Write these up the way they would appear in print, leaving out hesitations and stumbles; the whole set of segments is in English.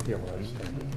Yeah, well, I understand.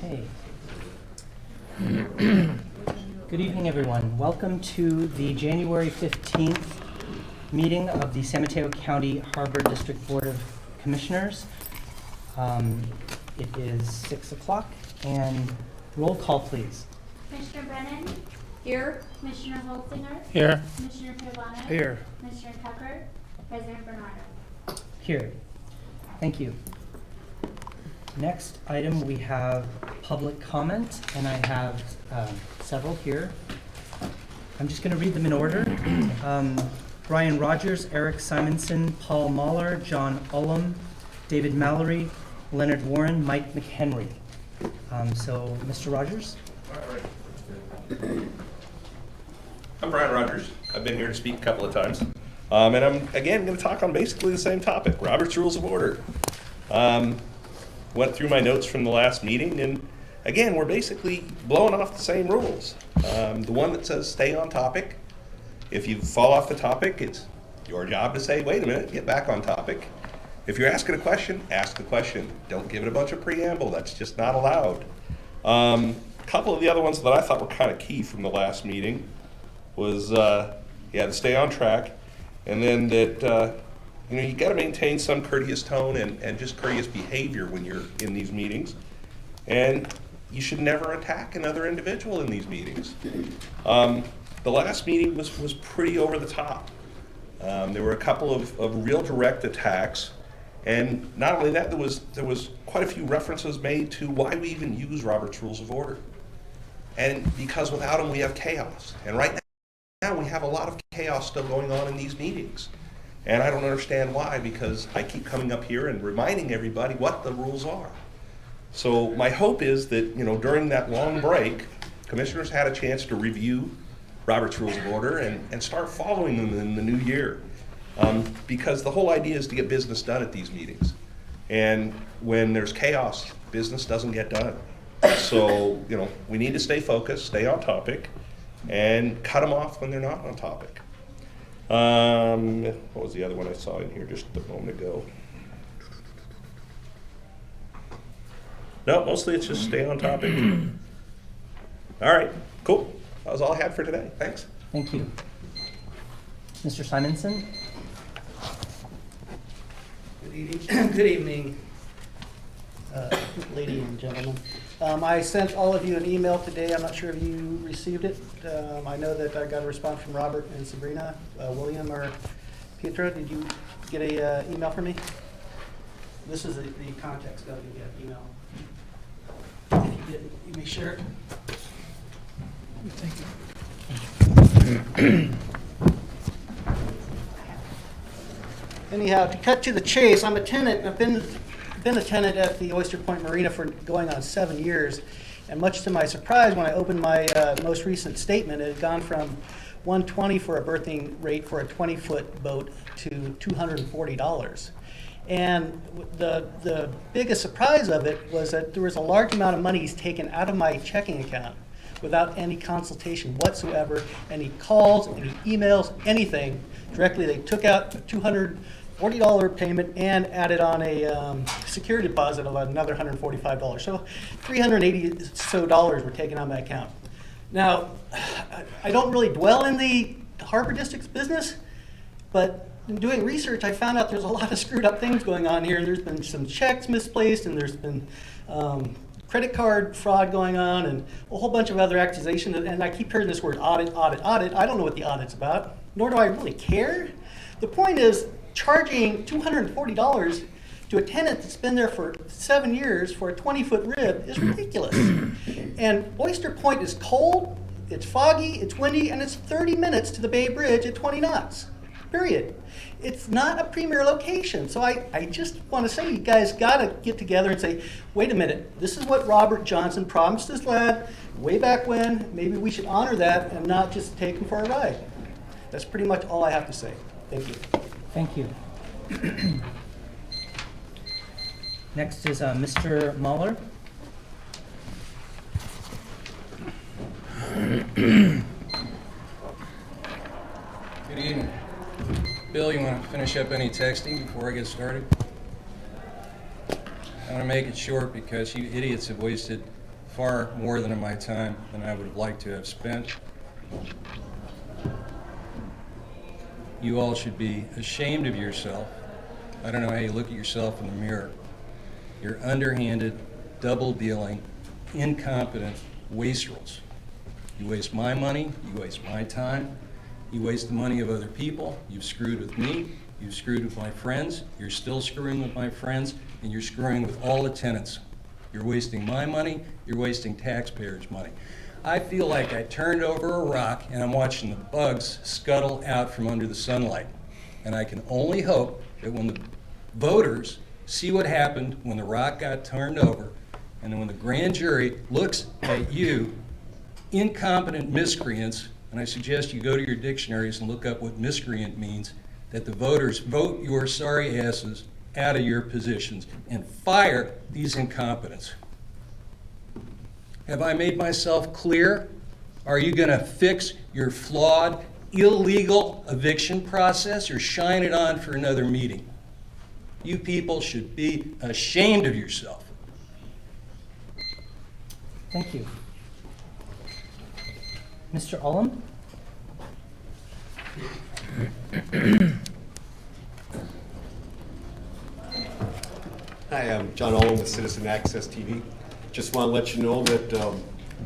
Hey. Good evening, everyone. Welcome to the January 15th meeting of the San Mateo County Harbor District Board of Commissioners. It is 6 o'clock, and roll call, please. Commissioner Brennan? Here. Commissioner Holsinger? Here. Commissioner Pirovano? Here. Commissioner Tucker? President Bernardo? Here. Thank you. Next item, we have public comment, and I have several here. I'm just going to read them in order. Brian Rogers, Eric Simonson, Paul Mahler, John Ullum, David Mallory, Leonard Warren, Mike McHenry. So, Mr. Rogers? All right. I'm Brian Rogers. I've been here to speak a couple of times. And I'm, again, going to talk on basically the same topic, Robert's Rules of Order. Went through my notes from the last meeting, and again, we're basically blowing off the same rules. The one that says stay on topic. If you fall off the topic, it's your job to say, wait a minute, get back on topic. If you're asking a question, ask the question. Don't give it a bunch of preamble. That's just not allowed. A couple of the other ones that I thought were kind of key from the last meeting was, to stay on track, and then that, you got to maintain some courteous tone and just courteous behavior when you're in these meetings. And you should never attack another individual in these meetings. The last meeting was pretty over the top. There were a couple of real direct attacks. And not only that, there was quite a few references made to why we even use Robert's Rules of Order. And because without them, we have chaos. And right now, we have a lot of chaos still going on in these meetings. And I don't understand why, because I keep coming up here and reminding everybody what the rules are. So my hope is that, during that long break, commissioners had a chance to review Robert's Rules of Order and start following them in the new year. Because the whole idea is to get business done at these meetings. And when there's chaos, business doesn't get done. So, we need to stay focused, stay on topic, and cut them off when they're not on topic. What was the other one I saw in here just a moment ago? No, mostly it's just stay on topic. All right, cool. That was all I had for today. Thanks. Thank you. Mr. Simonson? Good evening, lady and gentlemen. I sent all of you an email today. I'm not sure if you received it. I know that I got a response from Robert and Sabrina. William or Pietra, did you get a email from me? This is the context of the email. If you didn't, you may share it. Thank you. Anyhow, to cut to the chase, I'm a tenant. I've been a tenant at the Oyster Point Marina for going on 7 years. And much to my surprise, when I opened my most recent statement, it had gone from $120 for a berthing rate for a 20-foot boat to $240. And the biggest surprise of it was that there was a large amount of money taken out of my checking account without any consultation whatsoever, any calls, any emails, anything. Directly, they took out a $240 payment and added on a security deposit of another $145. So $380 so were taken out of my account. Now, I don't really dwell in the Harbor District's business, but in doing research, I found out there's a lot of screwed up things going on here. There's been some checks misplaced, and there's been credit card fraud going on, and a whole bunch of other accusations. And I keep hearing this word audit, audit, audit. I don't know what the audit's about, nor do I really care. The point is, charging $240 to a tenant that's been there for 7 years for a 20-foot rib is ridiculous. And Oyster Point is cold, it's foggy, it's windy, and it's 30 minutes to the Bay Bridge at 20 knots, period. It's not a premier location. So I just want to say, you guys got to get together and say, wait a minute, this is what Robert Johnson promised his lad way back when. Maybe we should honor that and not just take him for a ride. That's pretty much all I have to say. Thank you. Thank you. Next is Mr. Muller. Good evening. Bill, you want to finish up any texting before I get started? I'm going to make it short because you idiots have wasted far more than my time than I would have liked to have spent. You all should be ashamed of yourself. I don't know how you look at yourself in the mirror. You're underhanded, double-dealing, incompetent wastrels. You waste my money, you waste my time, you waste the money of other people, you've screwed with me, you've screwed with my friends, you're still screwing with my friends, and you're screwing with all the tenants. You're wasting my money, you're wasting taxpayers' money. I feel like I turned over a rock and I'm watching the bugs scuttle out from under the sunlight. And I can only hope that when the voters see what happened when the rock got turned over, and then when the grand jury looks at you, incompetent miscreants, and I suggest you go to your dictionaries and look up what miscreant means, that the voters vote your sorry asses out of your positions and fire these incompetents. Have I made myself clear? Are you going to fix your flawed, illegal eviction process or shine it on for another meeting? You people should be ashamed of yourself. Thank you. Mr. Ullum? Hi, I'm John Olin with CitizenAccess.TV. Just want to let you know that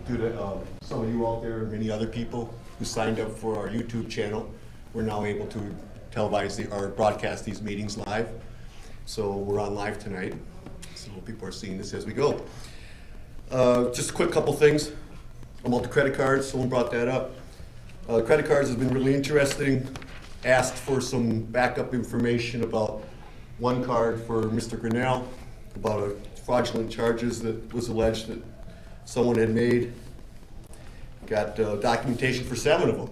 due to some of you out there and many other people who signed up for our YouTube channel, we're now able to televise or broadcast these meetings live. So we're on live tonight. So people are seeing this as we go. Just a quick couple things about the credit cards. Someone brought that up. Credit cards has been really interesting. Asked for some backup information about one card for Mr. Grinnell, about a fraudulent charges that was alleged that someone had made. Got documentation for 7 of them.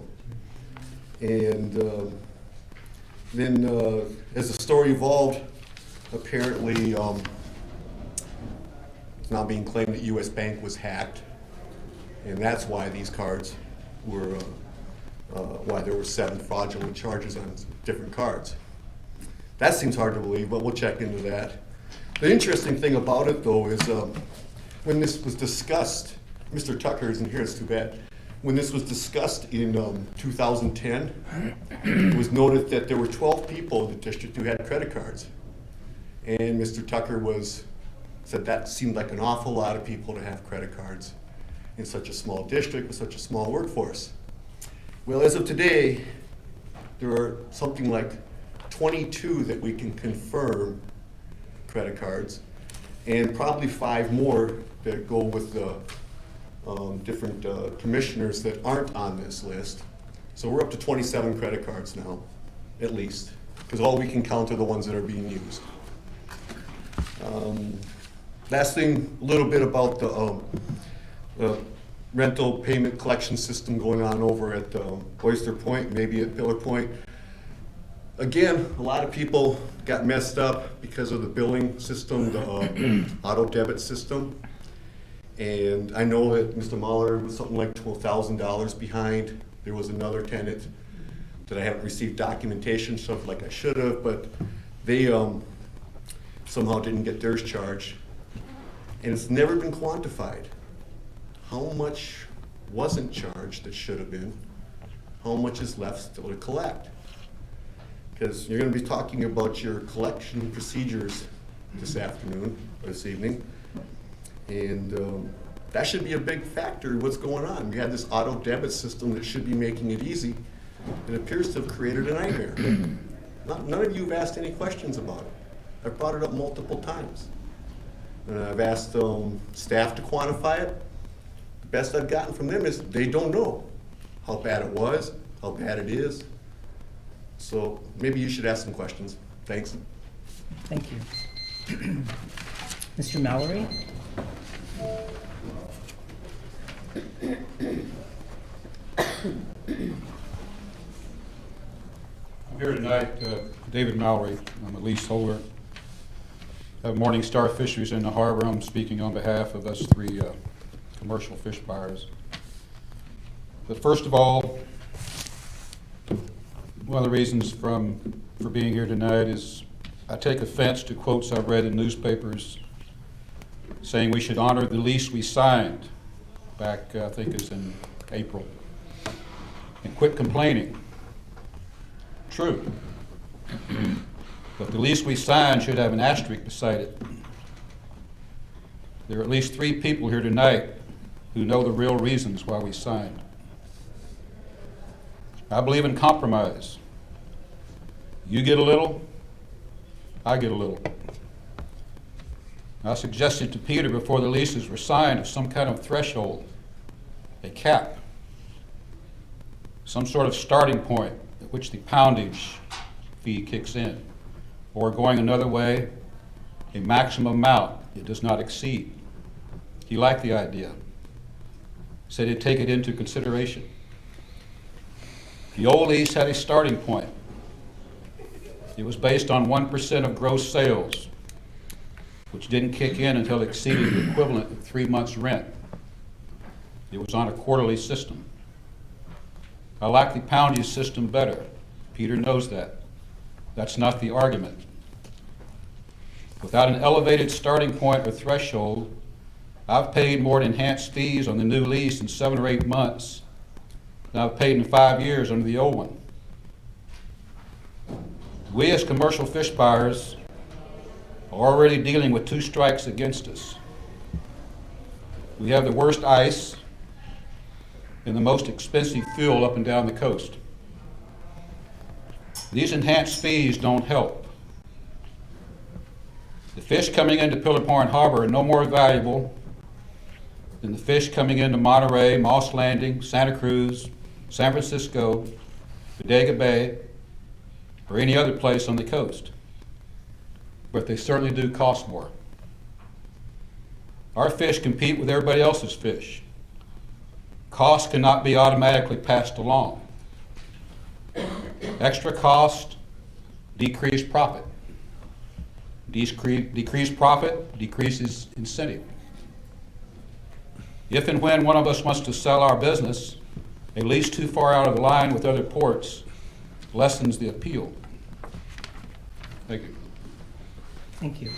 And then as the story evolved, apparently it's now being claimed that US Bank was hacked. And that's why these cards were, why there were 7 fraudulent charges on different cards. That seems hard to believe, but we'll check into that. The interesting thing about it, though, is when this was discussed, Mr. Tucker isn't here, it's too bad. When this was discussed in 2010, it was noted that there were 12 people in the district who had credit cards. And Mr. Tucker said that seemed like an awful lot of people to have credit cards in such a small district with such a small workforce. Well, as of today, there are something like 22 that we can confirm credit cards, and probably 5 more that go with the different commissioners that aren't on this list. So we're up to 27 credit cards now, at least, because all we can count are the ones that are being used. Last thing, a little bit about the rental payment collection system going on over at Oyster Point, maybe at Pillar Point. Again, a lot of people got messed up because of the billing system, the auto debit system. And I know that Mr. Muller was something like $12,000 behind. There was another tenant that I haven't received documentation, stuff like I should have, but they somehow didn't get theirs charged. And it's never been quantified. How much wasn't charged that should have been? How much is left still to collect? Because you're going to be talking about your collection procedures this afternoon, or this evening. And that should be a big factor in what's going on. We have this auto debit system that should be making it easy. It appears to have created a nightmare. None of you have asked any questions about it. I've brought it up multiple times. And I've asked staff to quantify it. The best I've gotten from them is they don't know how bad it was, how bad it is. So maybe you should ask some questions. Thanks. Thank you. Mr. Mallory? I'm here tonight, David Mallory. I'm a leaseholder of Morning Star Fisheries in the harbor. I'm speaking on behalf of us three commercial fish buyers. But first of all, one of the reasons for being here tonight is I take offense to quotes I've read in newspapers saying we should honor the lease we signed back, I think it's in April, and quit complaining. True. But the lease we signed should have an asterisk beside it. There are at least 3 people here tonight who know the real reasons why we signed. I believe in compromise. You get a little, I get a little. I suggested to Peter before the leases were signed of some kind of threshold, a cap, some sort of starting point at which the poundage fee kicks in, or going another way, a maximum amount it does not exceed. He liked the idea, said he'd take it into consideration. The old lease had a starting point. It was based on 1% of gross sales, which didn't kick in until it exceeded the equivalent of 3 months' rent. It was on a quarterly system. I like the poundage system better. Peter knows that. That's not the argument. Without an elevated starting point or threshold, I've paid more in enhanced fees on the new lease in 7 or 8 months than I've paid in 5 years under the old one. We as commercial fish buyers are already dealing with 2 strikes against us. We have the worst ice and the most expensive fuel up and down the coast. These enhanced fees don't help. The fish coming into Pillar Point Harbor are no more valuable than the fish coming into Monterey, Moss Landing, Santa Cruz, San Francisco, Bodega Bay, or any other place on the coast. But they certainly do cost more. Our fish compete with everybody else's fish. Costs cannot be automatically passed along. Extra cost, decreased profit. Decreased profit decreases incentive. If and when one of us wants to sell our business, a lease too far out of line with other ports lessens the appeal. Thank you. Thank you.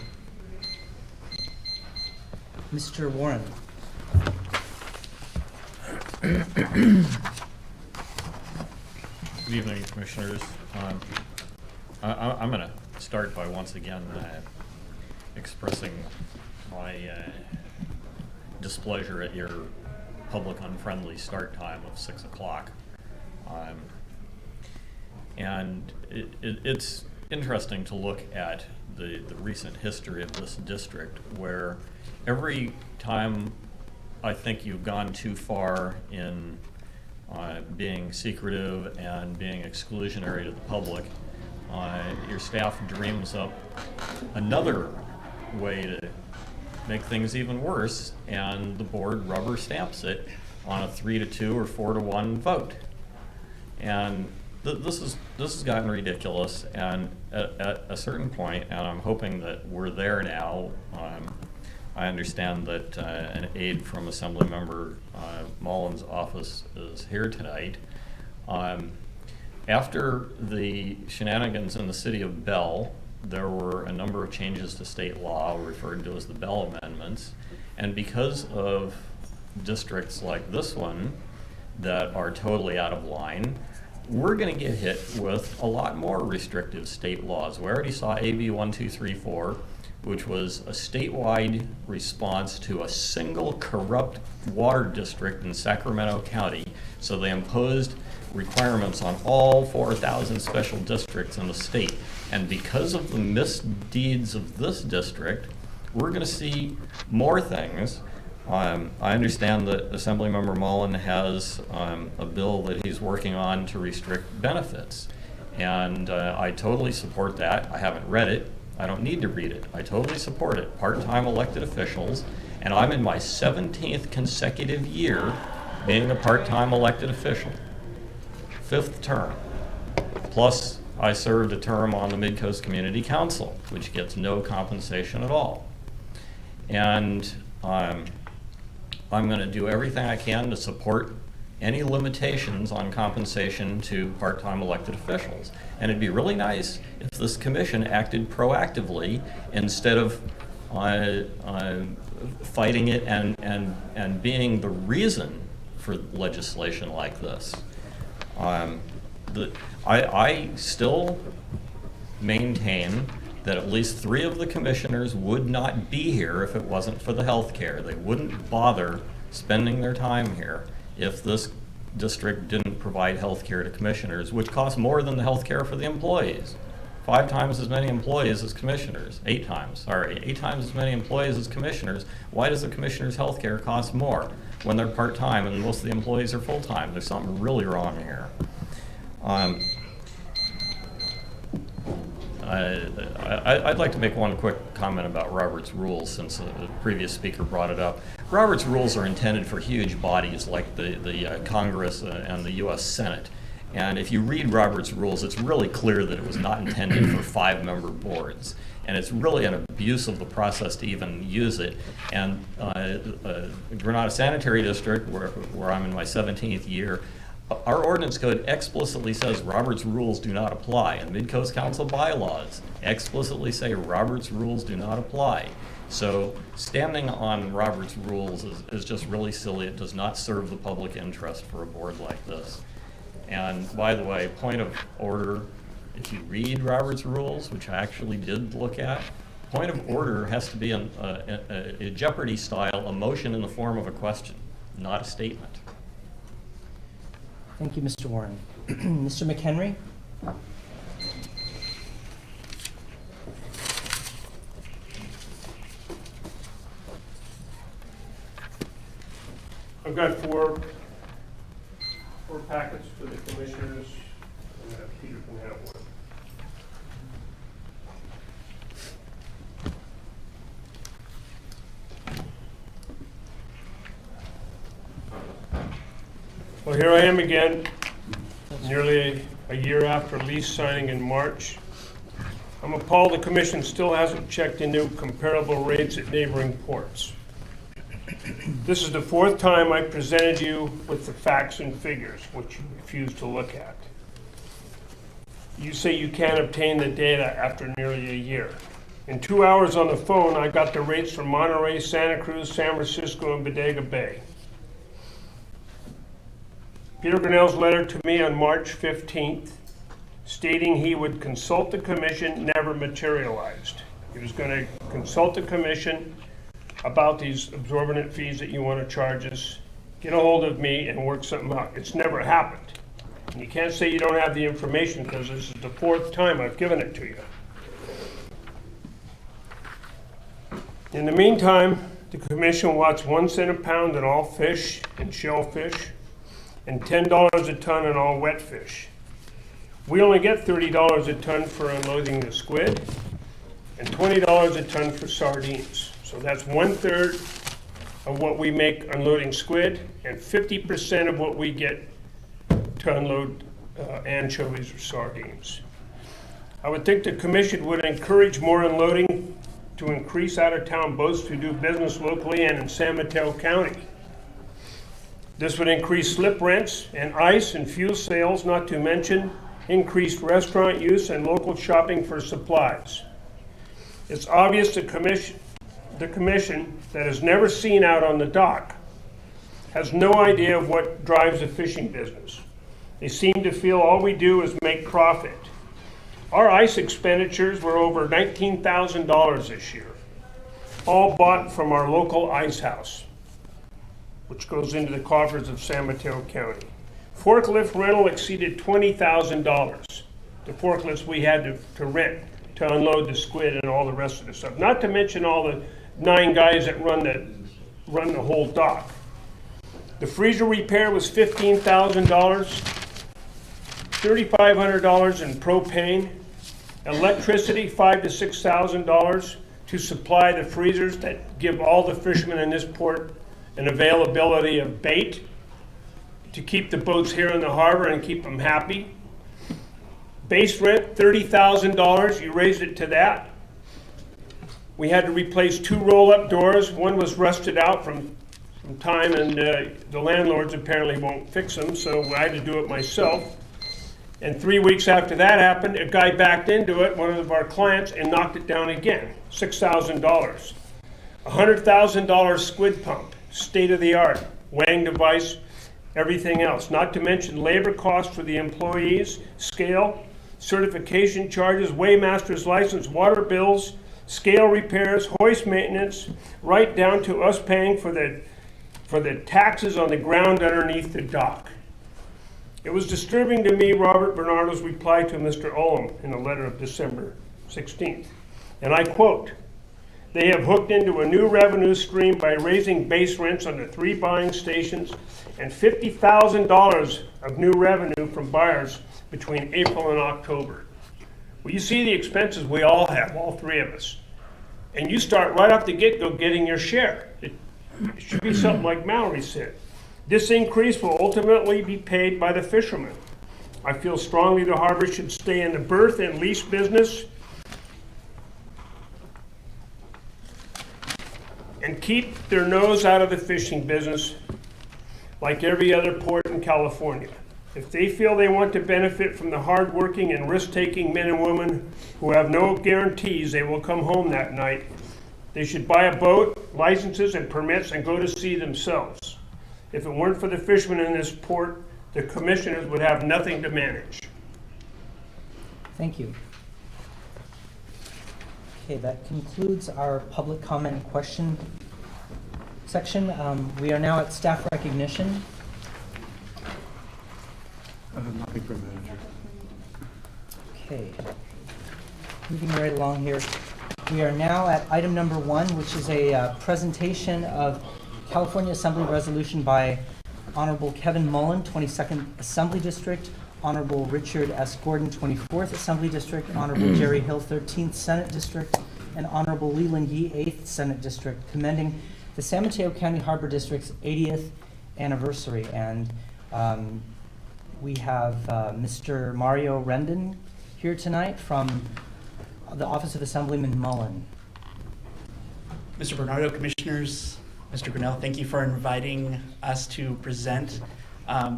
Mr. Warren? Good evening, Commissioners. I'm going to start by once again expressing my displeasure at your public unfriendly start time of 6 o'clock. And it's interesting to look at the recent history of this district, where every time I think you've gone too far in being secretive and being exclusionary to the public, your staff dreams up another way to make things even worse, and the board rubber stamps it on a 3-2 or 4-1 vote. And this has gotten ridiculous, and at a certain point, and I'm hoping that we're there now. I understand that an aide from Assemblymember Mullin's office is here tonight. After the shenanigans in the city of Bell, there were a number of changes to state law referred to as the Bell Amendments, and because of districts like this one that are totally out of line, we're going to get hit with a lot more restrictive state laws. We already saw AB 1234, which was a statewide response to a single corrupt water district in Sacramento County So they imposed requirements on all 4,000 special districts in the state. And because of the misdeeds of this district, we're going to see more things. I understand that Assemblymember Mullin has a bill that he's working on to restrict benefits. And I totally support that. I haven't read it. I don't need to read it. I totally support it. Part-time elected officials, and I'm in my 17th consecutive year being a part-time elected official. 5th term. Plus, I served a term on the Mid-Coast Community Council, which gets no compensation at all. And I'm going to do everything I can to support any limitations on compensation to part-time elected officials. And it'd be really nice if this commission acted proactively instead of fighting it and being the reason for legislation like this. I still maintain that at least 3 of the commissioners would not be here if it wasn't for the health care. They wouldn't bother spending their time here if this district didn't provide health care to commissioners, which costs more than the health care for the employees. 5 times as many employees as commissioners. 8 times as many employees as commissioners. Why does the commissioner's health care cost more when they're part-time and most of the employees are full-time? There's something really wrong here. I'd like to make one quick comment about Robert's Rules, since the previous speaker brought it up. Robert's Rules are intended for huge bodies like the Congress and the U.S. Senate. And if you read Robert's Rules, it's really clear that it was not intended for 5-member boards. And it's really an abuse of the process to even use it. And Granada Sanitary District, where I'm in my 17th year, our ordinance code explicitly says Robert's Rules do not apply, and Mid-Coast Council bylaws explicitly say Robert's Rules do not apply. So standing on Robert's Rules is just really silly. It does not serve the public interest for a board like this. And by the way, point of order, if you read Robert's Rules, which I actually did look at, point of order has to be a Jeopardy style, a motion in the form of a question, not a statement. Thank you, Mr. Warren. Mr. McHenry? I've got four packets for the commissioners, and Peter can have one. Well, here I am again, nearly a year after lease signing in March. I'm appalled the commission still hasn't checked into comparable rates at neighboring ports. This is the 4th time I presented you with the facts and figures, which you refuse to look at. You say you can't obtain the data after nearly a year. In 2 hours on the phone, I got the rates from Monterey, Santa Cruz, San Francisco, and Bodega Bay. Peter Grinnell's letter to me on March 15th, stating he would consult the commission, never materialized. He was going to consult the commission about these absorbent fees that you want to charge us, get a hold of me and work something out. It's never happened. And you can't say you don't have the information, because this is the 4th time I've given it to you. In the meantime, the commission wants 1 cent a pound on all fish and shellfish, and $10 a ton on all wet fish. We only get $30 a ton for unloading the squid, and $20 a ton for sardines. So that's 1/3 of what we make unloading squid, and 50% of what we get to unload anchovies or sardines. I would think the commission would encourage more unloading to increase out-of-town boats to do business locally and in San Mateo County. This would increase slip rents and ice and fuel sales, not to mention increased restaurant use and local shopping for supplies. It's obvious the commission that has never seen out on the dock has no idea of what drives a fishing business. They seem to feel all we do is make profit. Our ice expenditures were over $19,000 this year, all bought from our local ice house, which goes into the coffers of San Mateo County. Forklift rental exceeded $20,000. The forklifts we had to rent to unload the squid and all the rest of the stuff. Not to mention all the 9 guys that run the whole dock. The freezer repair was $15,000, $3,500 in propane, electricity $5,000 to $6,000 to supply the freezers that give all the fishermen in this port an availability of bait to keep the boats here in the harbor and keep them happy. Base rent, $30,000, you raised it to that. We had to replace 2 roll-up doors. One was rusted out from time, and the landlords apparently won't fix them, so I had to do it myself. And 3 weeks after that happened, a guy backed into it, one of our clients, and knocked it down again, $6,000. $100,000 squid pump, state-of-the-art, weighing device, everything else. Not to mention labor costs for the employees, scale, certification charges, weighmaster's license, water bills, scale repairs, hoist maintenance, right down to us paying for the taxes on the ground underneath the dock. It was disturbing to me Robert Bernardo's reply to Mr. Ullum in a letter of December 16th. And I quote, "They have hooked into a new revenue stream by raising base rents on the 3 buying stations and $50,000 of new revenue from buyers between April and October." Well, you see the expenses we all have, all 3 of us. And you start right off the get-go getting your share. It should be something like Mallory said. This increase will ultimately be paid by the fishermen. I feel strongly the harbor should stay in the berth and lease business and keep their nose out of the fishing business like every other port in California. If they feel they want to benefit from the hard-working and risk-taking men and women who have no guarantees they will come home that night, they should buy a boat, licenses, and permits and go to sea themselves. If it weren't for the fishermen in this port, the commissioners would have nothing to manage. Thank you. Okay, that concludes our public comment and question section. We are now at staff recognition. Nothing for manager. Okay. Moving right along here. We are now at item number 1, which is a presentation of California Assembly resolution by Honorable Kevin Mullin, 22nd Assembly District, Honorable Richard S. Gordon, 24th Assembly District, Honorable Jerry Hill, 13th Senate District, and Honorable Leland Yee, 8th Senate District, commending the San Mateo County Harbor District's 80th anniversary. And we have Mr. Mario Rendon here tonight from the Office of Assemblyman Mullin. Mr. Bernardo, Commissioners, Mr. Grinnell, thank you for inviting us to present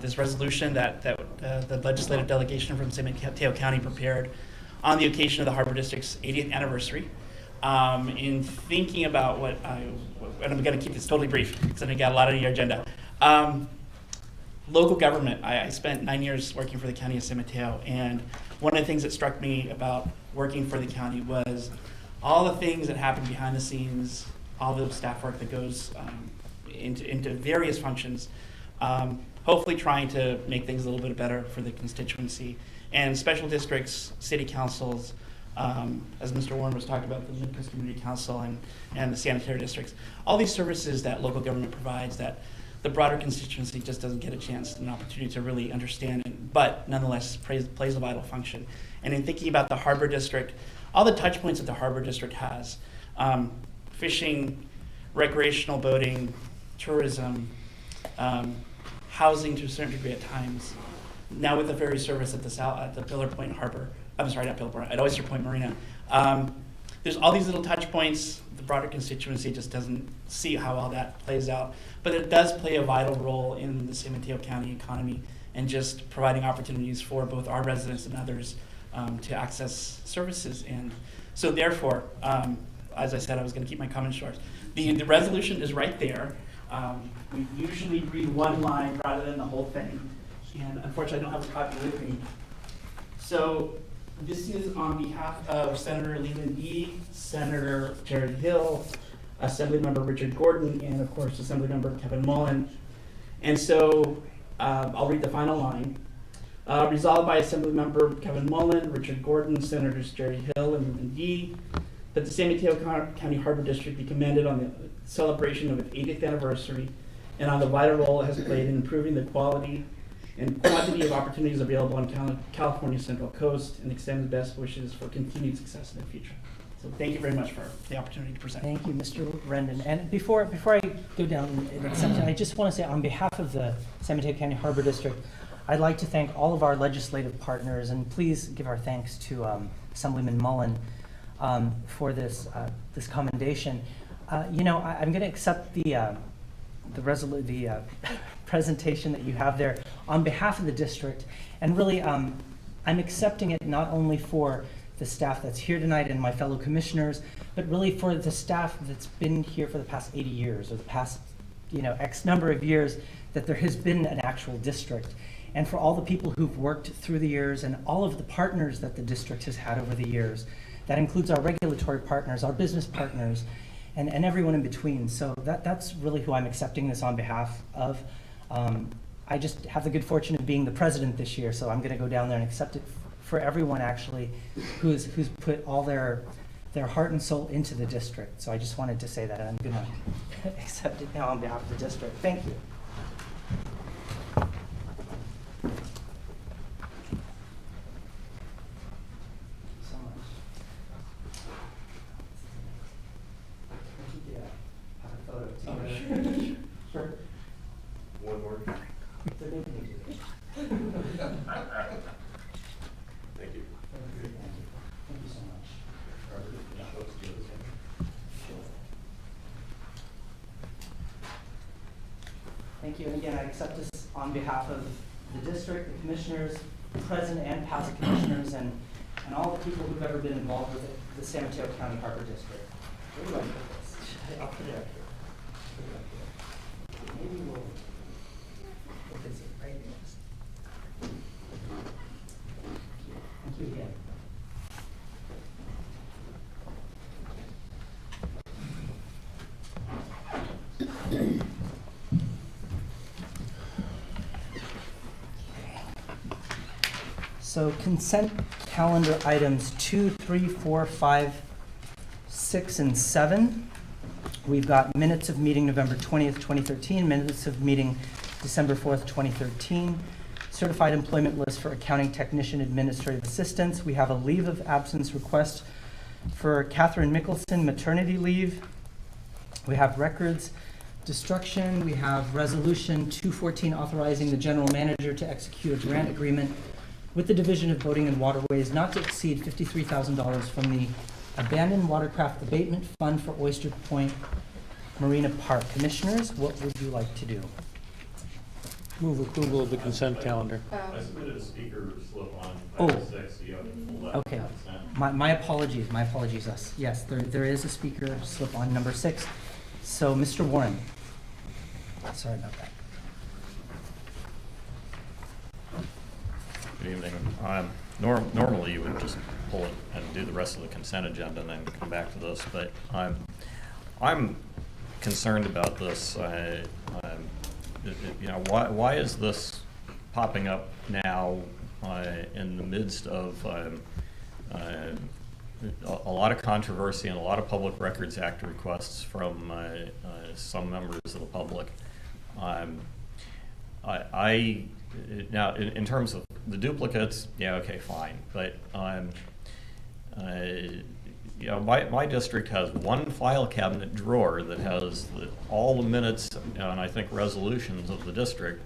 this resolution that the legislative delegation from San Mateo County prepared on the occasion of the Harbor District's 80th anniversary. In thinking about and I'm going to keep this totally brief because I got a lot on your agenda. Local government, I spent 9 years working for the County of San Mateo, and one of the things that struck me about working for the county was all the things that happen behind the scenes, all the staff work that goes into various functions, hopefully trying to make things a little bit better for the constituency. And special districts, city councils, as Mr. Warren was talking about, the Midcoast Community Council and the sanitary districts, all these services that local government provides that the broader constituency just doesn't get a chance and an opportunity to really understand, but nonetheless plays a vital function. And in thinking about the Harbor District, all the touch points that the Harbor District has, fishing, recreational boating, tourism, housing to a certain degree at times, now with the ferry service at the Pillar Point Harbor, I'm sorry, not Pillar Point, at Oyster Point Marina, there's all these little touch points. The broader constituency just doesn't see how all that plays out. But it does play a vital role in the San Mateo County economy and just providing opportunities for both our residents and others to access services. And so therefore, as I said, I was going to keep my comments short. The resolution is right there. We usually read one line rather than the whole thing. And unfortunately, I don't have a copy with me. So this is on behalf of Senator Leland Yee, Senator Jared Hill, Assemblymember Richard Gordon, and of course Assemblymember Kevin Mullin. And so I'll read the final line. Resolved by Assemblymember Kevin Mullin, Richard Gordon, Senators Jerry Hill and Yee, that the San Mateo County Harbor District be commended on the celebration of its 80th anniversary and on the vital role it has played in improving the quality and quantity of opportunities available on California's Central Coast, and extends best wishes for continued success in the future. So thank you very much for the opportunity to present. Thank you, Mr. Rendon. And before I go down and accept it, I just want to say on behalf of the San Mateo County Harbor District, I'd like to thank all of our legislative partners, and please give our thanks to Assemblyman Mullin for this commendation. I'm going to accept the presentation that you have there on behalf of the district, and really I'm accepting it not only for the staff that's here tonight and my fellow commissioners, but really for the staff that's been here for the past 80 years, or the past X number of years that there has been an actual district. And for all the people who've worked through the years and all of the partners that the district has had over the years. That includes our regulatory partners, our business partners, and everyone in between. So that's really who I'm accepting this on behalf of. I just have the good fortune of being the president this year, so I'm going to go down there and accept it for everyone actually who's put all their heart and soul into the district. So I just wanted to say that, and I'm going to accept it now on behalf of the district. Thank you. Sure. One more. Thank you. Thank you. Thank you so much. Thank you. And again, I accept this on behalf of the district, the commissioners, present and past commissioners, and all the people who've ever been involved with it, the San Mateo County Harbor District. Where do I put this? I'll put it up here. Maybe we'll, what is it, right next? Thank you again. So consent calendar items 2, 3, 4, 5, 6, and 7. We've got minutes of meeting November 20th, 2013, minutes of meeting December 4th, 2013, certified employment list for accounting technician administrative assistants. We have a leave of absence request for Catherine Mickelson, maternity leave. We have records destruction. We have resolution 214 authorizing the general manager to execute a grant agreement with the Division of Boating and Waterways not to exceed $53,000 from the Abandoned Watercraft Abatement Fund for Oyster Point Marina Park. Commissioners, what would you like to do? Move approval of the consent calendar. I submitted a speaker slip on Oh. item 6, so you have to pull that. Okay. consent. My apologies, Yes, there is a speaker slip on number 6. So, Mr. Warren. Sorry about that. Good evening. Normally you would just pull it and do the rest of the consent agenda and then come back to this, but I'm concerned about this. Why is this popping up now in the midst of a lot of controversy and a lot of Public Records Act requests from some members of the public? Now, in terms of the duplicates, yeah, okay, fine. But my district has one file cabinet drawer that has all the minutes and I think resolutions of the district.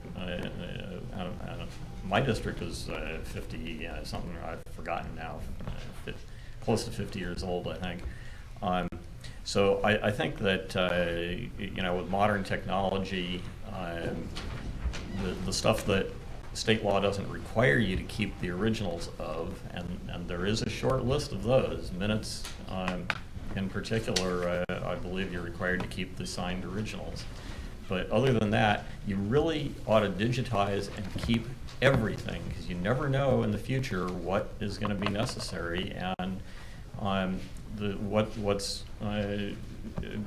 My district is 50 something. I've forgotten now. Close to 50 years old, I think. So I think that with modern technology, the stuff that state law doesn't require you to keep the originals of, and there is a short list of those minutes. In particular, I believe you're required to keep the signed originals. But other than that, you really ought to digitize and keep everything, because you never know in the future what is going to be necessary. And what's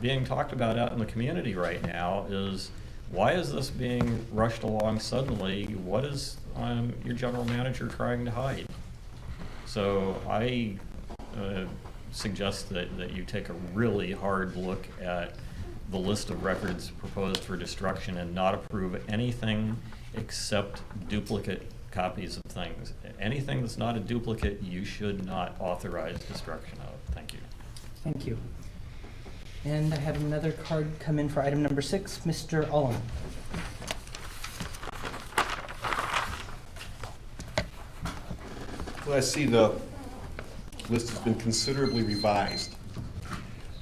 being talked about out in the community right now is why is this being rushed along suddenly? What is your general manager trying to hide? So I suggest that you take a really hard look at the list of records proposed for destruction and not approve anything except duplicate copies of things. Anything that's not a duplicate, you should not authorize destruction of. Thank you. Thank you. And I have another card come in for item number 6, Mr. Mullin. Well, I see the list has been considerably revised.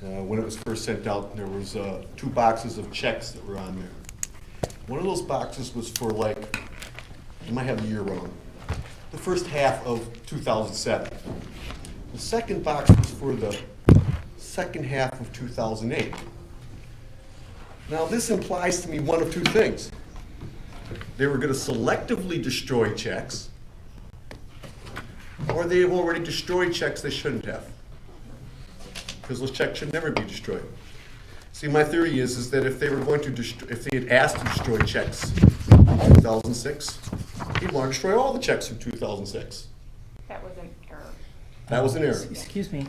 When it was first sent out, there was 2 boxes of checks that were on there. One of those boxes was for like, I might have the year wrong, the first half of 2007. The second box was for the second half of 2008. Now this implies to me one of 2 things. They were going to selectively destroy checks, or they have already destroyed checks they shouldn't have, because those checks should never be destroyed. See, my theory is that if they were going to if they had asked to destroy checks in 2006, he'd want to destroy all the checks from 2006. That was an error. That was an error. Excuse me.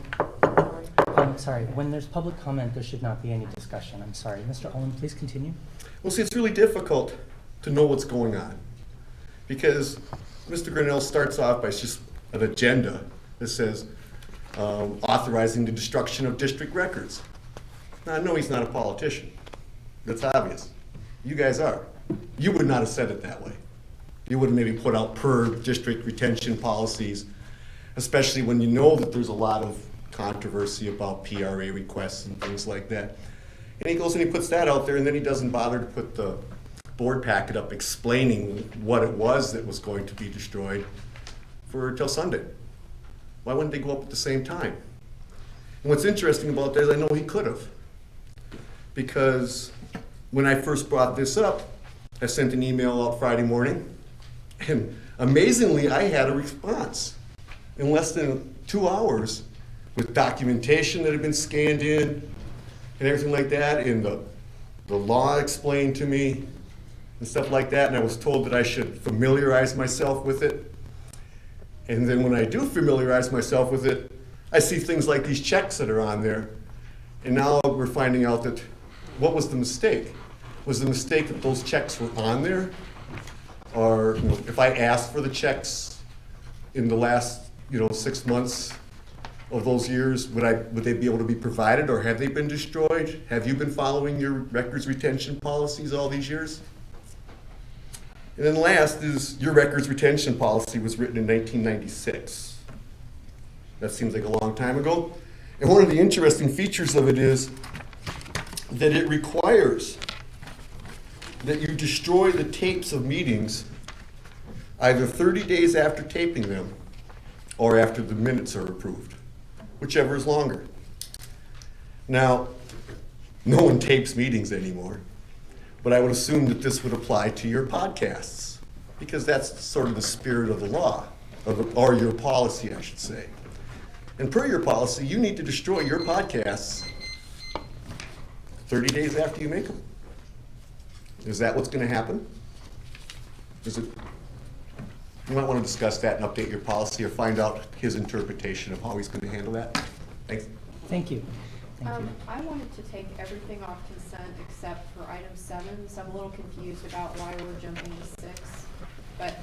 I'm sorry. When there's public comment, there should not be any discussion. I'm sorry. Mr. Mullin, please continue. Well, see, it's really difficult to know what's going on, because Mr. Grinnell starts off by just an agenda that says authorizing the destruction of district records. Now, I know he's not a politician. That's obvious. You guys are. You would not have said it that way. You would have maybe put out per district retention policies, especially when you know that there's a lot of controversy about PRA requests and things like that. And he goes and he puts that out there, and then he doesn't bother to put the board packet up explaining what it was that was going to be destroyed till Sunday. Why wouldn't they go up at the same time? And what's interesting about that is I know he could have, because when I first brought this up, I sent an email out Friday morning, and amazingly, I had a response in less than 2 hours with documentation that had been scanned in and everything like that, and the law explained to me and stuff like that, and I was told that I should familiarize myself with it. And then when I do familiarize myself with it, I see things like these checks that are on there, and now we're finding out that what was the mistake? Was the mistake that those checks were on there? Or if I asked for the checks in the last 6 months of those years, would they be able to be provided, or have they been destroyed? Have you been following your records retention policies all these years? And then last is your records retention policy was written in 1996. That seems like a long time ago. And one of the interesting features of it is that it requires that you destroy the tapes of meetings either 30 days after taping them or after the minutes are approved, whichever is longer. Now, no one tapes meetings anymore, but I would assume that this would apply to your podcasts, because that's sort of the spirit of the law, or your policy, I should say. And per your policy, you need to destroy your podcasts 30 days after you make them. Is that what's going to happen? Is it? You might want to discuss that and update your policy, or find out his interpretation of how he's going to handle that. Thanks. Thank you. Thank you. I wanted to take everything off consent except for item 7, so I'm a little confused about why we're jumping to 6. But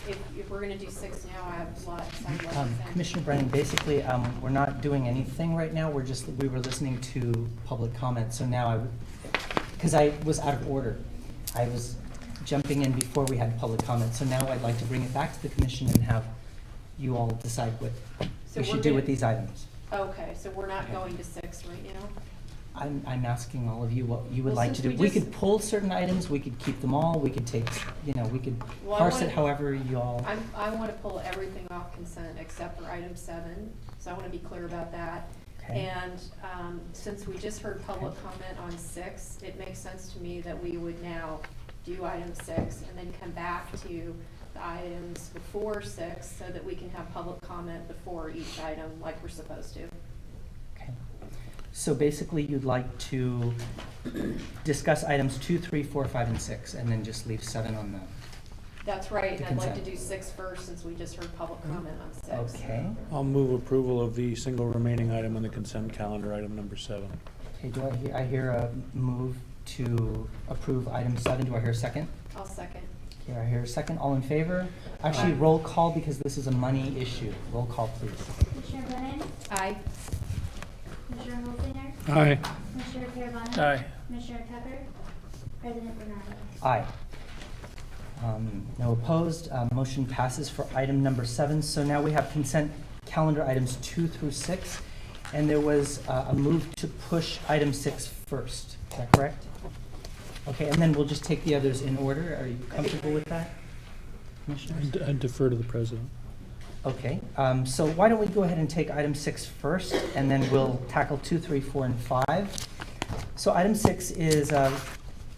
if we're going to do 6 now, I have a lot to say. Commissioner Brennan, basically, we're not doing anything right now. We were listening to public comment. So now because I was out of order. I was jumping in before we had public comment. So now I'd like to bring it back to the commission and have you all decide what we should do with these items. Okay, so we're not going to 6 right now? I'm asking all of you what you would Well, like to do. since We we could pull certain items, we could keep them all, we could take, we could Well, I parse wanna- it however you all. I want to pull everything off consent except for item 7, so I want to be clear about that. Okay. And since we just heard public comment on 6, it makes sense to me that we would now do item 6 and then come back to the items before 6 so that we can have public comment before each item like we're supposed to. Okay. So basically, you'd like to discuss items 2, 3, 4, 5, and 6, and then just leave 7 on the, That's right, The and I'd like to consent. do 6 first, since we just heard public comment on 6. okay. I'll move approval of the single remaining item on the consent calendar, item number 7. Okay, I hear a move to approve item 7. Do I hear a second? I'll second. Okay, I hear a second. All in favor? Actually, roll call because this is a money issue. Roll call, please. Commissioner Brennan? Aye. Commissioner Holsinger? Aye. Commissioner Pierbonnet? Aye. Commissioner Tucker? President Bernardo? Aye. No opposed. Motion passes for item number 7. So now we have consent calendar items 2 through 6. And there was a move to push item 6 first. Is that correct? Okay, and then we'll just take the others in order. Are you comfortable with that, Commissioners? I defer to the president. Okay, so why don't we go ahead and take item 6 first, and then we'll tackle 2, 3, 4, and 5. So item 6 is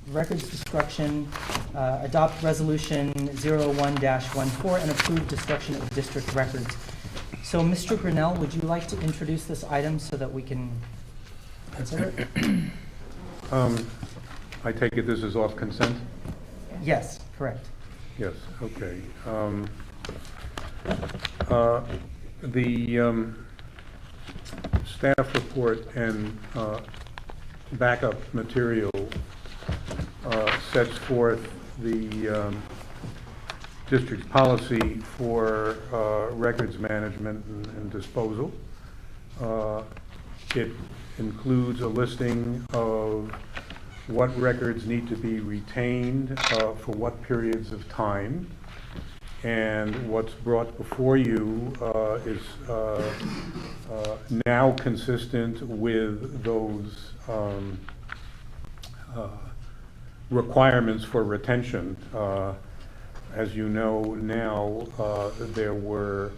records destruction, adopt resolution 01-14, and approve destruction of district records. So Mr. Grinnell, would you like to introduce this item so that we can consider it? I take it this is off consent? Yes, correct. Yes, okay. The staff report and backup material sets forth the district's policy for records management and disposal. It includes a listing of what records need to be retained for what periods of time. And what's brought before you is now consistent with those requirements for retention. As you know now, there were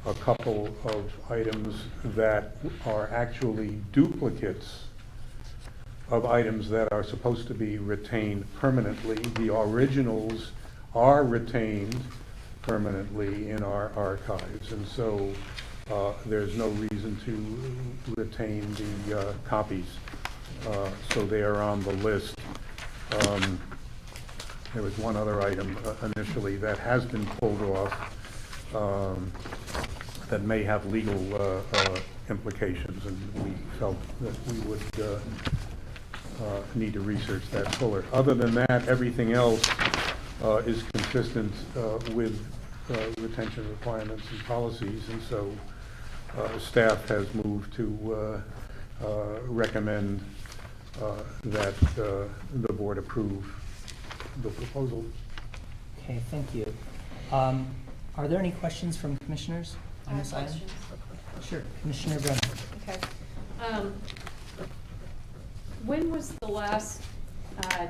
a couple of items that are actually duplicates of items that are supposed to be retained permanently. The originals are retained permanently in our archives, and so there's no reason to retain the copies. So they are on the list. There was one other item initially that has been pulled off that may have legal implications, and we felt that we would need to research that fuller. Other than that, everything else is consistent with retention requirements and policies, and so staff has moved to recommend that the board approve the proposal. Okay, thank you. Are there any questions from commissioners I on have this item? questions. Sure, Commissioner Brennan. Okay. When was the last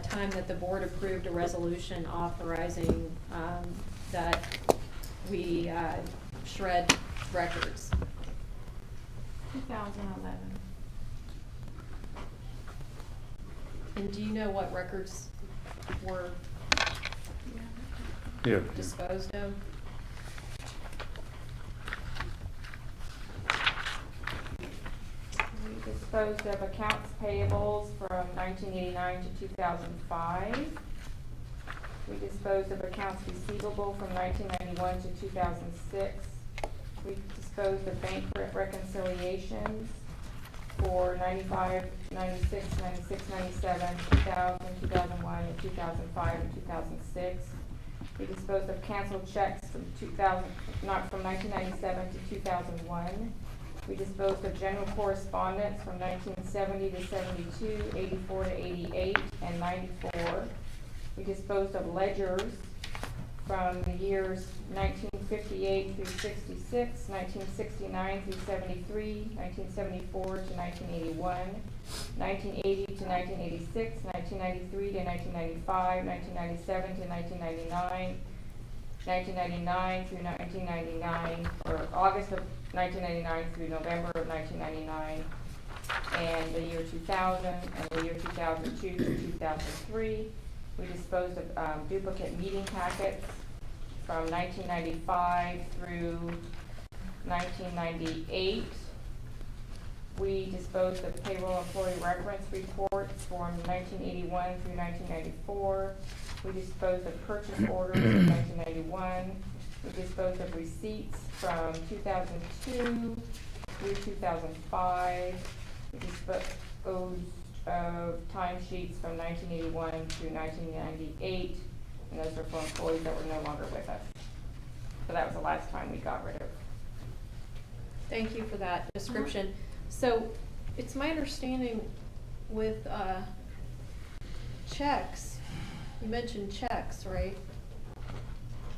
time that the board approved a resolution authorizing that we shred records? 2011. And do you know what records were Yeah. disposed of? We disposed of accounts payables from 1989 to 2005. We disposed of accounts receivable from 1991 to 2006. We disposed of bank reconciliations for 95, 96, 96, 97, 2000, 2001, and 2005, and 2006. We disposed of canceled checks from 1997 to 2001. We disposed of general correspondence from 1970 to 72, 84 to 88, and 94. We disposed of ledgers from the years 1958 through 66, 1969 through 73, 1974 to 1981, 1980 to 1986, 1993 to 1995, 1997 to 1999, 1999 through 1999, or August of 1999 through November of 1999, and the year 2000, and the year 2002 to 2003. We disposed of duplicate meeting packets from 1995 through 1998. We disposed of payroll employee reference reports from 1981 through 1994. We disposed of purchase orders in 1991. We disposed of receipts from 2002 through 2005. We disposed of timesheets from 1981 through 1998, and those are for employees that were no longer with us. So that was the last time we got rid of. Thank you for that description. So it's my understanding with checks, you mentioned checks, right?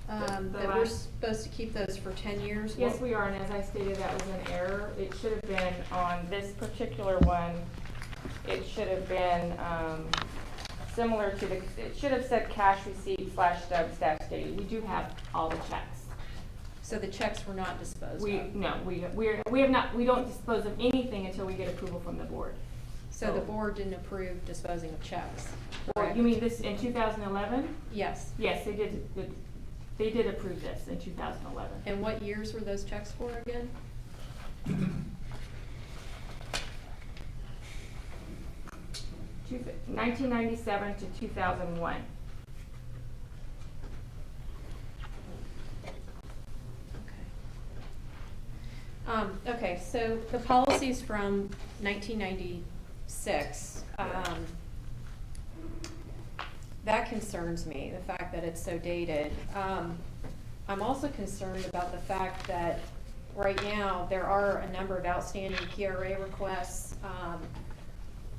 That we're supposed to keep those for 10 years? Yes, we are, and as I stated, that was an error. It should have been on this particular one, it should have been similar to the, it should have said cash receipt / stub stash dated. We do have all the checks. So the checks were not disposed of? No, we have not, we don't dispose of anything until we get approval from the board. So the board didn't approve disposing of checks? Or, correct? you mean this in 2011? Yes. Yes, they did approve this in 2011. And what years were those checks for again? 1997 to 2001. Okay, so the policies from 1996, that concerns me, the fact that it's so dated. I'm also concerned about the fact that right now there are a number of outstanding PRA requests,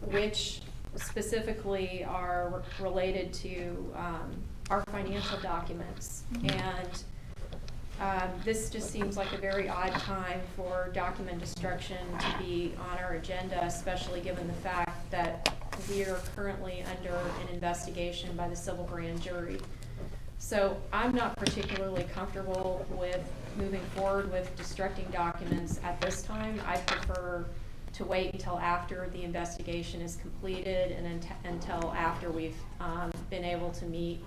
which specifically are related to our financial documents. And this just seems like a very odd time for document destruction to be on our agenda, especially given the fact that we are currently under an investigation by the civil grand jury. So I'm not particularly comfortable with moving forward with destructing documents at this time. I prefer to wait until after the investigation is completed and until after we've been able to meet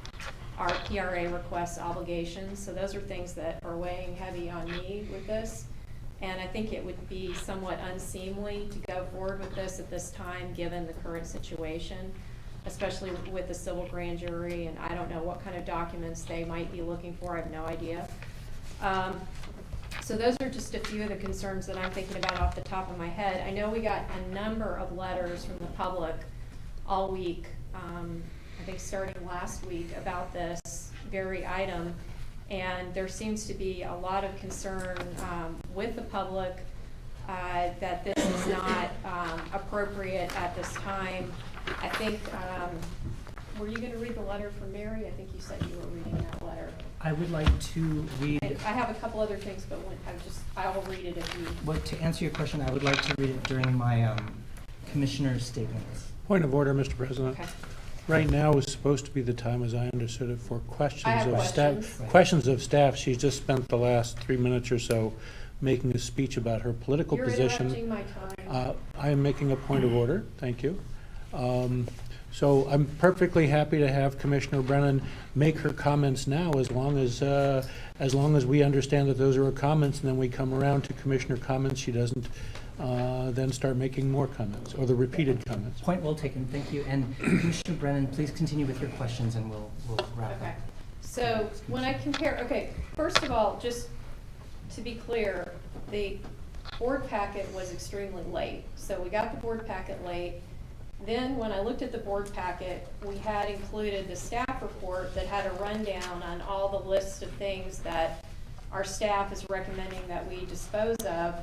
our PRA request obligations. So those are things that are weighing heavy on me with this. And I think it would be somewhat unseemly to go forward with this at this time, given the current situation, especially with the civil grand jury, and I don't know what kind of documents they might be looking for. I have no idea. So those are just a few of the concerns that I'm thinking about off the top of my head. I know we got a number of letters from the public all week, I think starting last week, about this very item. And there seems to be a lot of concern with the public that this is not appropriate at this time. I think, were you going to read the letter from Mary? I think you said you were reading that letter. I would like to read. I have a couple other things, but I will read it if you. Well, to answer your question, I would like to read it during my commissioner's statements. Point of order, Mr. President. Okay. Right now is supposed to be the time, as I understood it, for questions of staff. questions. Questions of staff. She's just spent the last 3 minutes or so making a speech about her political You're position. interrupting my time. I am making a point of order. Thank you. So I'm perfectly happy to have Commissioner Brennan make her comments now, as long as we understand that those are her comments, and then we come around to Commissioner comments. She doesn't then start making more comments, or the repeated comments. Point well taken, thank you. And Commissioner Brennan, please continue with your questions and we'll wrap Okay. up. So when I compare, okay, first of all, just to be clear, the board packet was extremely late. So we got the board packet late. Then when I looked at the board packet, we had included the staff report that had a rundown on all the lists of things that our staff is recommending that we dispose of.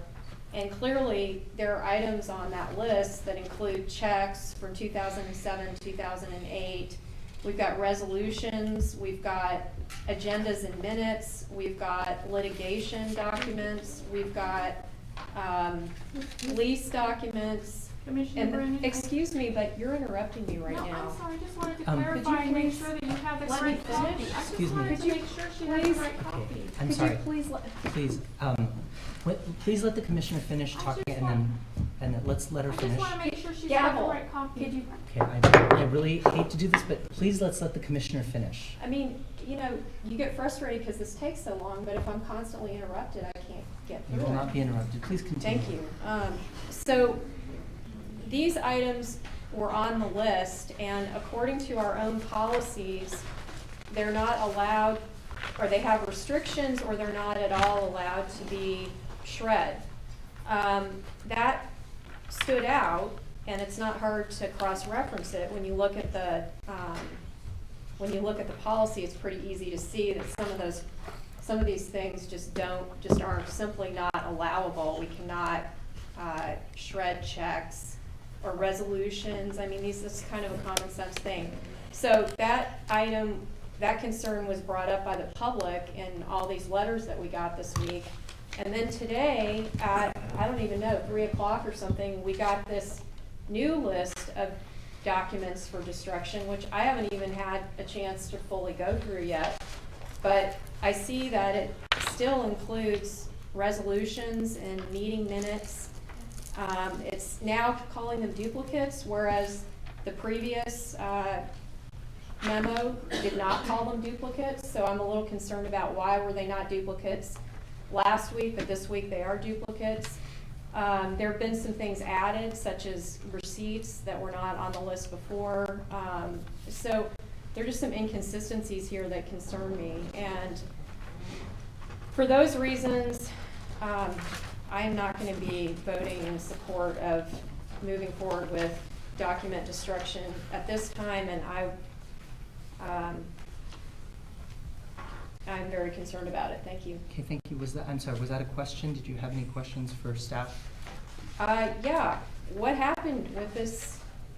And clearly, there are items on that list that include checks from 2007, 2008. We've got resolutions, we've got agendas and minutes, we've got litigation documents, we've got lease documents. Commissioner Brennan? Excuse me, but you're interrupting me right No, now. I'm sorry, I just wanted to Could you clarify and make please sure that you have the let me correct copy. finish? I just Excuse me. wanted Could to you make sure she has please- the right copy. I'm Could sorry. you please let, Please, please let the commissioner finish I talking just and and then let's let her I just finish. want to make sure she's got the Gavel. right copy. Could you, Okay, I really hate to do this, but please let's let the commissioner finish. I mean, you know, you get frustrated because this takes so long, but if I'm constantly interrupted, I can't get You through will it. not be interrupted. Please continue. Thank you. So these items were on the list, and according to our own policies, they're not allowed, or they have restrictions, or they're not at all allowed to be shred. That stood out, and it's not hard to cross-reference it. When you look at the policy, it's pretty easy to see that some of these things just are simply not allowable. We cannot shred checks or resolutions. I mean, this is kind of a common sense thing. So that item, that concern was brought up by the public in all these letters that we got this week. And then today at, I don't even know, 3 o'clock or something, we got this new list of documents for destruction, which I haven't even had a chance to fully go through yet. But I see that it still includes resolutions and meeting minutes. It's now calling them duplicates, whereas the previous memo did not call them duplicates. So I'm a little concerned about why were they not duplicates last week, but this week they are duplicates. There have been some things added, such as receipts that were not on the list before. So there are just some inconsistencies here that concern me. And for those reasons, I am not going to be voting in support of moving forward with document destruction at this time, and I'm very concerned about it. Thank you. Okay, thank you. I'm sorry, was that a question? Did you have any questions for staff? Yeah. What happened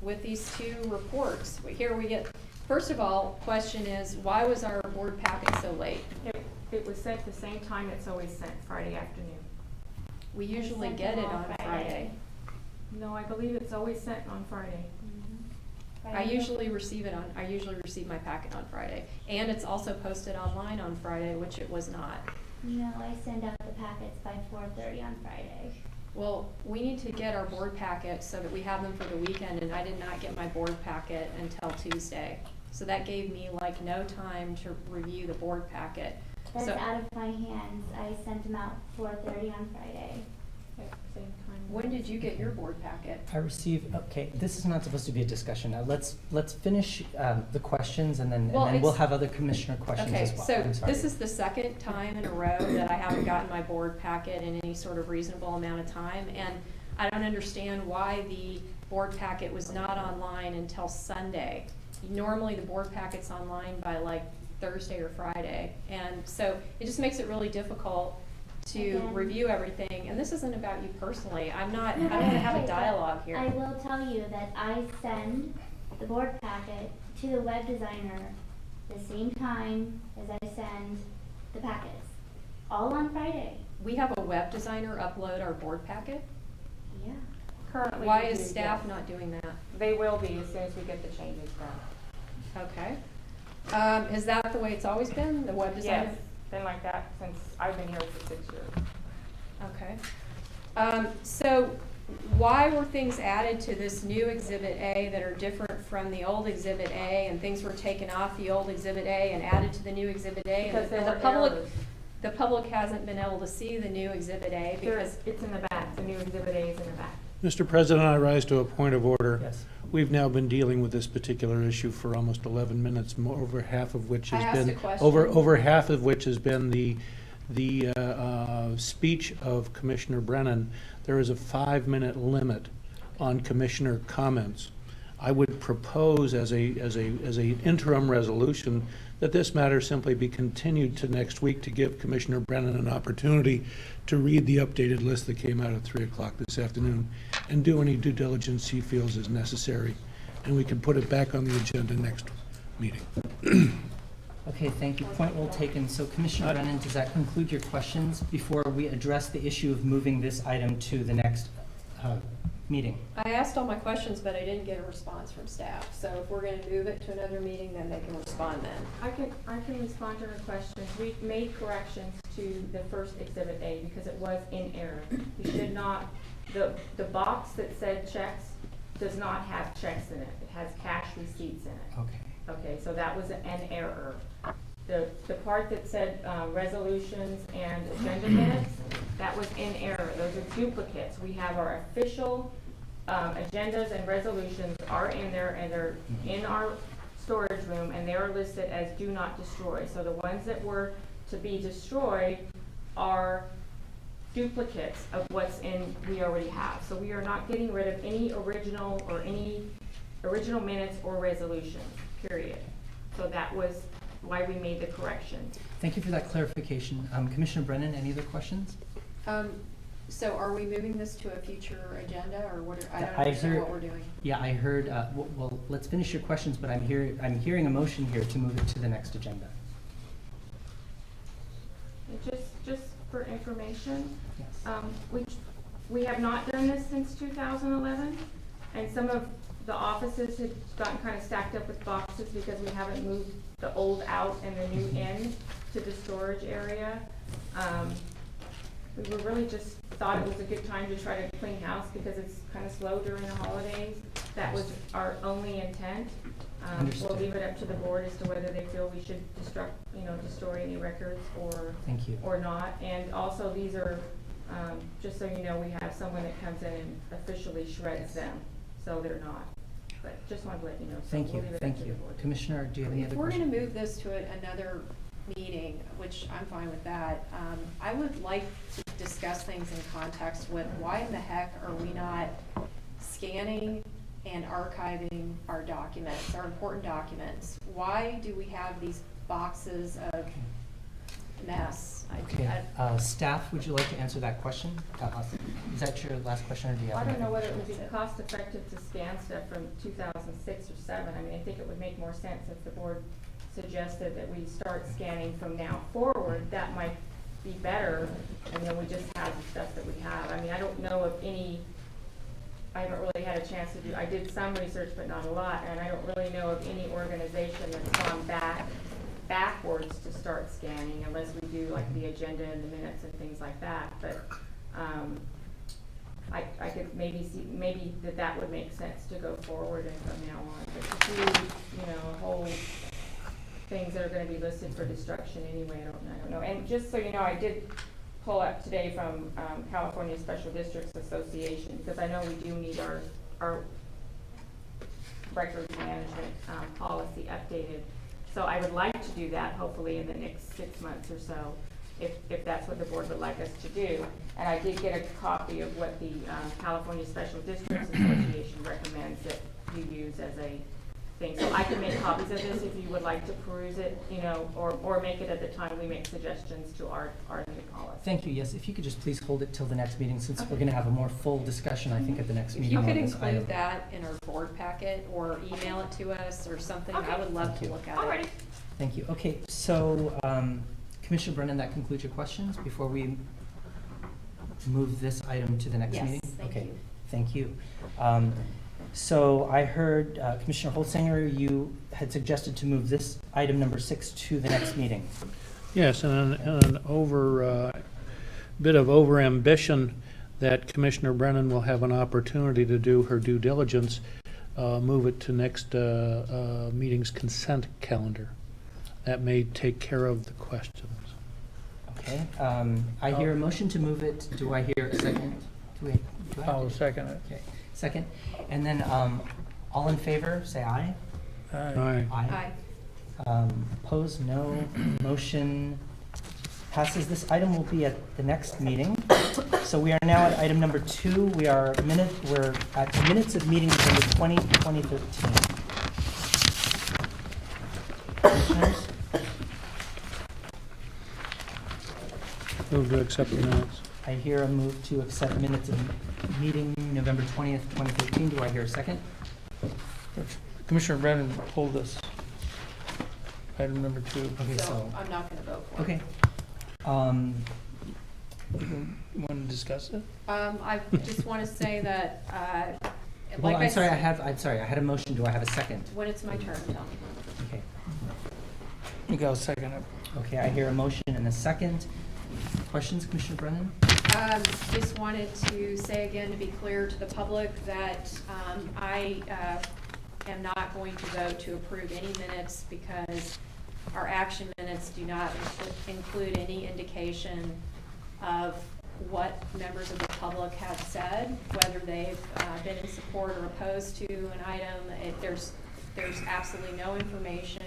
with these two reports? Here we get, first of all, question is, why was our board packet so late? It was sent the same time it's always sent, Friday afternoon. We usually get it on Friday. No, I believe it's always sent on Friday. I usually receive my packet on Friday. And it's also posted online on Friday, which it was not. No, I send out the packets by 4:30 on Friday. Well, we need to get our board packets so that we have them for the weekend, and I did not get my board packet until Tuesday. So that gave me like no time to review the board packet. That's So out of my hands. I sent them out 4:30 on Friday. At the same time. when did you get your board packet? I received, okay, this is not supposed to be a discussion. Now, let's finish the questions, and then Well, we'll it's- have other commissioner questions Okay, as well. so I'm sorry. this is the second time in a row that I haven't gotten my board packet in any sort of reasonable amount of time, and I don't understand why the board packet was not online until Sunday. Normally, the board packet's online by like Thursday or Friday, and so it just makes it really difficult to Again. review everything, and this isn't about you personally. I don't want to have a dialogue here. I will tell you that I send the board packet to the web designer the same time as I send the packets, all on Friday. We have a web designer upload our board packet? Yeah. Currently. Why we is do, staff yes. not doing that? They will be as soon as we get the changes done. Okay. Is that the way it's always been, the web designer? Yes, been like that since I've been here for 6 years. Okay. So why were things added to this new Exhibit A that are different from the old Exhibit A, and things were taken off the old Exhibit A and added to the new Exhibit A? Because there And were the public, errors. the public hasn't been able to see the new Exhibit A because, It's in the back, the new Exhibit A is in the back. Mr. President, I rise to a point of order. Yes. We've now been dealing with this particular issue for almost 11 minutes, over half of which I has asked been a question. over half of which has been the speech of Commissioner Brennan. There is a 5-minute limit on commissioner comments. I would propose as a interim resolution that this matter simply be continued to next week to give Commissioner Brennan an opportunity to read the updated list that came out at 3 o'clock this afternoon and do any due diligence he feels is necessary. And we can put it back on the agenda next meeting. Okay, thank you. Point well taken. So Commissioner Brennan, does that conclude your questions before we address the issue of moving this item to the next meeting? I asked all my questions, but I didn't get a response from staff. So if we're gonna move it to another meeting, then they can respond then. I can respond to her questions. We made corrections to the first Exhibit A because it was in error. We should not The box that said checks does not have checks in it. It has cash receipts in it. Okay. Okay, so that was an error. The part that said resolutions and agenda minutes, that was in error. Those are duplicates. We have our official agendas and resolutions are in there, and they're in our storage room, and they are listed as do not destroy. So the ones that were to be destroyed are duplicates of what's in we already have. So we are not getting rid of any original minutes or resolutions, period. So that was why we made the correction. Thank you for that clarification. Commissioner Brennan, any other questions? So are we moving this to a future agenda, or what? I don't I understand heard- what we're doing. Yeah, I heard, well, let's finish your questions, but I'm hearing a motion here to move it to the next agenda. And just for information, Yes. we have not done this since 2011, and some of the offices had gotten kind of stacked up with boxes because we haven't moved the old out and the new in to the storage area. We were really just thought it was a good time to try to clean house because it's kind of slow during the holidays. That was our only intent. We'll Understood. leave it up to the board as to whether they feel we should destroy any records Thank you. or not. And also, these are, just so you know, we have someone that comes in and officially shreds them, so they're not. But just wanted to let you know. So Thank you, we'll leave it up thank to the you. board. Commissioner, do you have any If other we're questions? gonna move this to another meeting, which I'm fine with that, I would like to discuss things in context with why in the heck are we not scanning and archiving our documents, our important documents? Why do we have these boxes of mess? Okay, staff, would you like to answer that question? Is that your last question, or do you have? I don't know another? whether it would be cost effective to scan stuff from 2006 or 7. I mean, I think it would make more sense if the board suggested that we start scanning from now forward. That might be better, and then we just have the stuff that we have. I mean, I don't know of any, I haven't really had a chance to do, I did some research, but not a lot, and I don't really know of any organization that's gone backwards to start scanning, unless we do like the agenda and the minutes and things like that. But I could maybe see, maybe that would make sense to go forward and from now on. But to do, whole things that are gonna be listed for destruction anyway, I don't know. And just so you know, I did pull up today from California Special Districts Association, because I know we do need our records management policy updated. So I would like to do that hopefully in the next 6 months or so, if that's what the board would like us to do. And I did get a copy of what the California Special Districts Association recommends that you use as a thing. So I can make copies of this if you would like to peruse it, or make it at the time we make suggestions to our new policy. Thank you, yes, if you could just please hold it till the next meeting, since we're gonna have a more full discussion, I think, at the next If meeting you on could this item. include that in our board packet or email it to us or something, I would love to look at it. Alrighty. Thank you. Okay, so, Commissioner Brennan, that concludes your questions before we move this item to the next Yes, meeting? thank Okay, you. thank you. So I heard Commissioner Holtzinger, you had suggested to move this item number 6 to the next meeting. Yes, and an bit of overambition that Commissioner Brennan will have an opportunity to do her due diligence, move it to next meeting's consent calendar. That may take care of the questions. Okay, I hear a motion to move it. Do I hear a second? Do I have I'll to- second it. Okay, second. And then, all in favor, say aye. Aye. Aye. Opposed, no. Motion passes. This item will be at the next meeting. So we are now at item number 2. We're at minutes of meeting November 20, 2013. Commissioners? Move to accept the minutes. I hear a move to accept minutes of meeting November 20th, 2013. Do I hear a second? Commissioner Brennan pulled this. Item number 2. Okay, So so, I'm not gonna vote for it. okay. You want to discuss it? I just want to say that, Well, like I'm sorry, I said, had a motion. Do I have a second? when it's my turn, tell me. Okay. You go second it. Okay, I hear a motion and a second. Questions, Commissioner Brennan? Just wanted to say again, to be clear to the public, that I am not going to vote to approve any minutes because our action minutes do not include any indication of what members of the public have said, whether they've been in support or opposed to an item. There's absolutely no information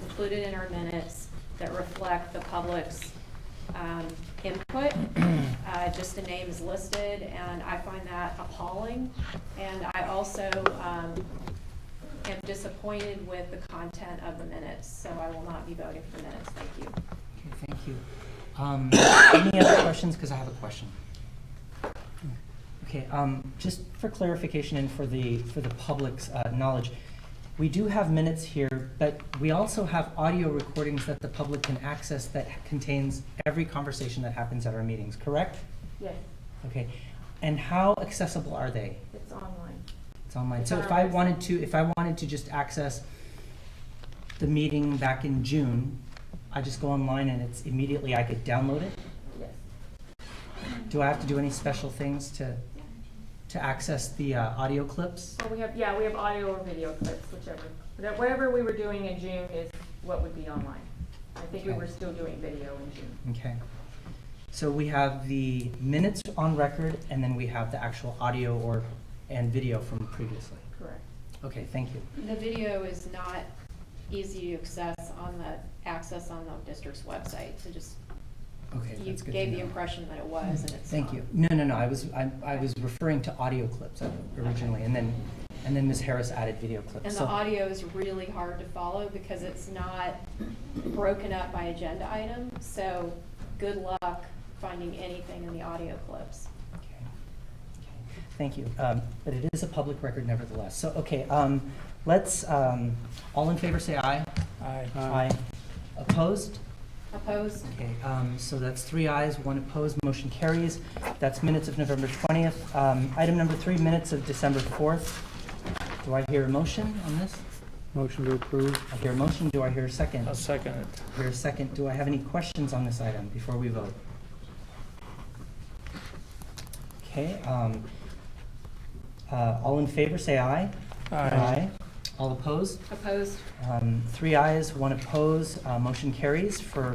included in our minutes that reflect the public's input. Just a name is listed, and I find that appalling. And I also am disappointed with the content of the minutes, so I will not be voting for the minutes. Thank you. Okay, thank you. Any other questions? Because I have a question. Okay, just for clarification and for the public's knowledge, we do have minutes here, but we also have audio recordings that the public can access that contains every conversation that happens at our meetings, correct? Yes, Okay, and how accessible are they? it's online. It's online. It's So on if our I website. wanted to just access the meeting back in June, I just go online and it's immediately, I could download it? Yes. Do I have to do any special things to access the audio clips? Well, we have audio or video clips, whichever. Whatever we were doing in June is what would be online. I think we Okay. were still doing video in June. Okay. So we have the minutes on record, and then we have the actual audio and video from previously. Correct. Okay, thank you. The video is not easy to access on the district's website, so just, Okay, you that's good to gave the know. impression that it was, and it's Thank not. you. No, I was referring to audio clips originally, and then Ms. Harris added video clips. And the So- audio is really hard to follow because it's not broken up by agenda item, so good luck finding anything in the audio clips. Okay. Thank you. But it is a public record nevertheless. So, okay, let's, all in favor say aye. Aye. Aye. Opposed? Opposed? Okay, so that's 3 ayes, 1 opposed, motion carries. That's minutes of November 20th. Item number 3, minutes of December 4th. Do I hear a motion on this? Motion to approve. I hear a motion. Do I hear a second? I'll second it. I hear a second. Do I have any questions on this item before we vote? Okay, all in favor say aye. Aye. All opposed? Opposed? 3 ayes, 1 opposed, motion carries for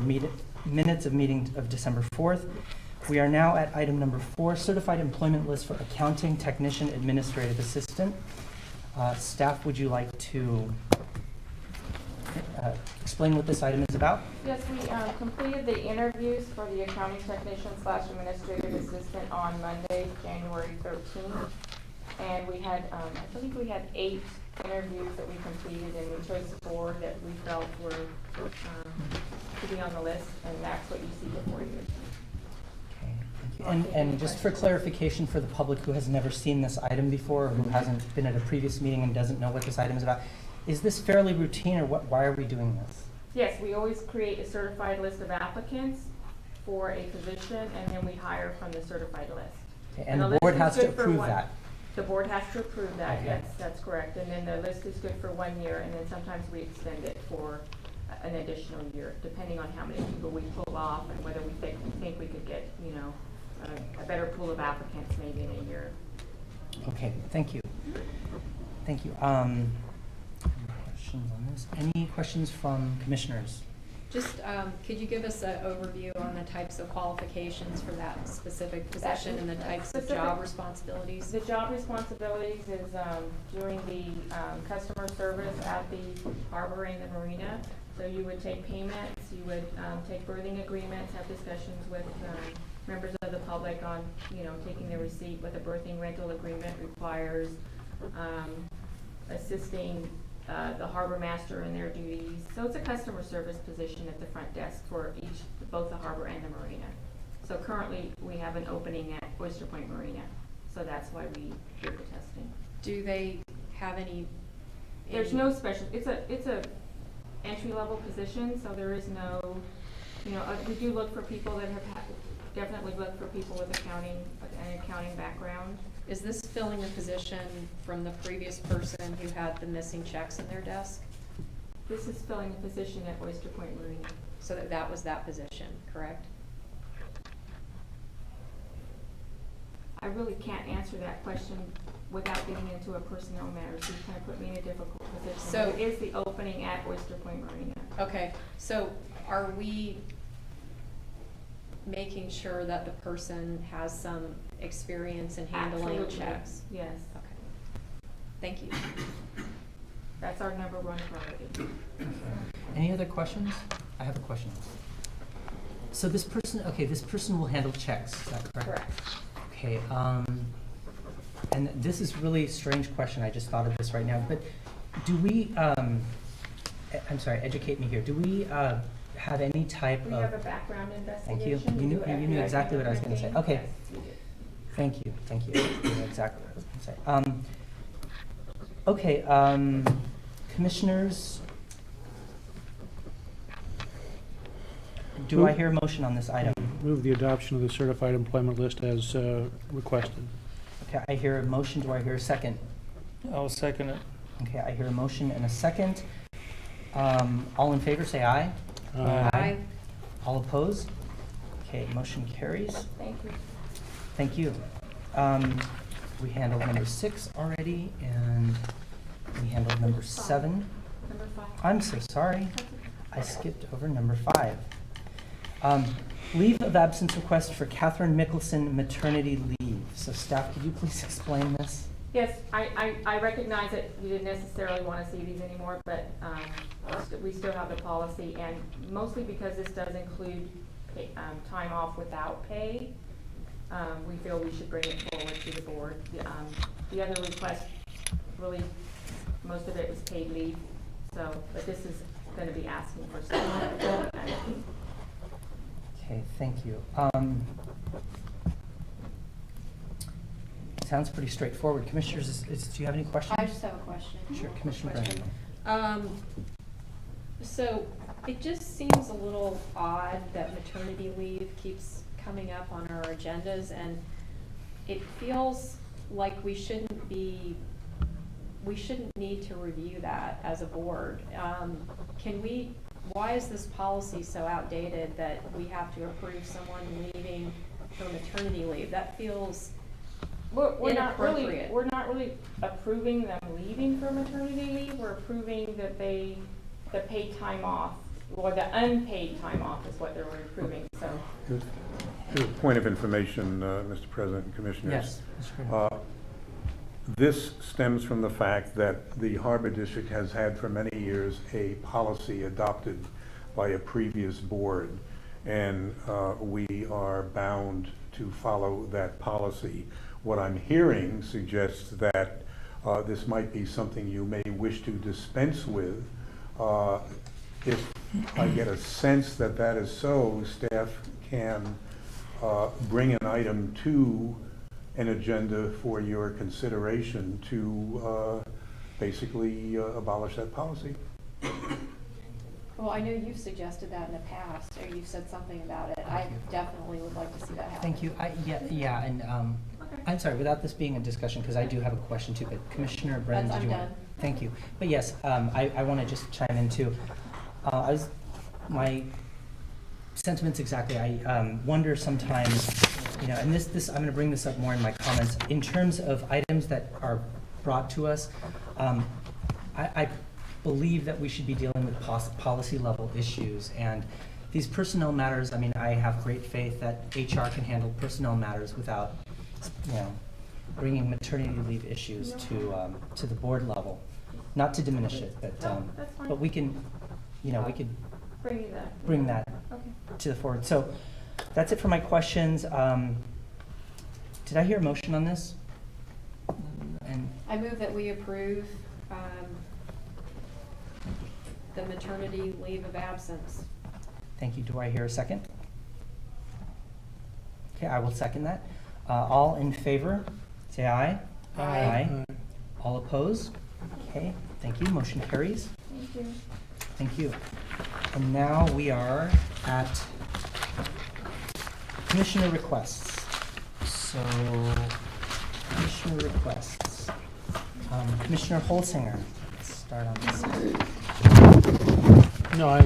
minutes of meeting of December 4th. We are now at item number 4, certified employment list for accounting technician administrative assistant. Staff, would you like to explain what this item is about? Yes, we completed the interviews for the accounting technician / administrative assistant on Monday, January 13th. And we had, I believe we had 8 interviews that we completed, and we chose 4 that we felt were to be on the list, and that's what you see before you. Okay, thank you. And just for clarification for the public who has never seen this item before, or who hasn't been at a previous meeting and doesn't know what this item is about, is this fairly routine, or why are we doing this? Yes, we always create a certified list of applicants for a position, and then we hire from the certified list. Okay, and the the list board is has to good for approve one- that? The board has to approve that, Okay. yes, that's correct. And then the list is good for 1 year, and then sometimes we extend it for an additional year, depending on how many people we pull off and whether we think we could get, a better pool of applicants maybe in a year. Okay, thank you. Thank you. Questions on this? Any questions from commissioners? Just, could you give us an overview on the types of qualifications for that specific position and the types of job responsibilities? The job responsibilities is doing the customer service at the harbor and the marina. So you would take payments, you would take berthing agreements, have discussions with members of the public on, taking the receipt, what the berthing rental agreement requires, assisting the harbor master in their duties. So it's a customer service position at the front desk for both the harbor and the marina. So currently, we have an opening at Oyster Point Marina, so that's why we do the testing. Do they have any? There's no special, it's a entry-level position, so there is no, we do look for people that definitely look for people with an accounting background. Is this filling a position from the previous person who had the missing checks in their desk? This is filling a position at Oyster Point Marina. So that was that position, correct? I really can't answer that question without getting into a personnel matter. So you kind of put me in a difficult position. So- But it is the opening at Oyster Point Marina. Okay, so are we making sure that the person has some experience in handling Absolutely. checks? Yes, Okay. Thank you. that's our number one priority. Any other questions? I have a question. So this person, okay, this person will handle checks, is that correct? Correct. Okay, and this is really a strange question, I just thought of this right now, but do we, I'm sorry, educate me here, do we have any type of? We have a background Thank you. investigation. You knew exactly what I was gonna say. Okay. Yes, we did. Thank you, thank you. You know exactly what I was gonna say. Okay, commissioners, do I hear a motion on this item? Move the adoption of the certified employment list as requested. Okay, I hear a motion, do I hear a second? I'll second it. Okay, I hear a motion and a second. All in favor, say aye. Aye. All opposed? Okay, motion carries. Thank you. Thank you. We handled number 6 already, and we handled number 7. Number 5. I'm so sorry. I skipped over number 5. Leave of absence request for Catherine Mickelson maternity leave. So staff, could you please explain this? Yes, I recognize that you didn't necessarily want to see these anymore, but we still have the policy, and mostly because this does include time off without pay, we feel we should bring it forward to the board. The other request, really, most of it was paid leave, so, but this is going to be asking for some. Okay, thank you. Sounds pretty straightforward. Commissioners, do you have any questions? I just have a question. Sure, Commissioner Question. Brandon. So it just seems a little odd that maternity leave keeps coming up on our agendas, and it feels like we shouldn't need to review that as a board. Why is this policy so outdated that we have to approve someone leaving for maternity leave? That feels We're not inappropriate. really approving them leaving for maternity leave. We're approving that the paid time off, or the unpaid time off is what they're approving, so. Here's a point of information, Mr. President and Commissioners. Yes, Mr. Brandon. This stems from the fact that the Harbor District has had for many years a policy adopted by a previous board, and we are bound to follow that policy. What I'm hearing suggests that this might be something you may wish to dispense with. If I get a sense that that is so, staff can bring an item to an agenda for your consideration to basically abolish that policy. Well, I know you've suggested that in the past, or you've said something about it. I definitely would like to see that happen. Thank you. Yeah, and I'm sorry, without this being a discussion, because I do have a question too, but Commissioner Brennan, did I'm you want? done. Thank you. But yes, I want to just chime in too. My sentiments exactly. I wonder sometimes, and this I'm going to bring this up more in my comments. In terms of items that are brought to us, I believe that we should be dealing with policy level issues, and these personnel matters. I mean, I have great faith that HR can handle personnel matters without, bringing maternity leave issues to the board level. Not to diminish it, but that's fine. but we can, we could Bring you that. bring that Okay. to the forward. So that's it for my questions. Did I hear a motion on this? And I move that we approve the maternity leave of absence. thank you. Do I hear a second? Okay, I will second that. All in favor, say aye. Aye. All opposed? Okay, thank you. Motion carries. Thank you. Thank you. And now we are at commissioner requests. So, commissioner requests. Commissioner Holsinger, let's start on this side. No,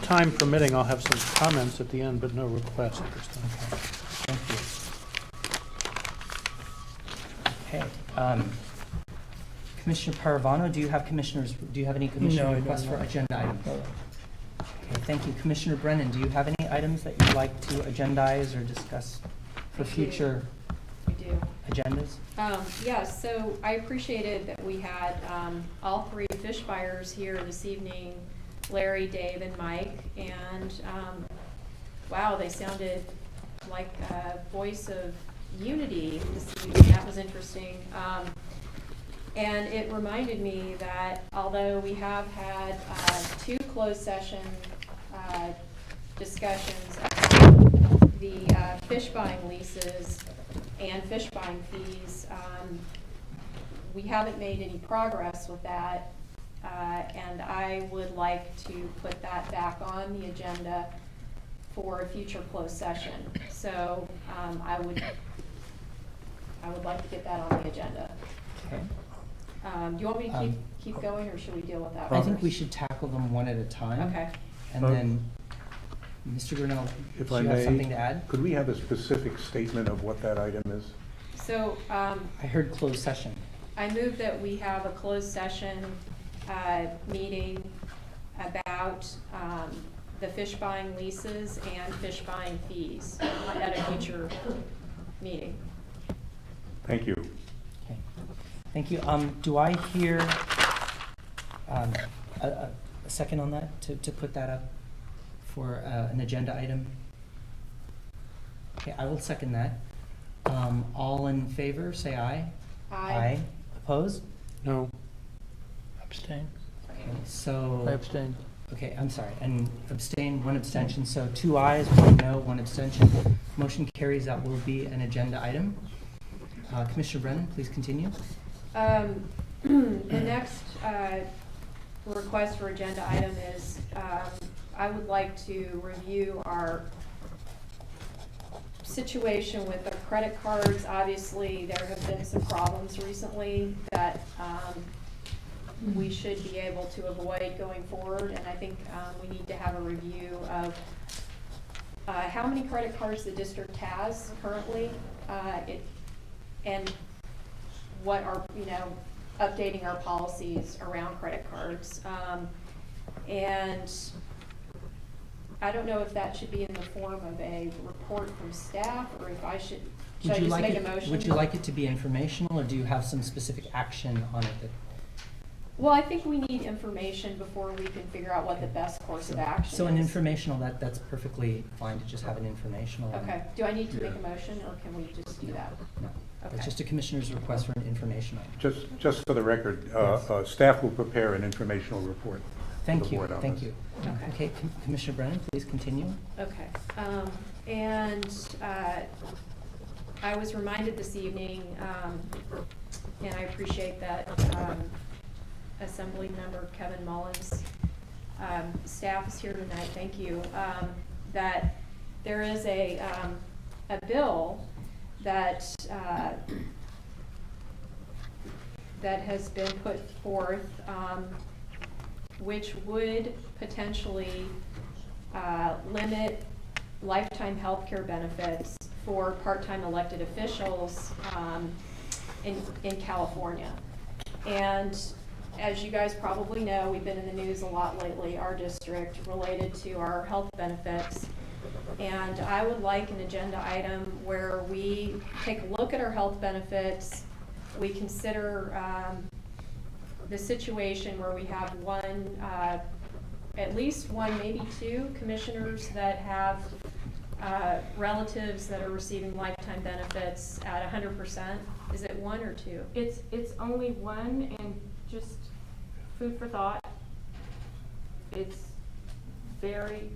time permitting, I'll have some comments at the end, but no requests at this time. Okay, thank you. Commissioner Paravano, do you have any commissioner No, I don't requests for know. agenda items? Okay, thank you. Commissioner Brennan, do you have any items that you'd like to agendize or discuss for I do. future We do. agendas? Yeah, so I appreciated that we had all three fish buyers here this evening, Larry, Dave, and Mike, and wow, they sounded like a voice of unity this evening. That was interesting. And it reminded me that although we have had two closed session discussions about the fish buying leases and fish buying fees, we haven't made any progress with that. And I would like to put that back on the agenda for a future closed session. So I would like to get that on the agenda. Okay. Do you want me to keep going, or should we deal with that I first? think we should tackle them one at a time. Okay. And then, Mr. Grinnell, If do I you have may, something to add? could we have a specific statement of what that item is? So I heard closed session. I move that we have a closed session meeting about the fish buying leases and fish buying fees at a future meeting. Thank you. Okay. Thank you. Do I hear a second on that, to put that up for an agenda item? Okay, I will second that. All in favor, say aye. Aye. Opposed? No, Abstain. Okay, so. I abstain. Okay, I'm sorry, and abstain, one abstention, so 2 ayes, 1 no, 1 abstention. Motion carries, that will be an agenda item. Commissioner Brennan, please continue. The next request for agenda item is I would like to review our situation with the credit cards. Obviously, there have been some problems recently that we should be able to avoid going forward, and I think we need to have a review of how many credit cards the district has currently, and what are, updating our policies around credit cards. And I don't know if that should be in the form of a report from staff, or if I should I just make a motion? Would you like it to be informational, or do you have some specific action on it that? Well, I think we need information before we can figure out what the best course of action is. So an informational, that's perfectly fine to just have an informational. Okay, do I need to make a motion, or can we just do that? No, Okay. it's just a commissioner's request for an informational. Just for the record, Yes. staff will prepare an informational report. to Thank the you, board on thank this. you. Okay. Commissioner Brennan, please continue. Okay, and I was reminded this evening, and I appreciate that Assembly Member Kevin Mullin's staff is here tonight, thank you, that there is a bill that has been put forth, which would potentially limit lifetime health care benefits for part-time elected officials in California. And as you guys probably know, we've been in the news a lot lately, our district, related to our health benefits. And I would like an agenda item where we take a look at our health benefits, we consider the situation where we have one, at least one, maybe two commissioners that have relatives that are receiving lifetime benefits at 100%. Is it one or two? It's only one, and just food for thought. It's very,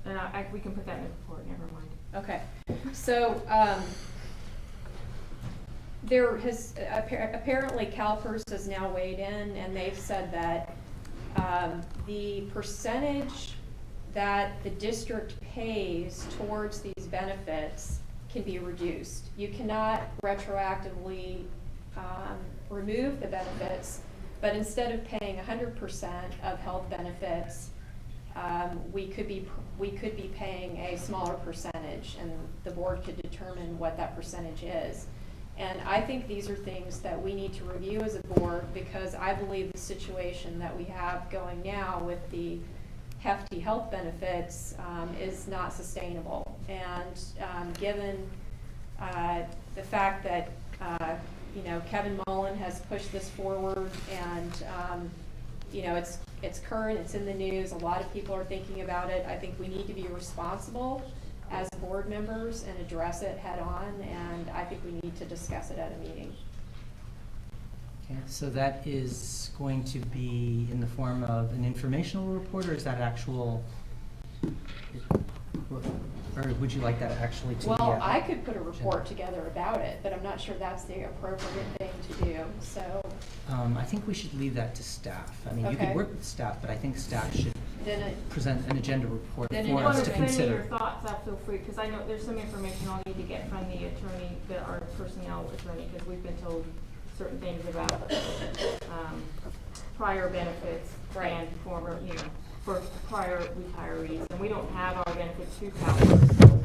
and we can put that in the report, never mind. Okay, so there has apparently CalPERS has now weighed in, and they've said that the percentage that the district pays towards these benefits can be reduced. You cannot retroactively remove the benefits, but instead of paying 100% of health benefits, we could be paying a smaller percentage, and the board could determine what that percentage is. And I think these are things that we need to review as a board, because I believe the situation that we have going now with the hefty health benefits is not sustainable. And given the fact that Kevin Mullin has pushed this forward, and it's current, it's in the news, a lot of people are thinking about it. I think we need to be responsible as board members and address it head on, and I think we need to discuss it at a meeting. Okay, so that is going to be in the form of an informational report, or is that actual, or would you like that actually to be? Well, I could put a report together about it, but I'm not sure that's the appropriate thing to do, so. I think we should leave that to staff. I mean, you Okay. could work with staff, but I think staff should Then present an agenda report Then for it- us Want to to send me your consider. thoughts, feel free, because I know there's some information I'll need to get from the attorney, our personnel attorney, because we've been told certain things about prior benefits Right. and former, for prior retirees, and we don't have our benefits through CalPERS, so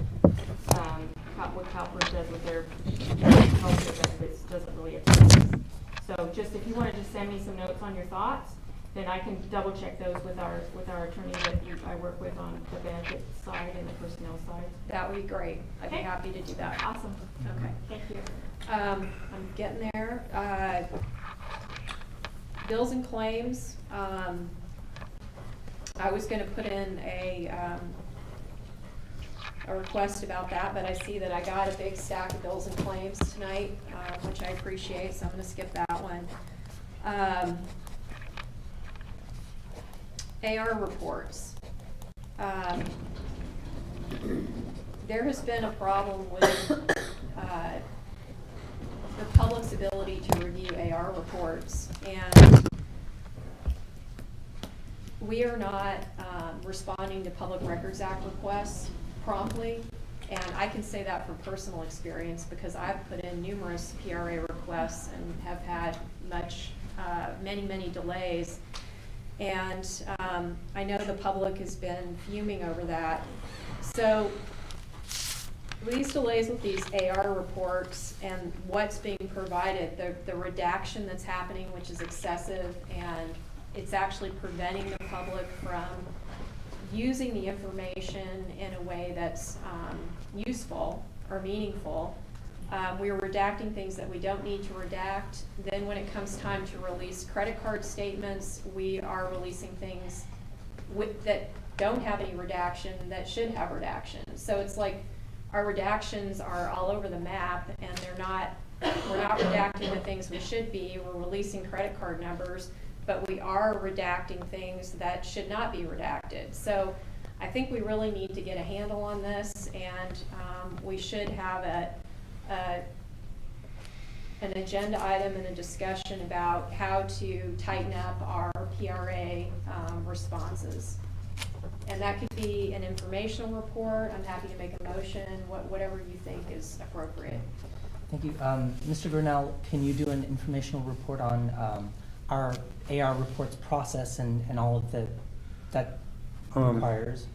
what CalPERS does with their healthcare benefits doesn't really affect us. So just if you want to just send me some notes on your thoughts, then I can double check those with our attorney that I work with on the benefit side and the personnel side. that would be great. I'd be Okay. happy to do that. Awesome. Okay. Thank you. I'm getting there. Bills and claims. I was gonna put in a request about that, but I see that I got a big stack of bills and claims tonight, which I appreciate, so I'm gonna skip that one. AR reports. There has been a problem with the public's ability to review AR reports, and we are not responding to Public Records Act requests promptly, and I can say that from personal experience because I've put in numerous PRA requests and have had many delays. And I know the public has been fuming over that. So these delays with these AR reports and what's being provided, the redaction that's happening, which is excessive, and it's actually preventing the public from using the information in a way that's useful or meaningful. We're redacting things that we don't need to redact. Then when it comes time to release credit card statements, we are releasing things that don't have any redaction that should have redaction. So it's like our redactions are all over the map, and we're not redacting the things we should be. We're releasing credit card numbers, but we are redacting things that should not be redacted. So I think we really need to get a handle on this, and we should have an agenda item and a discussion about how to tighten up our PRA responses. And that could be an informational report. I'm happy to make a motion, whatever you think is appropriate. Thank you. Mr. Grinnell, can you do an informational report on our AR reports process and all of that requires?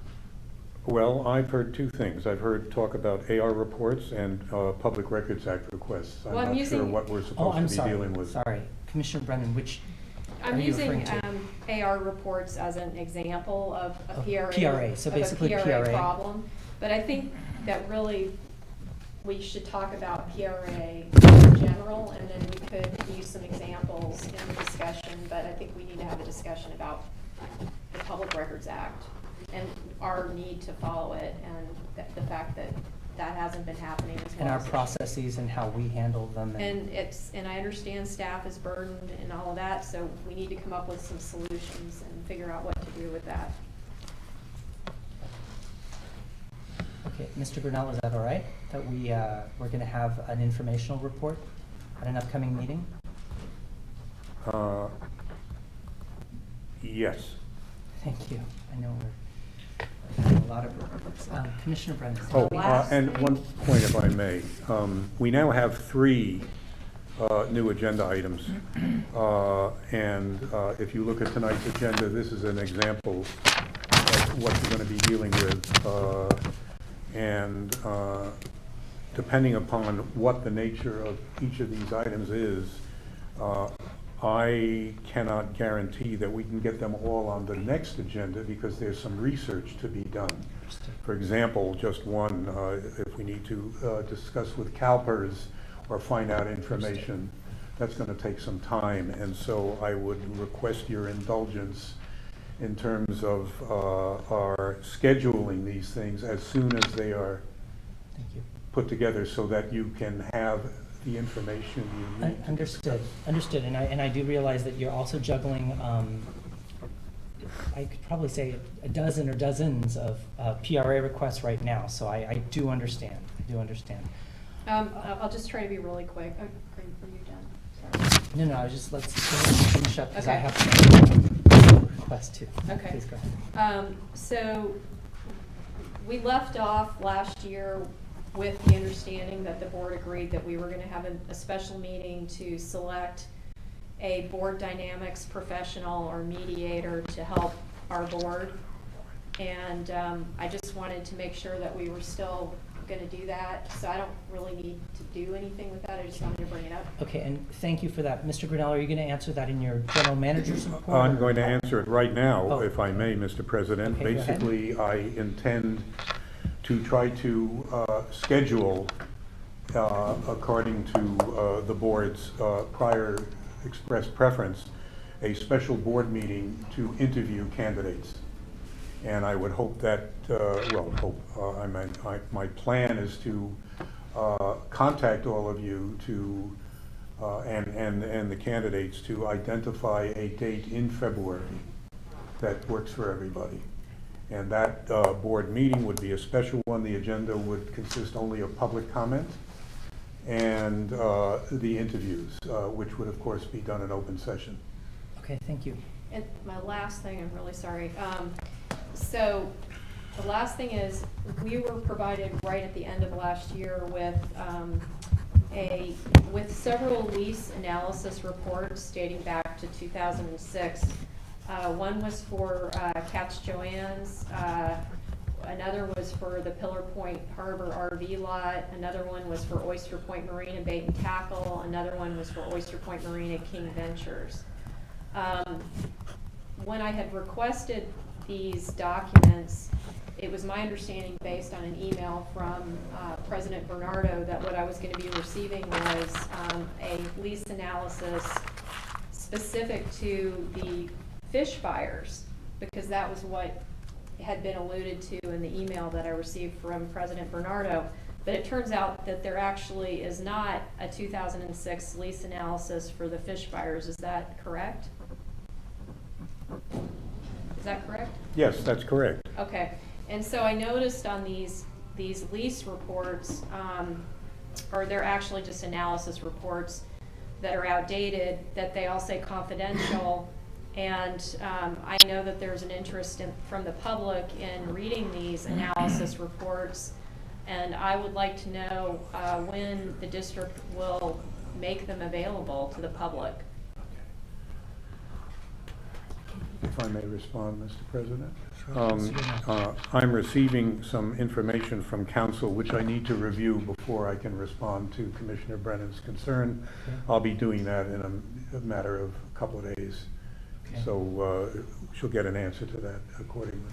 Well, I've heard two things. I've heard talk about AR reports and Public Records Act requests. I'm Well, I'm not sure using- what we're Oh, supposed I'm to be sorry. dealing with. Sorry. Commissioner Brennan, which are I'm you using referring to? AR reports as an example of a Of PRA. PRA, so of a basically PRA PRA. problem. But I think that really we should talk about PRA in general, and then we could use some examples in the discussion. But I think we need to have a discussion about the Public Records Act and our need to follow it, and the fact that that hasn't been happening as well. And our as it should. processes and how we handle them. And I understand staff is burdened and all of that, so we need to come up with some solutions and figure out what to do with that. Okay, Mr. Grinnell, is that all right? That we're going to have an informational report at an upcoming meeting? Yes. Thank you. I know we're having a lot of reports. Commissioner Brennan. Oh, last and thing- one point, if I may. We now have 3 new agenda items. And if you look at tonight's agenda, this is an example of what you're going to be dealing with. And depending upon what the nature of each of these items is, I cannot guarantee that we can get them all on the next agenda because there's some research to be done. For example, just one, if we need to discuss with CalPERS or find out information, that's going to take some time. And so I would request your indulgence in terms of our scheduling these things as soon as they are put together so that you can have the information you need. Understood, and I do realize that you're also juggling, I could probably say a dozen or dozens of PRA requests right now, so I do understand, I'll just try to be really quick. Are you done? Sorry. No, I was just, let's finish up, because I Okay. have some requests too. Okay. Please go ahead. So we left off last year with the understanding that the board agreed that we were going to have a special meeting to select a board dynamics professional or mediator to help our board. And I just wanted to make sure that we were still going to do that. So I don't really need to do anything with that. I just wanted to bring it up. Okay, and thank you for that. Mr. Grinnell, are you going to answer that in your general manager's report? I'm going to answer it right now, Oh. if I may, Mr. President. Okay, go ahead. Basically, I intend to try to schedule, according to the board's prior expressed preference, a special board meeting to interview candidates. And I would hope that, my plan is to contact all of you to, and the candidates to identify a date in February that works for everybody. And that board meeting would be a special one. The agenda would consist only of public comment and the interviews, which would of course be done in open session. Okay, thank you. And my last thing, I'm really sorry. So the last thing is, we were provided right at the end of last year with several lease analysis reports dating back to 2006. One was for Catch Joanne's, another was for the Pillar Point Harbor RV lot, another one was for Oyster Point Marine and Bait and Tackle, another one was for Oyster Point Marine and King Ventures. When I had requested these documents, it was my understanding, based on an email from President Bernardo, that what I was going to be receiving was a lease analysis specific to the fish fires, because that was what had been alluded to in the email that I received from President Bernardo. But it turns out that there actually is not a 2006 lease analysis for the fish fires. Is that correct? Is that correct? Yes, that's correct. Okay, and so I noticed on these lease reports, or they're actually just analysis reports that are outdated, that they all say confidential, and I know that there's an interest from the public in reading these analysis reports, and I would like to know when the district will make them available to the public. If I may respond, Mr. President. I'm receiving some information from council which I need to review before I can respond to Commissioner Brennan's concern. Okay. I'll be doing that in a matter of a couple of days. Okay. So she'll get an answer to that accordingly.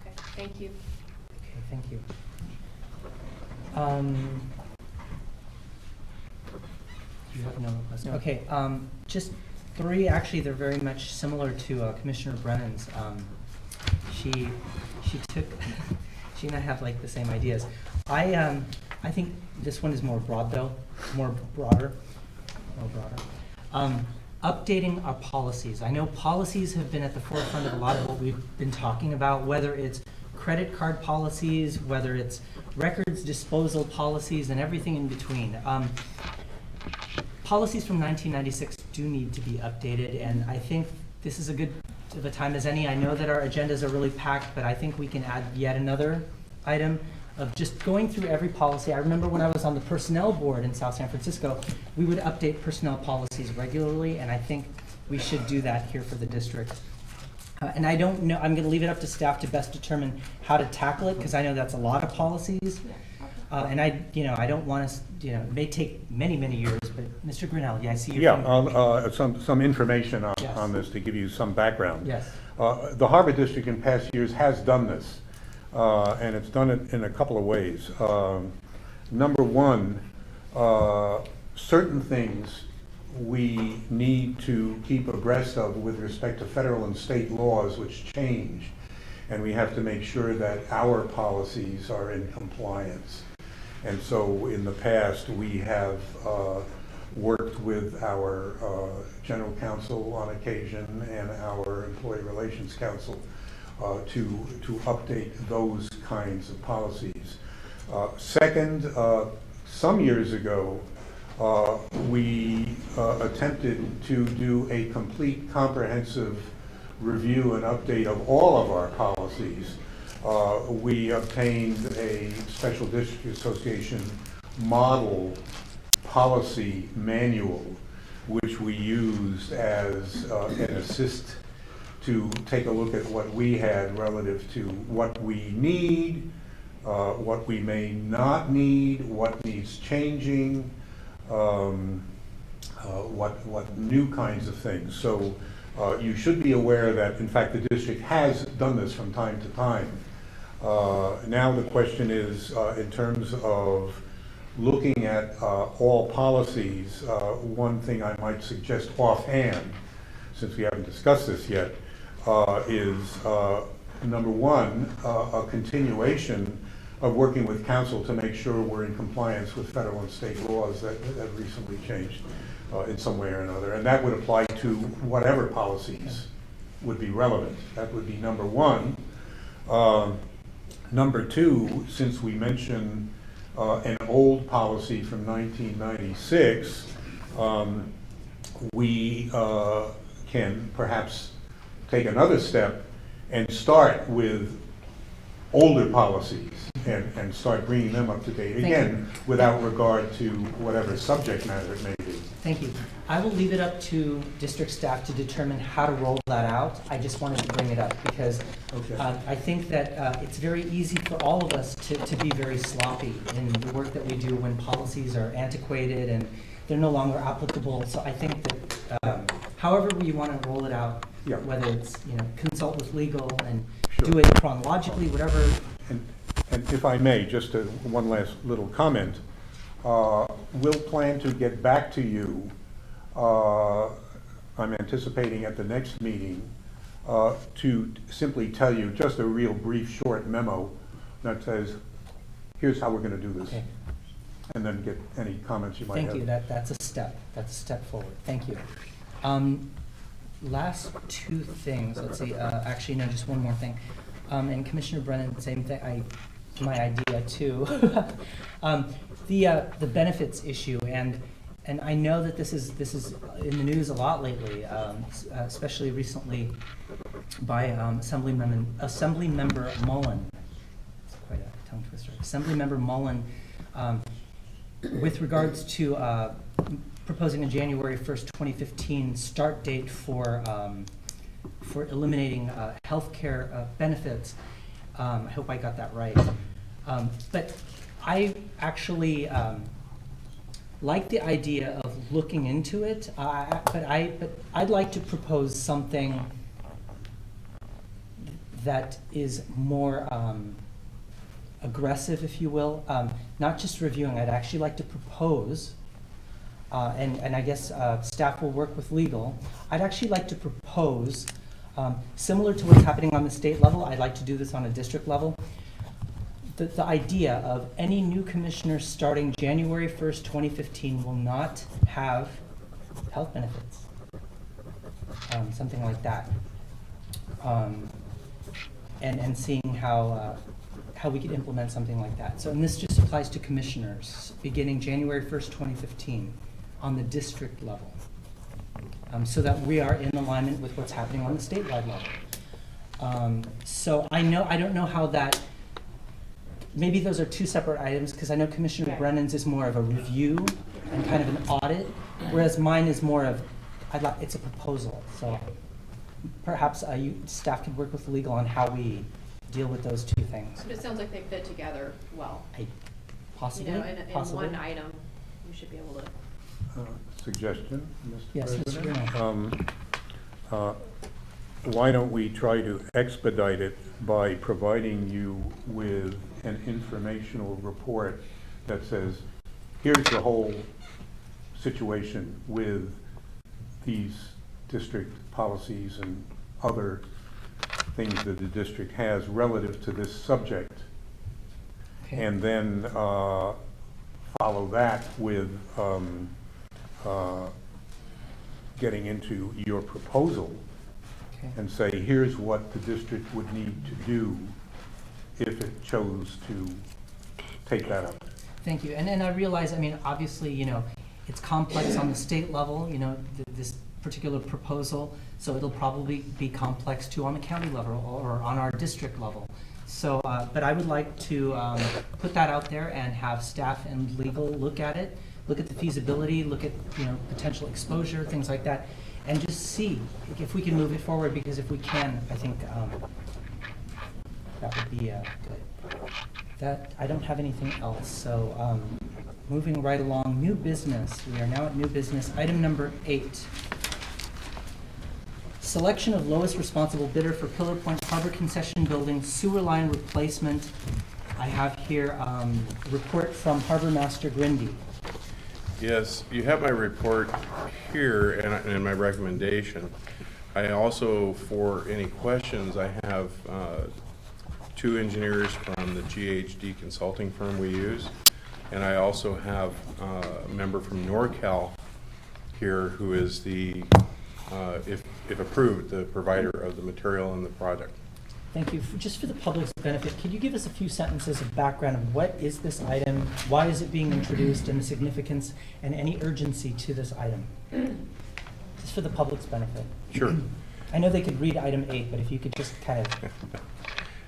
Okay, thank you. Okay, thank you. You have no request? No. Okay, just three, actually, they're very much similar to Commissioner Brennan's. She took, she and I have like the same ideas. I think this one is more broad though, more broader. Updating our policies. I know policies have been at the forefront of a lot of what we've been talking about, whether it's credit card policies, whether it's records disposal policies, and everything in between. Policies from 1996 do need to be updated, and I think this is a good of a time as any. I know that our agendas are really packed, but I think we can add yet another item of just going through every policy. I remember when I was on the personnel board in South San Francisco, we would update personnel policies regularly, and I think we should do that here for the district. And I don't know, I'm going to leave it up to staff to best determine how to tackle it, because I know that's a lot of policies. And I don't want us, it may take many, many years, but Mr. Grinnell, yeah, I see your Yeah, some information Yes. on this to give you some background. Yes. The Harbor District in past years has done this, and it's done it in a couple of ways. Number one, certain things we need to keep abreast of with respect to federal and state laws which change, and we have to make sure that our policies are in compliance. And so in the past, we have worked with our general counsel on occasion and our employee relations counsel to update those kinds of policies. Second, some years ago, we attempted to do a complete comprehensive review and update of all of our policies. We obtained a Special District Association model policy manual, which we used as an assist to take a look at what we had relative to what we need, what we may not need, what needs changing, what new kinds of things. So you should be aware that, in fact, the district has done this from time to time. Now the question is, in terms of looking at all policies, one thing I might suggest offhand, since we haven't discussed this yet, is number one, a continuation of working with council to make sure we're in compliance with federal and state laws that have recently changed in some way or another. And that would apply to whatever policies would be relevant. That would be number one. Number two, since we mentioned an old policy from 1996, we can perhaps take another step and start with older policies and start bringing them up to date, again, without regard to whatever subject matter it may be. Thank you. I will leave it up to district staff to determine how to roll that out. I just wanted to bring it up because I think that it's very easy for all of us to be very sloppy in the work that we do when policies are antiquated and they're no longer applicable. So I think that however you want to roll it out, whether it's consult with legal and do it chronologically, whatever. And if I may, just one last little comment. We'll plan to get back to you, I'm anticipating at the next meeting, to simply tell you just a real brief short memo that says, here's how we're going to do this. Okay. And then get any comments you might have. Thank you. That's a step. That's a step forward. Thank you. Last two things. Let's see. Actually, no, just one more thing. And Commissioner Brennan, same thing. My idea too. The benefits issue, and I know that this is in the news a lot lately, especially recently by Assemblymember Mullin. It's quite a tongue twister. Assemblymember Mullin, with regards to proposing a January 1st, 2015 start date for eliminating healthcare benefits. I hope I got that right. But I actually like the idea of looking into it, but I'd like to propose something that is more aggressive, if you will. Not just reviewing, I'd actually like to propose, and I guess staff will work with legal. I'd actually like to propose, similar to what's happening on the state level, I'd like to do this on a district level. The idea of any new commissioner starting January 1st, 2015 will not have health benefits. Something like that. And seeing how we could implement something like that. So, and this just applies to commissioners beginning January 1st, 2015 on the district level. So that we are in alignment with what's happening on the statewide level. So I don't know how that, maybe those are two separate items, because I know Commissioner Brennan's is more of a review and kind of an audit, whereas mine is more of, it's a proposal. So perhaps staff could work with legal on how we deal with those two things. But it sounds like they fit together well. Possibly, You know, in possibly. one item, we should be able to. Suggestion, Mr. Yes, Mr. President? Why don't we try to expedite it by providing you with an informational report that says, here's the whole situation with these district policies and other things that the district has relative to this subject. Okay. And then follow that with getting into your proposal Okay. and say, here's what the district would need to do if it chose to take that up. Thank you. And I realize, I mean, obviously, you know, it's complex on the state level, you know, this particular proposal, so it'll probably be complex too on the county level or on our district level. So, but I would like to put that out there and have staff and legal look at it, look at the feasibility, look at, you know, potential exposure, things like that, and just see if we can move it forward, because if we can, I think that would be good. That, I don't have anything else, so moving right along, new business. We are now at new business. Item number 8. Selection of lowest responsible bidder for Pillar Point Harbor Concession Building sewer line replacement. I have here a report from Harbor Master Grindy. Yes, you have my report here and my recommendation. I also, for any questions, I have 2 engineers from the GHD consulting firm we use. And I also have a member from NorCal here who is the, if approved, the provider of the material and the project. Thank you. Just for the public's benefit, could you give us a few sentences of background of what is this item, why is it being introduced, and the significance and any urgency to this item? Just for the public's benefit. Sure. I know they could read item 8, but if you could just kind of...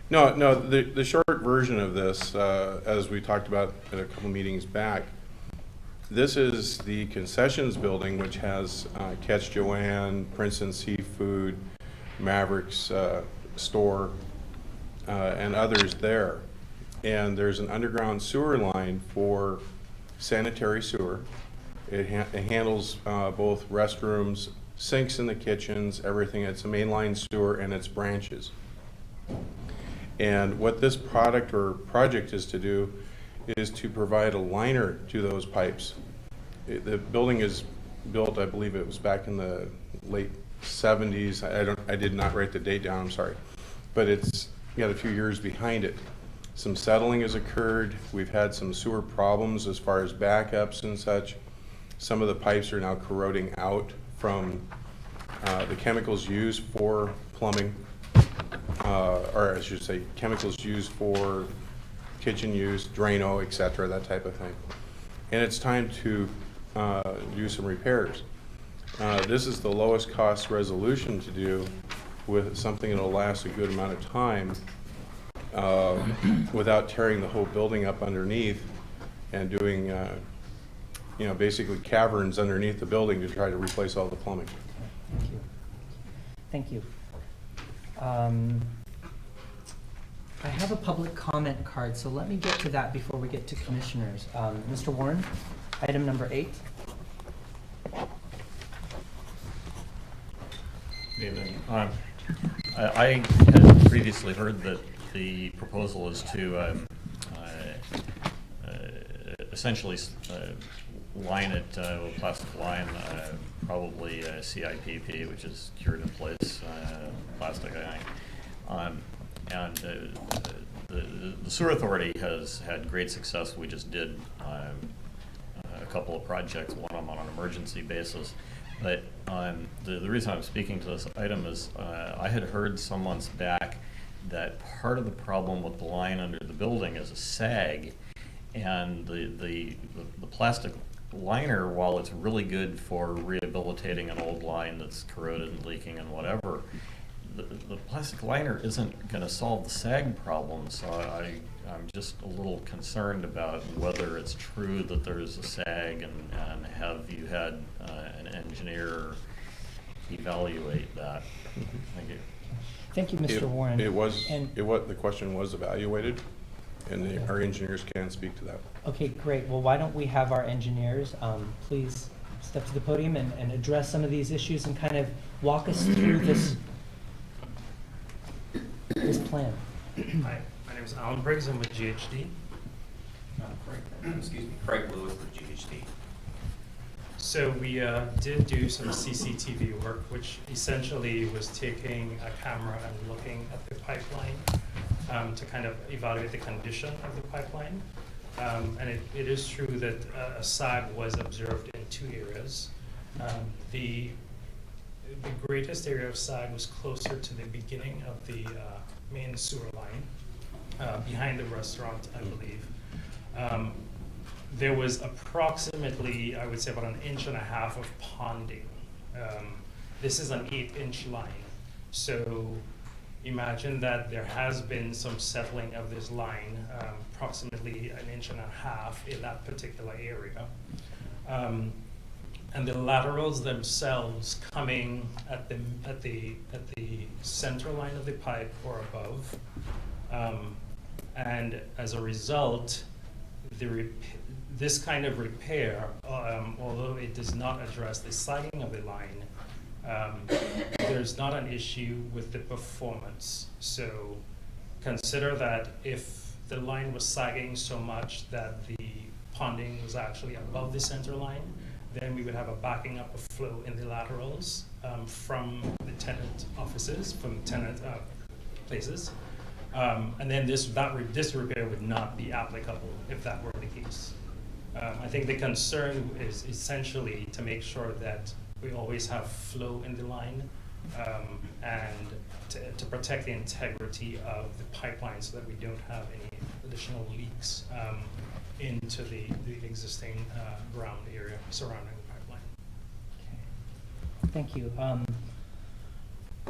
No, the short version of this, as we talked about at a couple meetings back, this is the concessions building, which has Catch Joanne, Princeton Seafood, Mavericks store, and others there. And there's an underground sewer line for sanitary sewer. It handles both restrooms, sinks in the kitchens, everything. It's a mainline sewer and its branches. And what this product or project is to do is to provide a liner to those pipes. The building is built, I believe it was back in the late 70s. I did not write the date down, I'm sorry. But it's got a few years behind it. Some settling has occurred. We've had some sewer problems as far as backups and such. Some of the pipes are now corroding out from the chemicals used for plumbing. Or I should say chemicals used for kitchen use, Drano, etc., that type of thing. And it's time to do some repairs. This is the lowest cost resolution to do with something that will last a good amount of time without tearing the whole building up underneath and doing, you know, basically caverns underneath the building to try to replace all the plumbing. Thank you. Thank you. I have a public comment card, so let me get to that before we get to commissioners. Mr. Warren, item number 8. Good evening. I had previously heard that the proposal is to essentially line it with plastic line, probably CIPP, which is cured in place plastic, I think. And the Sewer Authority has had great success. We just did a couple of projects, one of them on an emergency basis. But the reason I'm speaking to this item is I had heard some months back that part of the problem with the line under the building is a sag, and the plastic liner, while it's really good for rehabilitating an old line that's corroded and leaking and whatever, the plastic liner isn't going to solve the sag problem. So I'm just a little concerned about whether it's true that there's a sag, and have you had an engineer evaluate that? Thank you. Thank you, Mr. Warren. The question was evaluated. and our engineers can speak to that. Okay, great. Well, why don't we have our engineers, please step to the podium and address some of these issues and kind of walk us through this plan. Hi, my name is Alan Briggs. I'm with GHD. Craig Lewis with GHD. So we did do some CCTV work, which essentially was taking a camera and looking at the pipeline to kind of evaluate the condition of the pipeline. And it is true that a sag was observed in 2 areas. The greatest area of sag was closer to the beginning of the main sewer line, behind the restaurant, I believe. There was approximately, I would say, about 1.5 inches of ponding. This is an 8-inch line. So imagine that there has been some settling of this line, approximately 1.5 inches in that particular area. And the laterals themselves coming at the center line of the pipe or above. And as a result, this kind of repair, although it does not address the sagging of the line, there's not an issue with the performance. So consider that if the line was sagging so much that the ponding was actually above the center line, then we would have a backing up of flow in the laterals from the tenant offices, from tenant places. And then this repair would not be applicable if that were the case. I think the concern is essentially to make sure that we always have flow in the line and to protect the integrity of the pipeline so that we don't have any additional leaks into the existing ground area surrounding the pipeline. Okay. Thank you.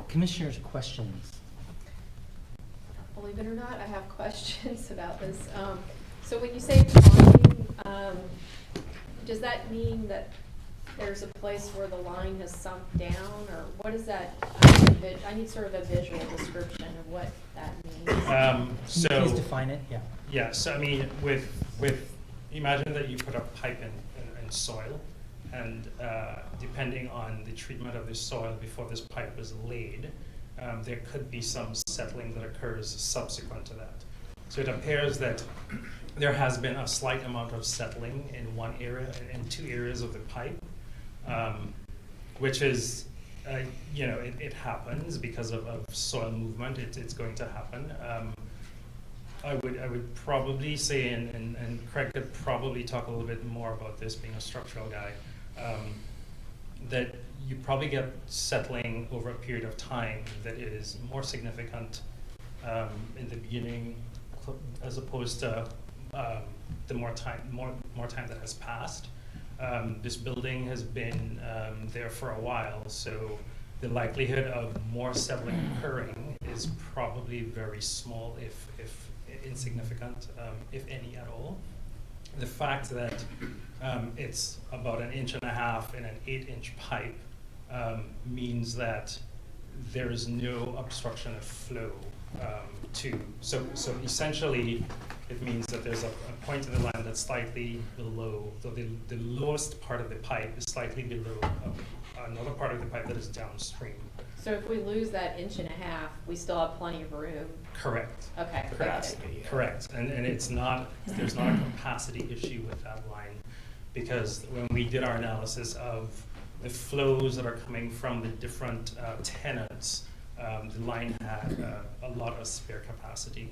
Commissioners, questions? Believe it or not, I have questions about this. So when you say ponding, does that mean that there's a place where the line has sunk down, or what is that? I need sort of a visual description of what that means. So please define it. Yeah. Yeah. So I mean, with imagine that you put a pipe in soil, and depending on the treatment of the soil before this pipe was laid, there could be some settling that occurs subsequent to that. So it appears that there has been a slight amount of settling in one area, in 2 areas of the pipe, which is, it happens because of soil movement. It's going to happen. I would probably say, and Craig could probably talk a little bit more about this, being a structural guy, that you probably get settling over a period of time that is more significant in the beginning, as opposed to the more time that has passed. This building has been there for a while, so the likelihood of more settling occurring is probably very small, if insignificant, if any at all. The fact that it's about 1.5 inches in an 8-inch pipe means that there is no obstruction of flow so essentially it means that there's a point in the line that's slightly below, so the lowest part of the pipe is slightly below another part of the pipe that is downstream. So if we lose that 1.5 inches, we still have plenty of room? Correct. Okay. Correct. And there's not a capacity issue with that line, because when we did our analysis of the flows that are coming from the different tenants, the line had a lot of spare capacity.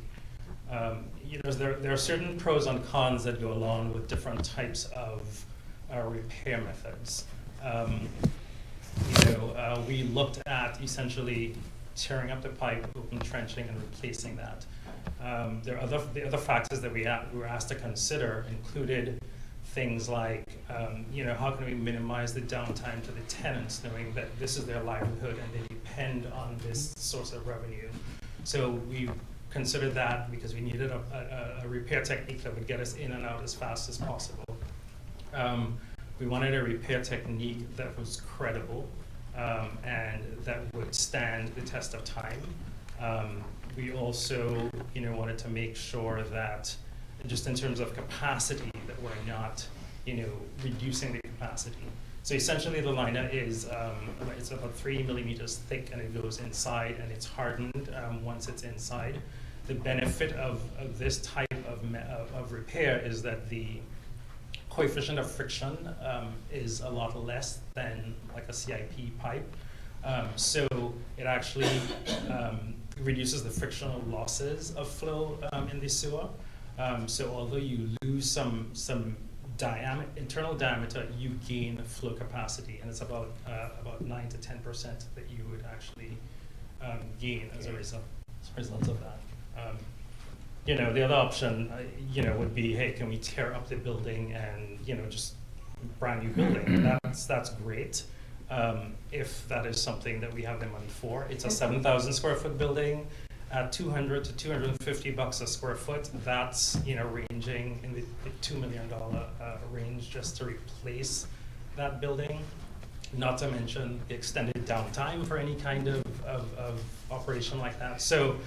There are certain pros and cons that go along with different types of repair methods. We looked at essentially tearing up the pipe, open trenching, and replacing that. The other factors that we were asked to consider included things like, how can we minimize the downtime to the tenants, knowing that this is their livelihood and they depend on this source of revenue. So we considered that because we needed a repair technique that would get us in and out as fast as possible. We wanted a repair technique that was credible and that would stand the test of time. we also, wanted to make sure that, just in terms of capacity, that we're not, reducing the capacity. So essentially, the liner is it's about 3 millimeters thick, and it goes inside, and it's hardened once it's inside. The benefit of this type of repair is that the coefficient of friction is a lot less than like a CIP pipe. So it actually reduces the frictional losses of flow in the sewer. So although you lose some internal diameter, you gain flow capacity, and it's about 9 to 10% that you would actually gain as a result of that. The other option, would be, hey, can we tear up the building and, just brand new building? That's great. If that is something that we have the money for. It's a 7,000 square foot building at $200 to $250 a square foot. That's, ranging in the $2 million range just to replace that building. Not to mention the extended downtime for any kind of operation like that. So,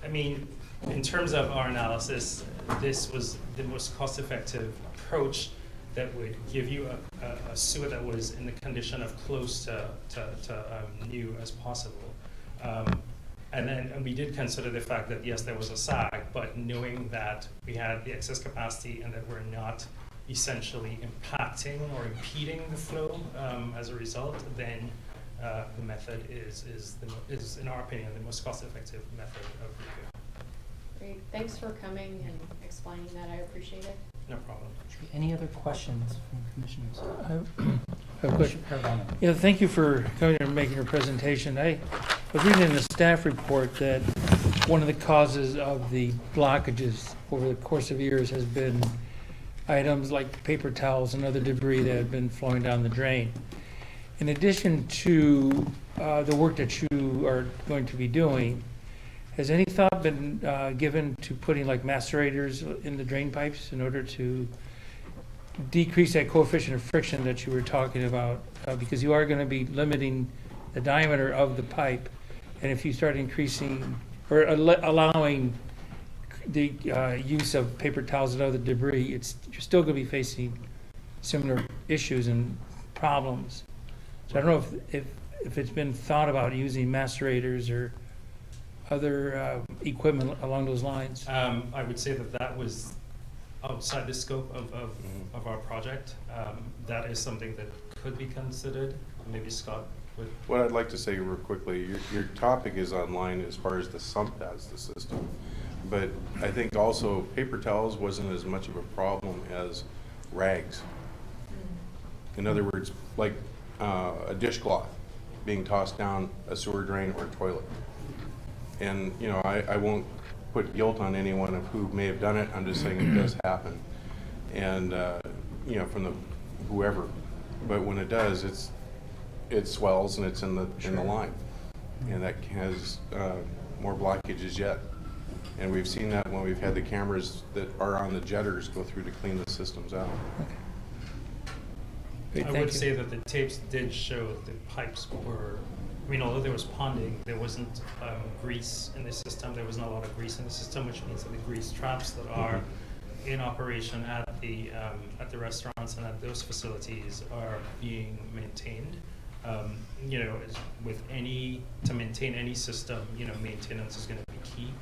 I mean, in terms of our analysis, this was the most cost-effective approach that would give you a sewer that was in the condition of close to new as possible. And we did consider the fact that, yes, there was a sag, but knowing that we had the excess capacity and that we're not essentially impacting or impeding the flow as a result, then the method is, in our opinion, the most cost-effective method of repair. Great. Thanks for coming and explaining that. I appreciate it. No problem. Any other questions from commissioners? I have a question. Yeah, thank you for coming and making your presentation. I was reading in the staff report that one of the causes of the blockages over the course of years has been items like paper towels and other debris that have been flowing down the drain. In addition to the work that you are going to be doing, has any thought been given to putting like macerators in the drain pipes in order to decrease that coefficient of friction that you were talking about? Because you are going to be limiting the diameter of the pipe, and if you start increasing or allowing the use of paper towels and other debris, you're still going to be facing similar issues and problems. So I don't know if it's been thought about using macerators or other equipment along those lines. I would say that was outside the scope of our project. That is something that could be considered. Maybe Scott would. What I'd like to say real quickly, your topic is online as far as the sump as the system. But I think also paper towels wasn't as much of a problem as rags. In other words, like a dishcloth being tossed down a sewer drain or toilet. And, I won't put guilt on anyone of who may have done it. I'm just saying it does happen. And, from the whoever. But when it does, it swells and it's in the line. And that has more blockages yet. And we've seen that when we've had the cameras that are on the jetters go through to clean the systems out. I would say that the tapes did show that the pipes were, although there was ponding, there wasn't grease in the system. There was not a lot of grease in the system, which means that the grease traps that are in operation at the restaurants and at those facilities are being maintained. To maintain any system, maintenance is going to be key.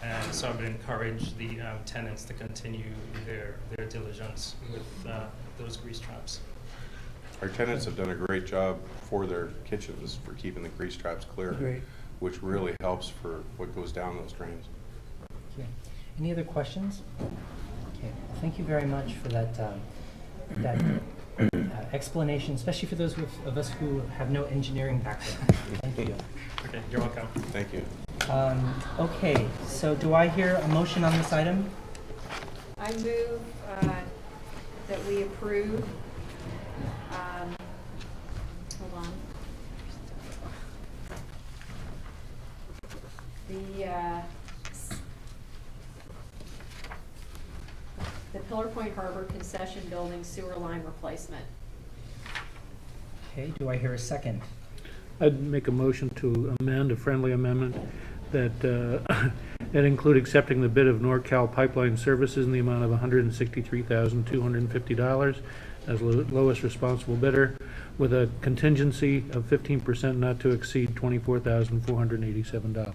And so I would encourage the tenants to continue their diligence with those grease traps. Our tenants have done a great job for their kitchens for keeping the grease traps clear, Great. which really helps for what goes down those drains. Okay. Any other questions? Okay. Thank you very much for that explanation, especially for those of us who have no engineering background. Thank you. Okay, you're welcome. Thank you. Okay, so do I hear a motion on this item? I move that we approve, hold on. The Pillar Point Harbor Concession Building sewer line replacement. Okay, do I hear a second? I'd make a motion to amend, a friendly amendment, that include accepting the bid of NorCal Pipeline Services in the amount of $163,250 as lowest responsible bidder, with a contingency of 15% not to exceed $24,487.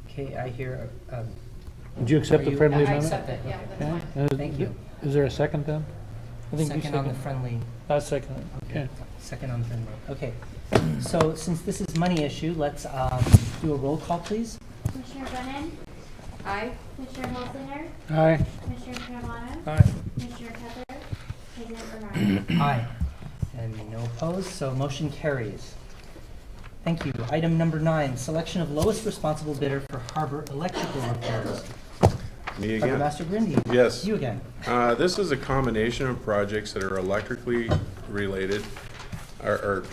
Okay, I hear, Would you accept the friendly I amendment? accept it, yeah, that's Okay. fine. Thank you. Is there a second then? I think you second on the friendly. I second it. Okay. Second on the friendly. Okay. So since this is money issue, let's do a roll call, please. Commissioner Brennan? Aye. Commissioner Holsinger? Aye. Commissioner Carolina? Aye. Commissioner Kepler? President Bernard? Aye. And no opposed, so motion carries. Thank you. Item number 9, selection of lowest responsible bidder for harbor electrical repairs. Me Harbor again? Master Grindy. Yes. You again. This is a combination of projects that are electrically related, or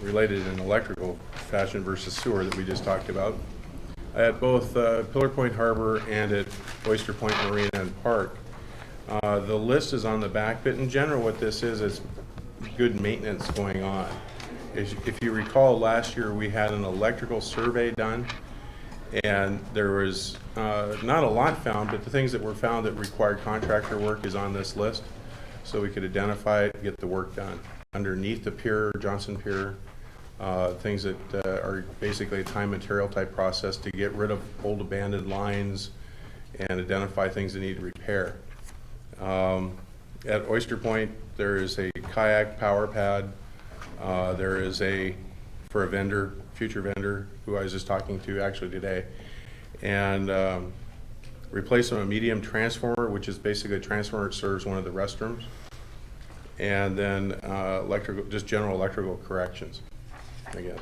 related in electrical fashion versus sewer that we just talked about, at both Pillar Point Harbor and at Oyster Point Marina and Park. The list is on the back, but in general what this is good maintenance going on. If you recall, last year we had an electrical survey done, and there was not a lot found, but the things that were found that required contractor work is on this list, so we could identify it and get the work done. Underneath the pier, Johnson Pier, things that are basically a time material type process to get rid of old abandoned lines and identify things that need repair. At Oyster Point, there is a kayak power pad. There is for a vendor, future vendor, who I was just talking to actually today, and replacement of a medium transformer, which is basically a transformer that serves one of the restrooms, and then just general electrical corrections again.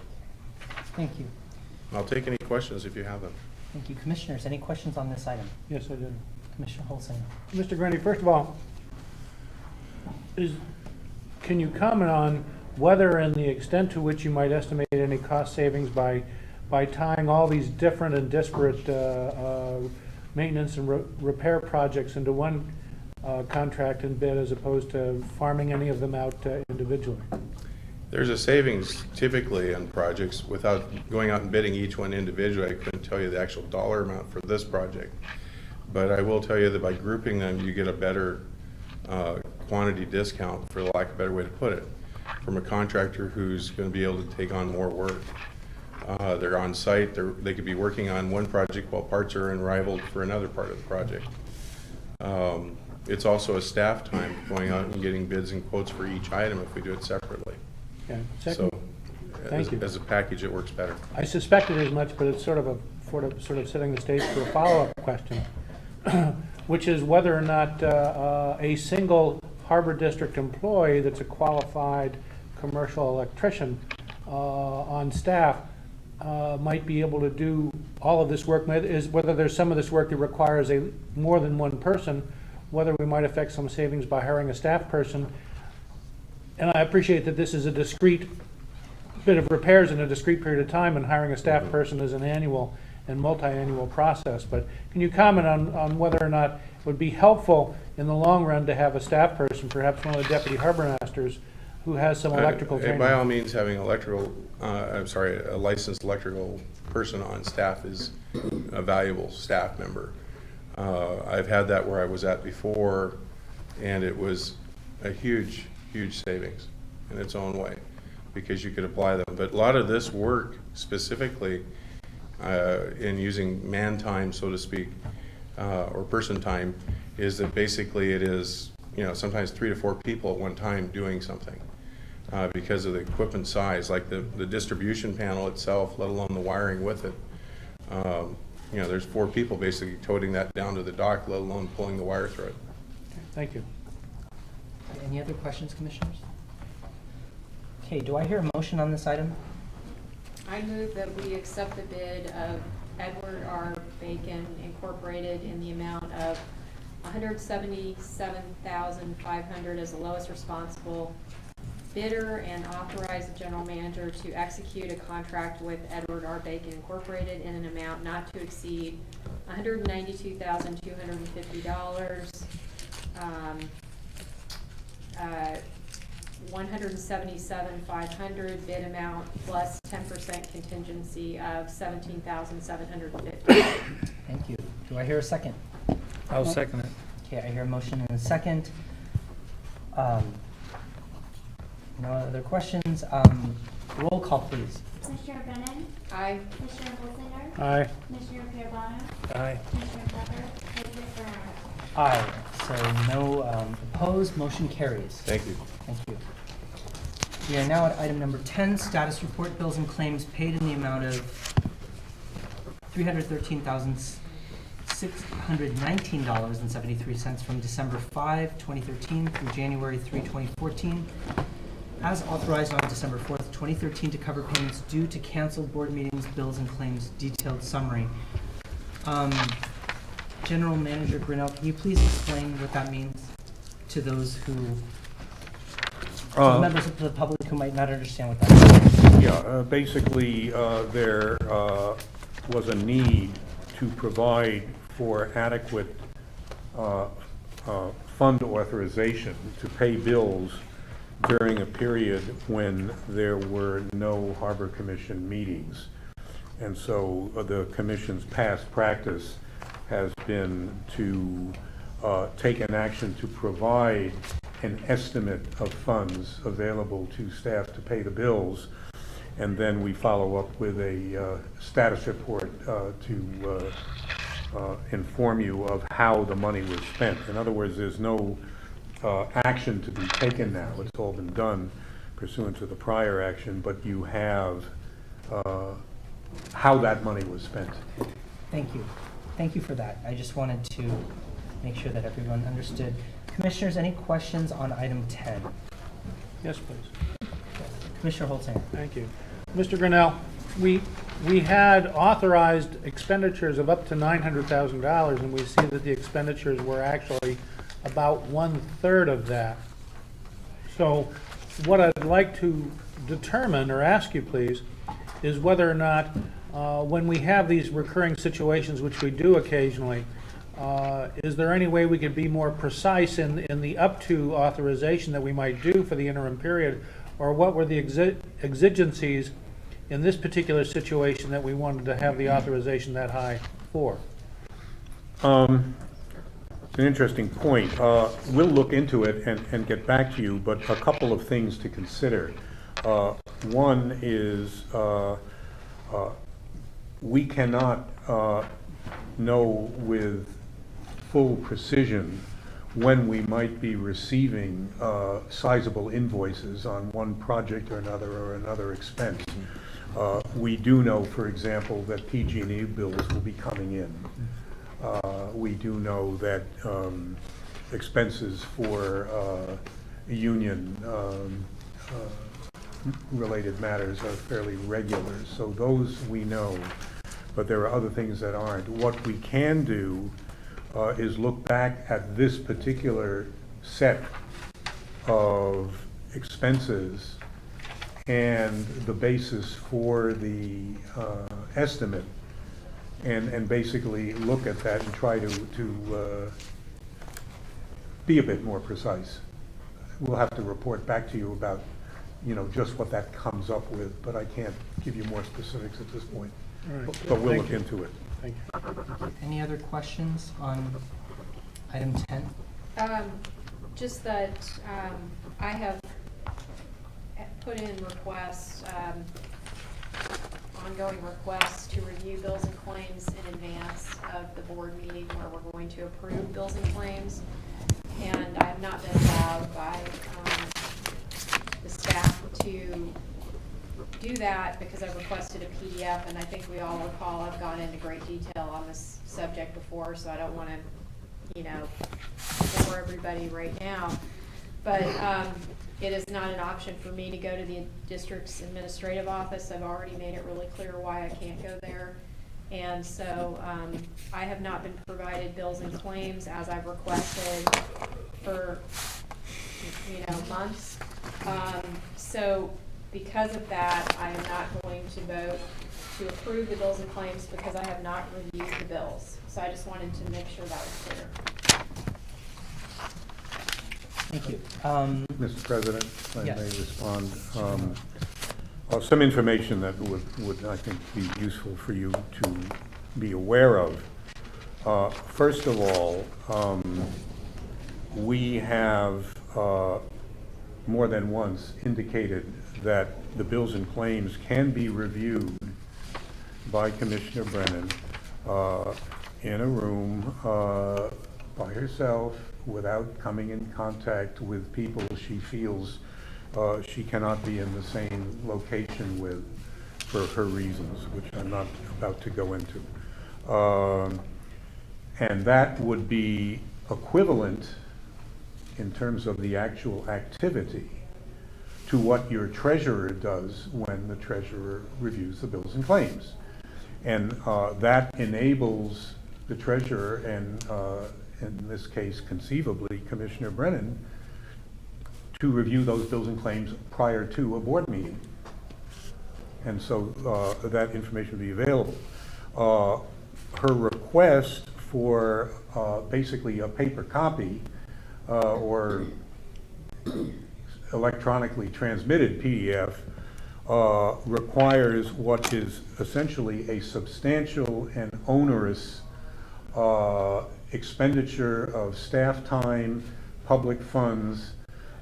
Thank you. I'll take any questions if you have them. Thank you. Commissioners, any questions on this item? Yes, I did. Commissioner Holsinger. Mr. Grundy, first of all, can you comment on whether and the extent to which you might estimate any cost savings by tying all these different and disparate maintenance and repair projects into one contract and bid, as opposed to farming any of them out individually? There's a savings typically on projects. Without going out and bidding each one individually, I couldn't tell you the actual dollar amount for this project. But I will tell you that by grouping them, you get a better quantity discount, for lack of a better way to put it, from a contractor who's going to be able to take on more work. They're on site, they could be working on one project while parts are unrivaled for another part of the project. It's also a staff time going out and getting bids and quotes for each item if we do it separately. Okay. So Thank you. as a package, it works better. I suspected as much, but it's sort of setting the stage for a follow-up question, which is whether or not a single harbor district employee that's a qualified commercial electrician on staff might be able to do all of this work, whether there's some of this work that requires more than one person, whether we might affect some savings by hiring a staff person. And I appreciate that this is a discrete bit of repairs in a discrete period of time, and hiring a staff person is an annual and multi-annual process. But can you comment on whether or not it would be helpful in the long run to have a staff person, perhaps one of the deputy harbor masters, who has some electrical training? By all means, having a licensed electrical person on staff is a valuable staff member. I've had that where I was at before, and it was a huge savings in its own way, because you could apply them. But a lot of this work specifically in using man time, so to speak, or person time, is that basically it is, sometimes 3 to 4 people at one time doing something because of the equipment size, like the distribution panel itself, let alone the wiring with it. There's 4 people basically toting that down to the dock, let alone pulling the wire through it. Thank you. Any other questions, commissioners? Okay, do I hear a motion on this item? I move that we accept the bid of Edward R. Bacon Incorporated in the amount of $177,500 as the lowest responsible bidder, and authorize the general manager to execute a contract with Edward R. Bacon Incorporated in an amount not to exceed $192,250. $177,500 bid amount plus 10% contingency of $17,750. Thank you. Do I hear a second? I'll second it. Okay, I hear a motion and a second. No other questions. Roll call, please. Commissioner Brennan? Aye. Commissioner Holsinger? Aye. Commissioner Pierbonner? Aye. Commissioner Pepper? President Bernard? Aye. So no opposed, motion carries. Thank you. Thank you. We are now at item number 10, status report, bills and claims paid in the amount of $313,619.73 from December 5, 2013 through January 3, 2014, as authorized on December 4th, 2013 to cover payments due to canceled board meetings, bills and claims, detailed summary. General Manager Grinnell, can you please explain what that means to those who, to the members of the public who might not understand what that means? Yeah, basically, there was a need to provide for adequate fund authorization to pay bills during a period when there were no Harbor Commission meetings. And so the Commission's past practice has been to take an action to provide an estimate of funds available to staff to pay the bills, and then we follow up with a status report to inform you of how the money was spent. In other words, there's no action to be taken now. It's all been done pursuant to the prior action, but you have how that money was spent. Thank you. Thank you for that. I just wanted to make sure that everyone understood. Commissioners, any questions on item 10? Yes, please. Commissioner Holsinger. Thank you. Mr. Grinnell, we had authorized expenditures of up to $900,000, and we see that the expenditures were actually about 1/3 of that. So what I'd like to determine, or ask you please, is whether or not when we have these recurring situations, which we do occasionally, is there any way we could be more precise in the up to authorization that we might do for the interim period, or what were the exigencies in this particular situation that we wanted to have the authorization that high for? It's an interesting point. We'll look into it and get back to you, but a couple of things to consider. One is we cannot know with full precision when we might be receiving sizable invoices on one project or another expense. We do know, for example, that PG&E bills will be coming in. We do know that expenses for union related matters are fairly regular, so those we know, but there are other things that aren't. What we can do is look back at this particular set of expenses and the basis for the estimate, and basically look at that and try to be a bit more precise. We'll have to report back to you about, just what that comes up with, but I can't give you more specifics at this point. All right. But we'll Thank look you. into it. Thank you. Any other questions on item 10? Just that I have put in requests, ongoing requests to review bills and claims in advance of the board meeting where we're going to approve bills and claims. And I have not been allowed by the staff to do that because I've requested a PDF, and I think we all recall I've gone into great detail on this subject before, so I don't want to, bore everybody right now. But it is not an option for me to go to the district's administrative office. I've already made it really clear why I can't go there. And so I have not been provided bills and claims as I've requested for, months. So because of that, I am not going to vote to approve the bills and claims because I have not reviewed the bills. So I just wanted to make sure that was clear. Thank you. Mr. President, if I Yes. may respond. Some information that would, I think, be useful for you to be aware of. First of all, we have more than once indicated that the bills and claims can be reviewed by Commissioner Brennan in a room by herself without coming in contact with people she feels she cannot be in the same location with for her reasons, which I'm not about to go into. And that would be equivalent in terms of the actual activity to what your treasurer does when the treasurer reviews the bills and claims. And that enables the treasurer and, in this case, conceivably, Commissioner Brennan, to review those bills and claims prior to a board meeting. And so that information will be available. Her request for basically a paper copy or electronically transmitted PDF requires what is essentially a substantial and onerous expenditure of staff time, public funds,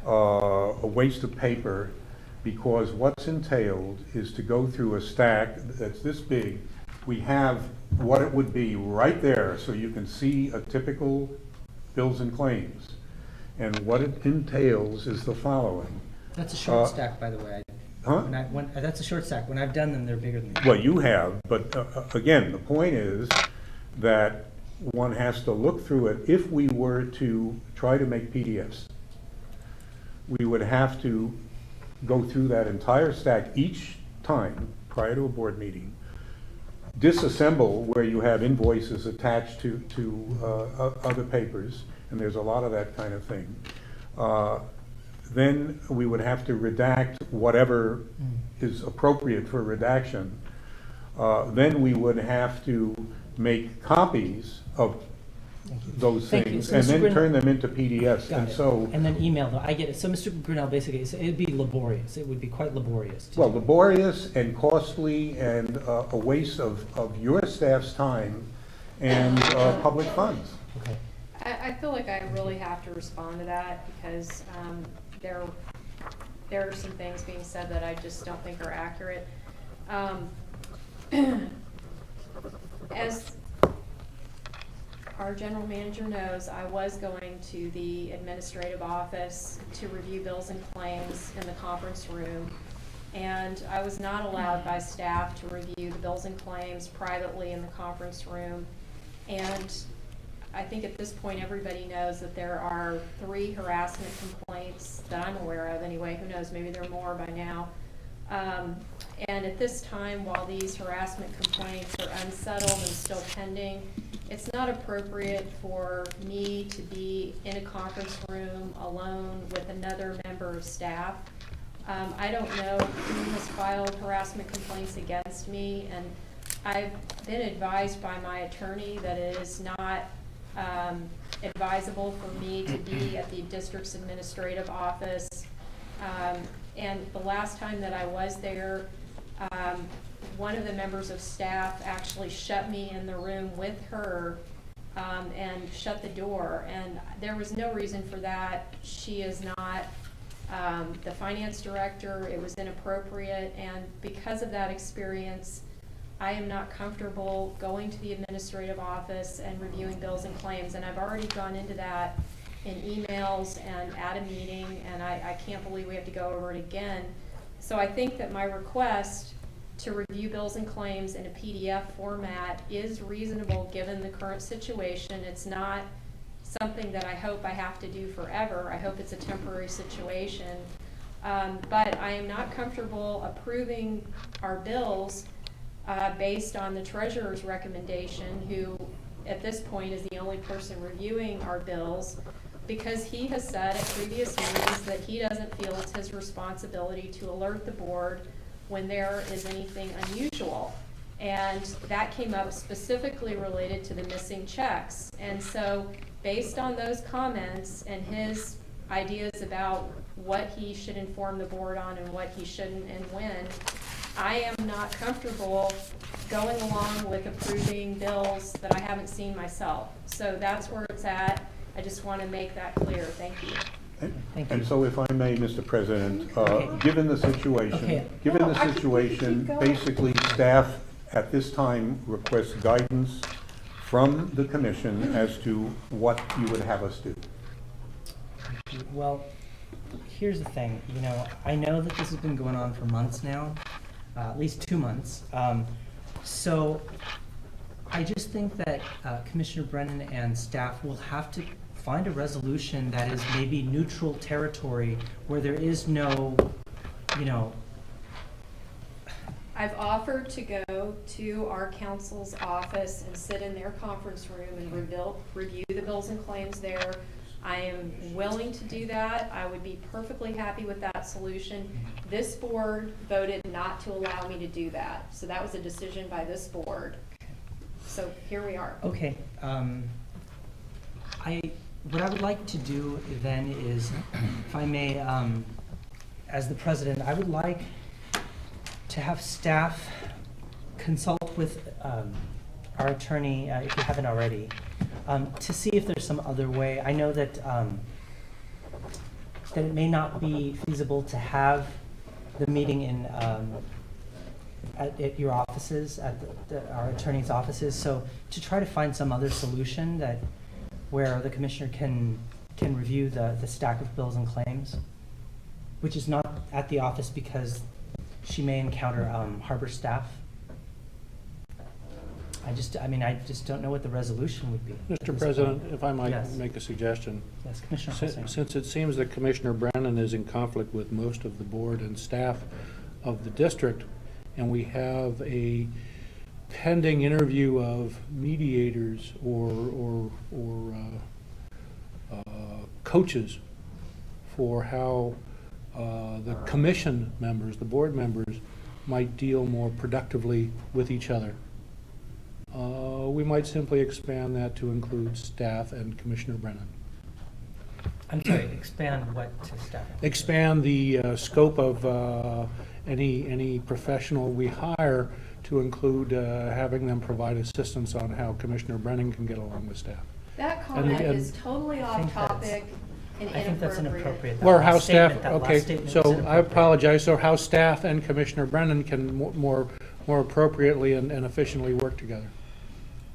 a waste of paper, because what's entailed is to go through a stack that's this big. We have what it would be right there, so you can see a typical bills and claims. And what it entails is the following. That's a short stack, by the way. Huh? That's a short stack. When I've done them, they're bigger than that. Well, you have, but again, the point is that one has to look through it. If we were to try to make PDFs, we would have to go through that entire stack each time prior to a board meeting, disassemble where you have invoices attached to other papers, and there's a lot of that kind of thing. Then we would have to redact whatever is appropriate for redaction. Then we would have to make copies of those Thank you. things So and Mr. then Grinnell- turn them into PDFs. Got And it. so, And then email them. I get it. So Mr. Grinnell basically, it'd be laborious. It would be quite laborious. well, laborious and costly and a waste of your staff's time and public funds. Okay. I feel like I really have to respond to that because there are some things being said that I just don't think are accurate. As our general manager knows, I was going to the administrative office to review bills and claims in the conference room. And I was not allowed by staff to review the bills and claims privately in the conference room. And I think at this point, everybody knows that there are 3 harassment complaints that I'm aware of anyway. Who knows, maybe there are more by now. And at this time, while these harassment complaints are unsettled and still pending, it's not appropriate for me to be in a conference room alone with another member of staff. I don't know who has filed harassment complaints against me, and I've been advised by my attorney that it is not advisable for me to be at the district's administrative office. And the last time that I was there, one of the members of staff actually shut me in the room with her and shut the door. And there was no reason for that. She is not the finance director. It was inappropriate. And because of that experience, I am not comfortable going to the administrative office and reviewing bills and claims. And I've already gone into that in emails and at a meeting, and I can't believe we have to go over it again. So I think that my request to review bills and claims in a PDF format is reasonable given the current situation. It's not something that I hope I have to do forever. I hope it's a temporary situation. But I am not comfortable approving our bills based on the treasurer's recommendation, who at this point is the only person reviewing our bills, because he has said at previous meetings that he doesn't feel it's his responsibility to alert the board when there is anything unusual. And that came up specifically related to the missing checks. And so based on those comments and his ideas about what he should inform the board on and what he shouldn't and when. I am not comfortable going along with approving bills that I haven't seen myself. So that's where it's at. I just want to make that clear. Thank you. And so if I may, Mr. President, given the situation, basically staff at this time requests guidance from the commission as to what you would have us do. Well, here's the thing, I know that this has been going on for months now, at least 2 months. So I just think that Commissioner Brennan and staff will have to find a resolution that is maybe neutral territory where there is no, I've offered to go to our council's office and sit in their conference room and review the bills and claims there. I am willing to do that. I would be perfectly happy with that solution. This board voted not to allow me to do that. So that was a decision by this board. So here we are. Okay. What I would like to do then is, if I may, as the president, I would like to have staff consult with our attorney, if you haven't already, to see if there's some other way. I know that that it may not be feasible to have the meeting in at your offices, at our attorney's offices. So to try to find some other solution that where the commissioner can review the stack of bills and claims, which is not at the office because she may encounter harbor staff. I just don't know what the resolution would be. Mr. President, if I might make a suggestion. Yes, Commissioner. Since it seems that Commissioner Brennan is in conflict with most of the board and staff of the district, and we have a pending interview of mediators or coaches for how the commission members, the board members, might deal more productively with each other. We might simply expand that to include staff and Commissioner Brennan. I'm sorry, expand what to staff? Expand the scope of any professional we hire to include having them provide assistance on how Commissioner Brennan can get along with staff. That comment is totally off topic and inappropriate. I think that's inappropriate. Or how staff, okay, so I apologize, so how staff and Commissioner Brennan can more appropriately and efficiently work together.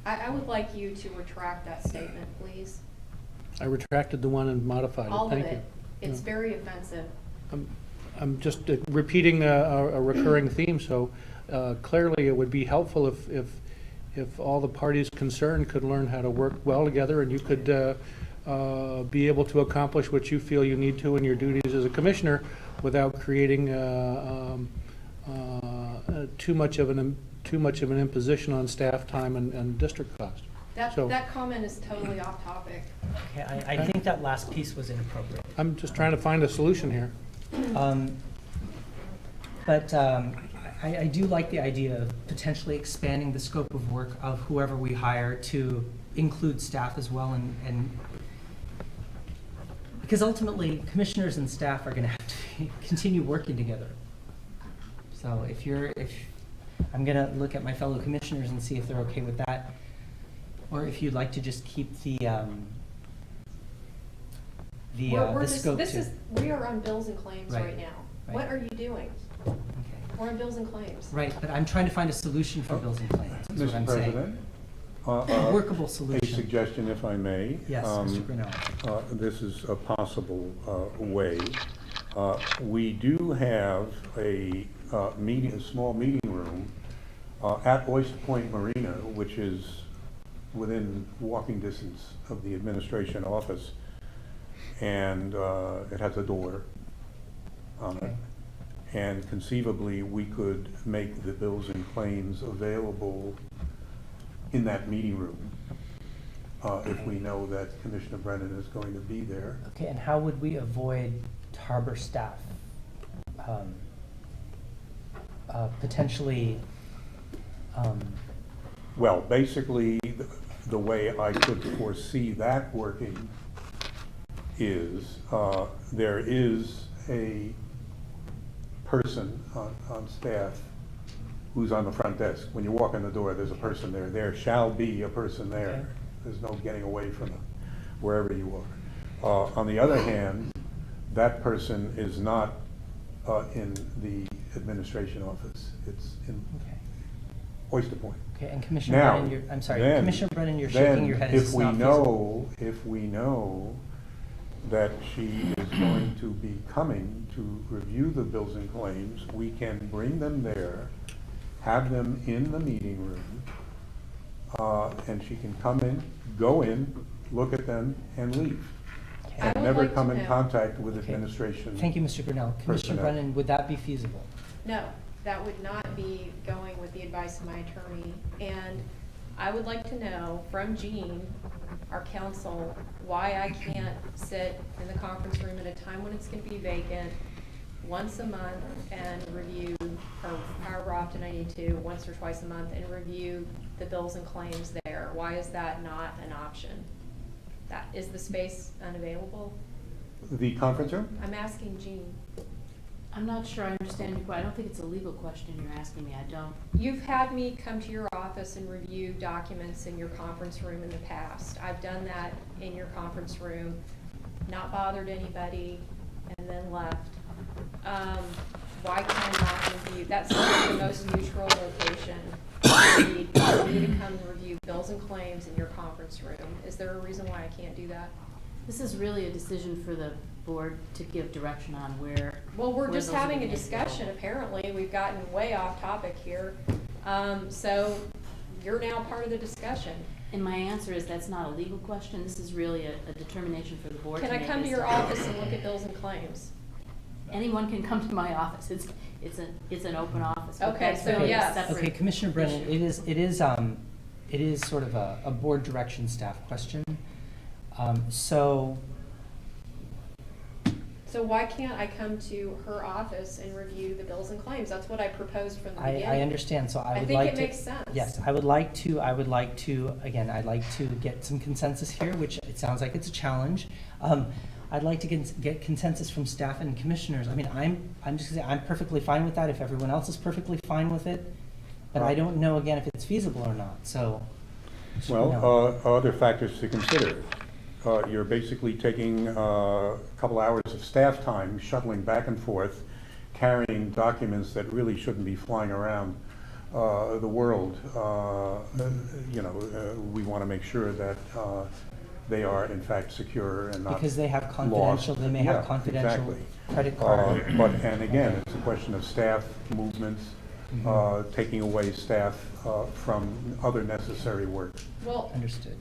I would like you to retract that statement, please. I retracted the one and modified it, All thank of you. it. It's very offensive. I'm just repeating a recurring theme, so clearly it would be helpful if all the parties concerned could learn how to work well together, and you could be able to accomplish what you feel you need to in your duties as a commissioner without creating too much of an imposition on staff time and district cost. That comment is totally off topic. Okay, I think that last piece was inappropriate. I'm just trying to find a solution here. But I do like the idea of potentially expanding the scope of work of whoever we hire to include staff as well, and because ultimately commissioners and staff are going to have to continue working together. So if I'm going to look at my fellow commissioners and see if they're okay with that, or if you'd like to just keep the scope to. We are on bills and claims Right. right now. Right. What are you doing? Okay. We're on bills and claims. Right, but I'm trying to find a solution for bills and claims. That's what I'm saying. Mr. President? A workable A solution. suggestion, if I may. Yes, Mr. Grinnell. This is a possible way. We do have a small meeting room at Oyster Point Marina, which is within walking distance of the administration office, and it has a door on it. And conceivably, we could make the bills and claims available in that meeting room if we know that Commissioner Brennan is going to be there. Okay, and how would we avoid harbor staff potentially? Well, basically, the way I could foresee that working is, there is a person on staff who's on the front desk. When you walk in the door, there's a person there. There shall be a person there. Okay. There's no getting away from it, wherever you are. On the other hand, that person is not in the administration office. It's in Okay. Oyster Point. Okay, and Commissioner Now, Brennan, I'm sorry, then- Commissioner Brennan, you're then shaking your head. It's not feasible. If we know that she is going to be coming to review the bills and claims, we can bring them there, have them in the meeting room, and she can come in, go in, look at them, and leave. I And would never like come to in know- contact with Okay. administration. Thank you, Mr. Brunel. Commissioner personnel. Brennan, would that be feasible? No, that would not be going with the advice of my attorney. And I would like to know from Jean, our counsel, why I can't sit in the conference room at a time when it's gonna be vacant once a month and review, or however often I need to, once or twice a month, and review the bills and claims there. Why is that not an option? That, is the space unavailable? The conference room? I'm asking Jean. I'm not sure I understand your question. I don't think it's a legal question you're asking me. I don't. You've had me come to your office and review documents in your conference room in the past. I've done that in your conference room, not bothered anybody, and then left. Why can I not review? That's the most neutral location for me to come and review bills and claims in your conference room. Is there a reason why I can't do that? This is really a decision for the board to give direction on where. Well, we're where just those are having a gonna be discussion, available. apparently. We've gotten way off topic here. So you're now part of the discussion. And my answer is that's not a legal question. This is really a determination for the board to Can I make come to as your office and look at bills and claims? Anyone can come to my office. It's an open office. but Okay, that's so really a yes. separate Okay, Commissioner Brennan, issue. it is sort of a board direction staff question. So, So why can't I come to her office and review the bills and claims? That's what I proposed from the beginning. I understand, so I would think like it to. makes sense. Yes, I would like to, again, I'd like to get some consensus here, which it sounds like it's a challenge. I'd like to get consensus from staff and commissioners. I mean, I'm just gonna say, I'm perfectly fine with that if everyone else is perfectly fine with it. But I don't know, again, if it's feasible or not, so. Well, other factors to consider. You're basically taking a couple hours of staff time, shuttling back and forth, carrying documents that really shouldn't be flying around the world. We want to make sure that they are in fact secure and not Because they have lost. confidential, they may have Yeah, confidential exactly. credit card. And again, it's a question of staff movements, taking away staff from other necessary work. Well, Understood.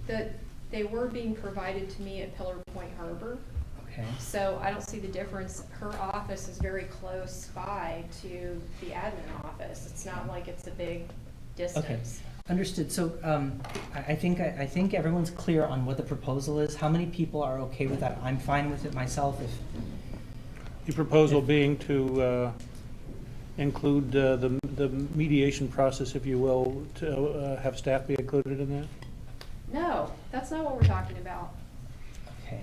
they were being provided to me at Pillar Point Harbor. Okay. So I don't see the difference. Her office is very close by to the admin office. It's not like it's a big distance. Understood. So I think everyone's clear on what the proposal is. How many people are okay with that? I'm fine with it myself. If The proposal being to include the mediation process, if you will, to have staff be included in that? No, that's not what we're talking about. okay.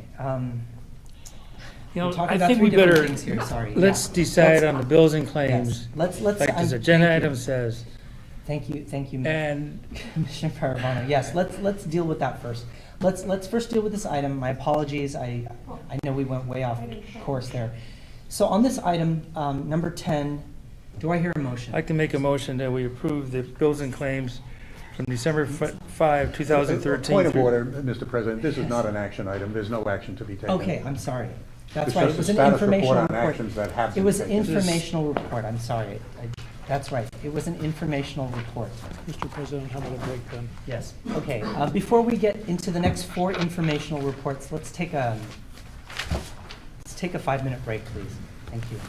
You know, We're talking I about think three we different better, things here, sorry. let's Yeah. decide Let's- on the bills and yes. claims. Let's. Like this I'm- agenda thank you. item says. Thank you. And Commissioner Paravano. Yes, let's deal with that first. Let's first deal with this item. My apologies. I know we went way off course there. So on this item, number 10, do I hear a motion? I can make a motion that we approve the bills and claims from December 5, 2013. Point of order, Mr. President, this is not an action item. There's no action to be taken. Okay, I'm sorry. That's It's right. just It was a an status report informational on report. actions that have It been was an taken. informational report. I'm sorry. That's right. It was an informational report. Mr. President, how about a break then? Yes. Okay. Before we get into the next 4 informational reports, let's take a 5-minute break, please. Thank you.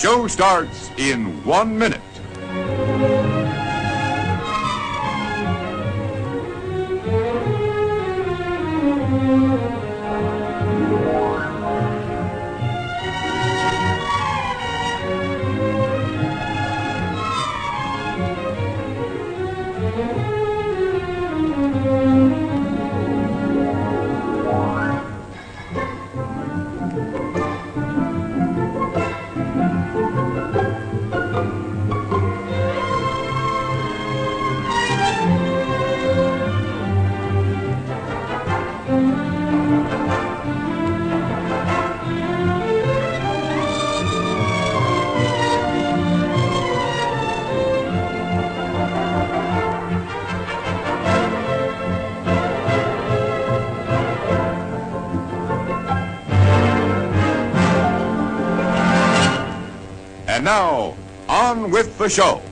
show starts in 1 minute. And now, on with the show.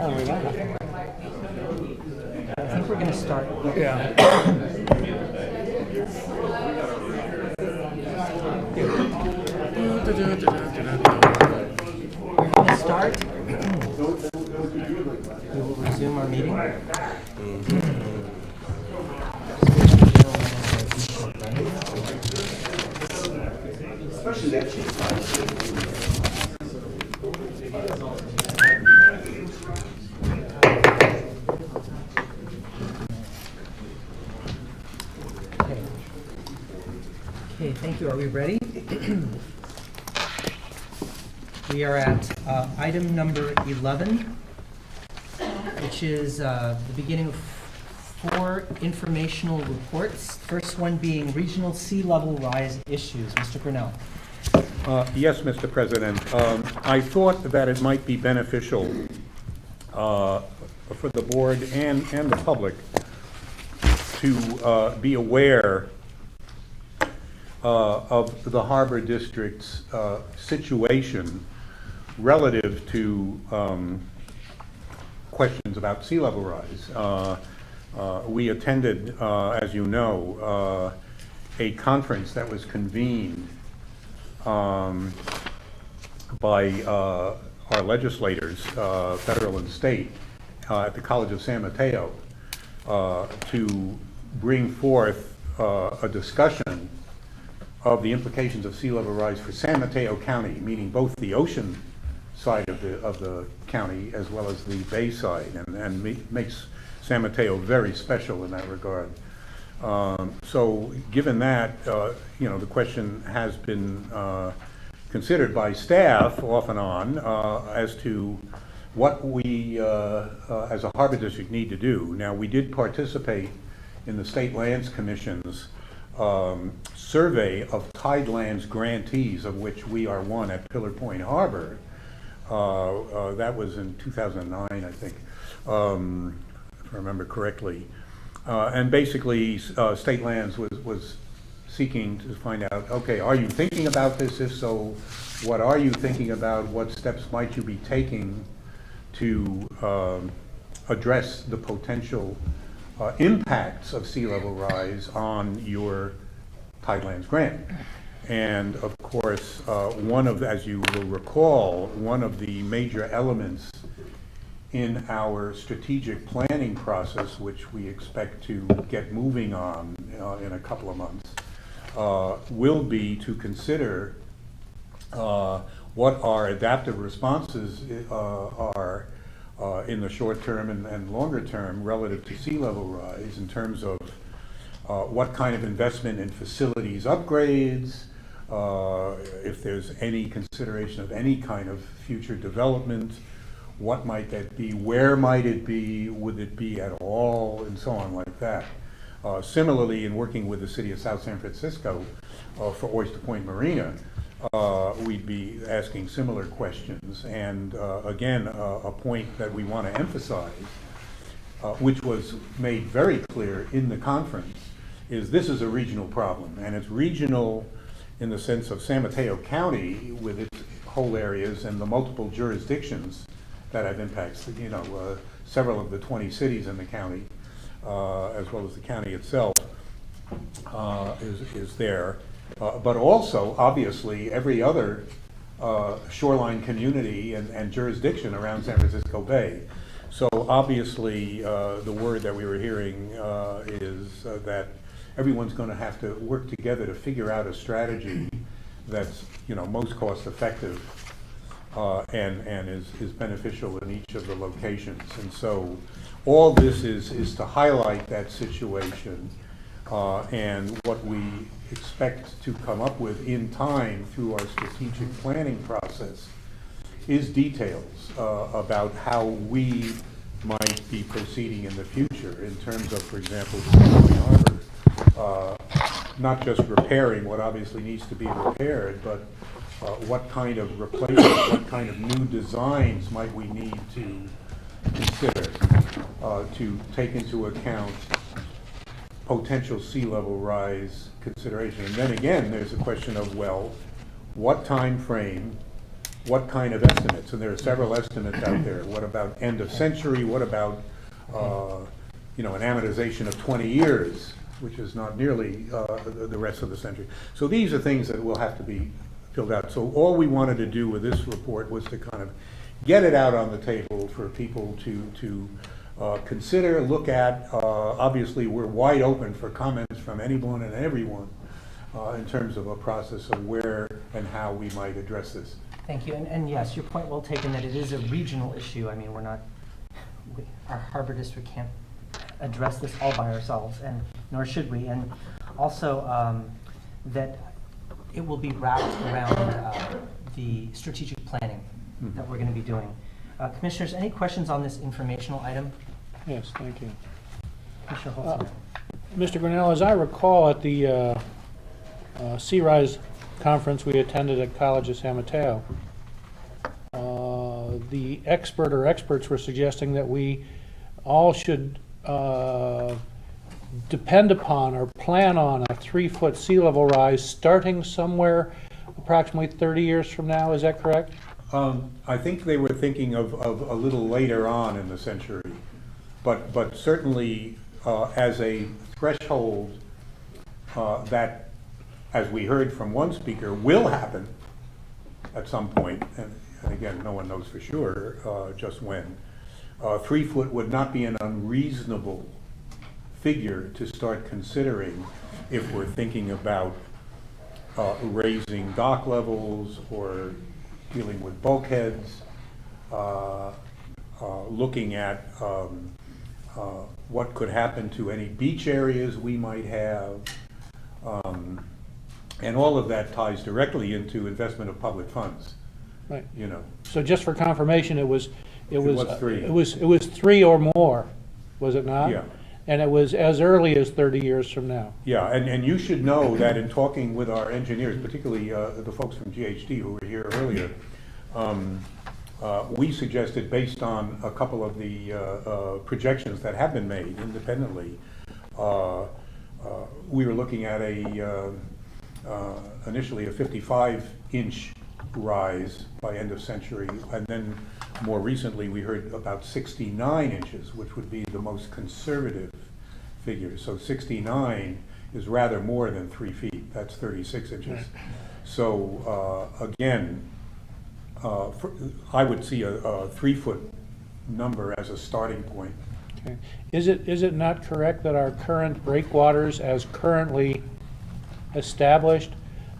I think we're going to start. Yeah. We're going to start. We will resume our meeting. Okay, thank you. Are we ready? We are at item number 11, which is the beginning of 4 informational reports. First one being regional sea level rise issues. Mr. Grinnell. Yes, Mr. President. I thought that it might be beneficial for the board and the public to be aware of the Harbor District's situation relative to questions about sea level rise. We attended, as you know, a conference that was convened by our legislators, federal and state, at the College of San Mateo to bring forth a discussion of the implications of sea level rise for San Mateo County, meaning both the ocean side of the county as well as the bay side, and makes San Mateo very special in that regard. So given that, the question has been considered by staff off and on as to what we as a harbor district need to do. Now, we did participate in the State Lands Commission's survey of tidelands grantees, of which we are one at Pillar Point Harbor. That was in 2009, I think, if I remember correctly. And basically, State Lands was seeking to find out, okay, are you thinking about this? If so, what are you thinking about? What steps might you be taking to address the potential impacts of sea level rise on your tidelands grant? And of course, as you will recall, one of the major elements in our strategic planning process, which we expect to get moving on in a couple of months, will be to consider what our adaptive responses are in the short term and longer term relative to sea level rise, in terms of what kind of investment in facilities upgrades, if there's any consideration of any kind of future development, what might that be, where might it be, would it be at all, and so on like that. Similarly, in working with the city of South San Francisco for Oyster Point Marina, we'd be asking similar questions. And again, a point that we want to emphasize, which was made very clear in the conference, is this is a regional problem. And it's regional in the sense of San Mateo County with its whole areas and the multiple jurisdictions that have impacts, several of the 20 cities in the county, as well as the county itself, is there. But also, obviously, every other shoreline community and jurisdiction around San Francisco Bay. So obviously, the word that we were hearing is that everyone's going to have to work together to figure out a strategy that's most cost effective and is beneficial in each of the locations. And so all this is to highlight that situation and what we expect to come up with in time through our strategic planning process is details about how we might be proceeding in the future in terms of, for example, Harbor, not just repairing what obviously needs to be repaired, but what kind of replacement, what kind of new designs might we need to consider to take into account potential sea level rise consideration. And then again, there's a question of, well, what time frame what kind of estimates? And there are several estimates out there. What about end of century? What about, an amortization of 20 years, which is not nearly the rest of the century. So these are things that will have to be filled out. So all we wanted to do with this report was to kind of get it out on the table for people to consider, look at. Obviously, we're wide open for comments from anyone and everyone in terms of a process of where and how we might address this. Thank you, and yes, your point well taken that it is a regional issue. I mean, our harbor district can't address this all by ourselves, and nor should we. And also that it will be wrapped around the strategic planning that we're going to be doing. Commissioners, any questions on this informational item? Yes, thank you. Commissioner Holtzman. Mr. Grinnell, as I recall at the Sea-Rise conference we attended at College of San Mateo, the expert or experts were suggesting that we all should depend upon or plan on a 3-foot sea level rise starting somewhere approximately 30 years from now. Is that correct? I think they were thinking of a little later on in the century, but certainly as a threshold that, as we heard from one speaker, will happen at some point, and again, no one knows for sure just when. 3 foot would not be an unreasonable figure to start considering if we're thinking about raising dock levels or dealing with bulkheads, looking at what could happen to any beach areas we might have. And all of that ties directly into investment of public funds. Right. So just for confirmation, it was 3. It was 3 or more, was it not? Yeah. And it was as early as 30 years from now. Yeah, and you should know that in talking with our engineers, particularly the folks from GHD who were here earlier, we suggested, based on a couple of the projections that have been made independently, we were looking at initially a 55-inch rise by end of century, and then more recently we heard about 69 inches, which would be the most conservative figure. So 69 is rather more than 3 feet. That's 36 inches. So again, I would see a 3-foot number as a starting point. Okay. Is it not correct that our current breakwaters, as currently established,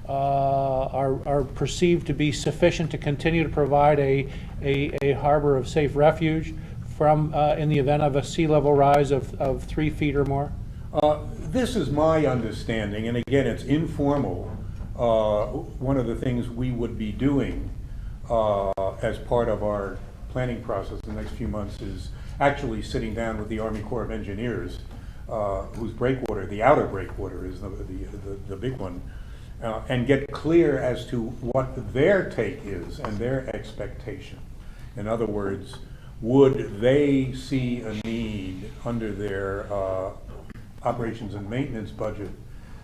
are perceived to be sufficient to continue to provide a harbor of safe refuge from in the event of a sea level rise of 3 feet or more? This is my understanding, and again, it's informal. One of the things we would be doing as part of our planning process in the next few months is actually sitting down with the Army Corps of Engineers, whose breakwater, the outer breakwater, is the big one, and get clear as to what their take is and their expectation. In other words, would they see a need under their operations and maintenance budget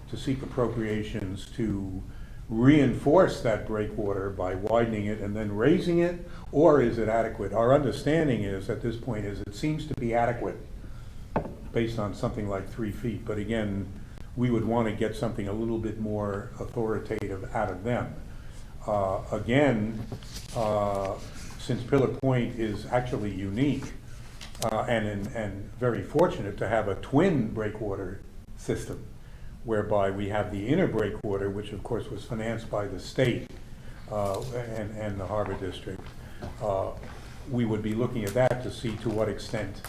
to seek appropriations to reinforce that breakwater by widening it and then raising it, or is it adequate? Our understanding is, at this point, is it seems to be adequate based on something like 3 feet, but again, we would want to get something a little bit more authoritative out of them. Since Pillar Point is actually unique and very fortunate to have a twin breakwater system, whereby we have the inner breakwater, which of course was financed by the state and the Harbor District. We would be looking at that to see to what extent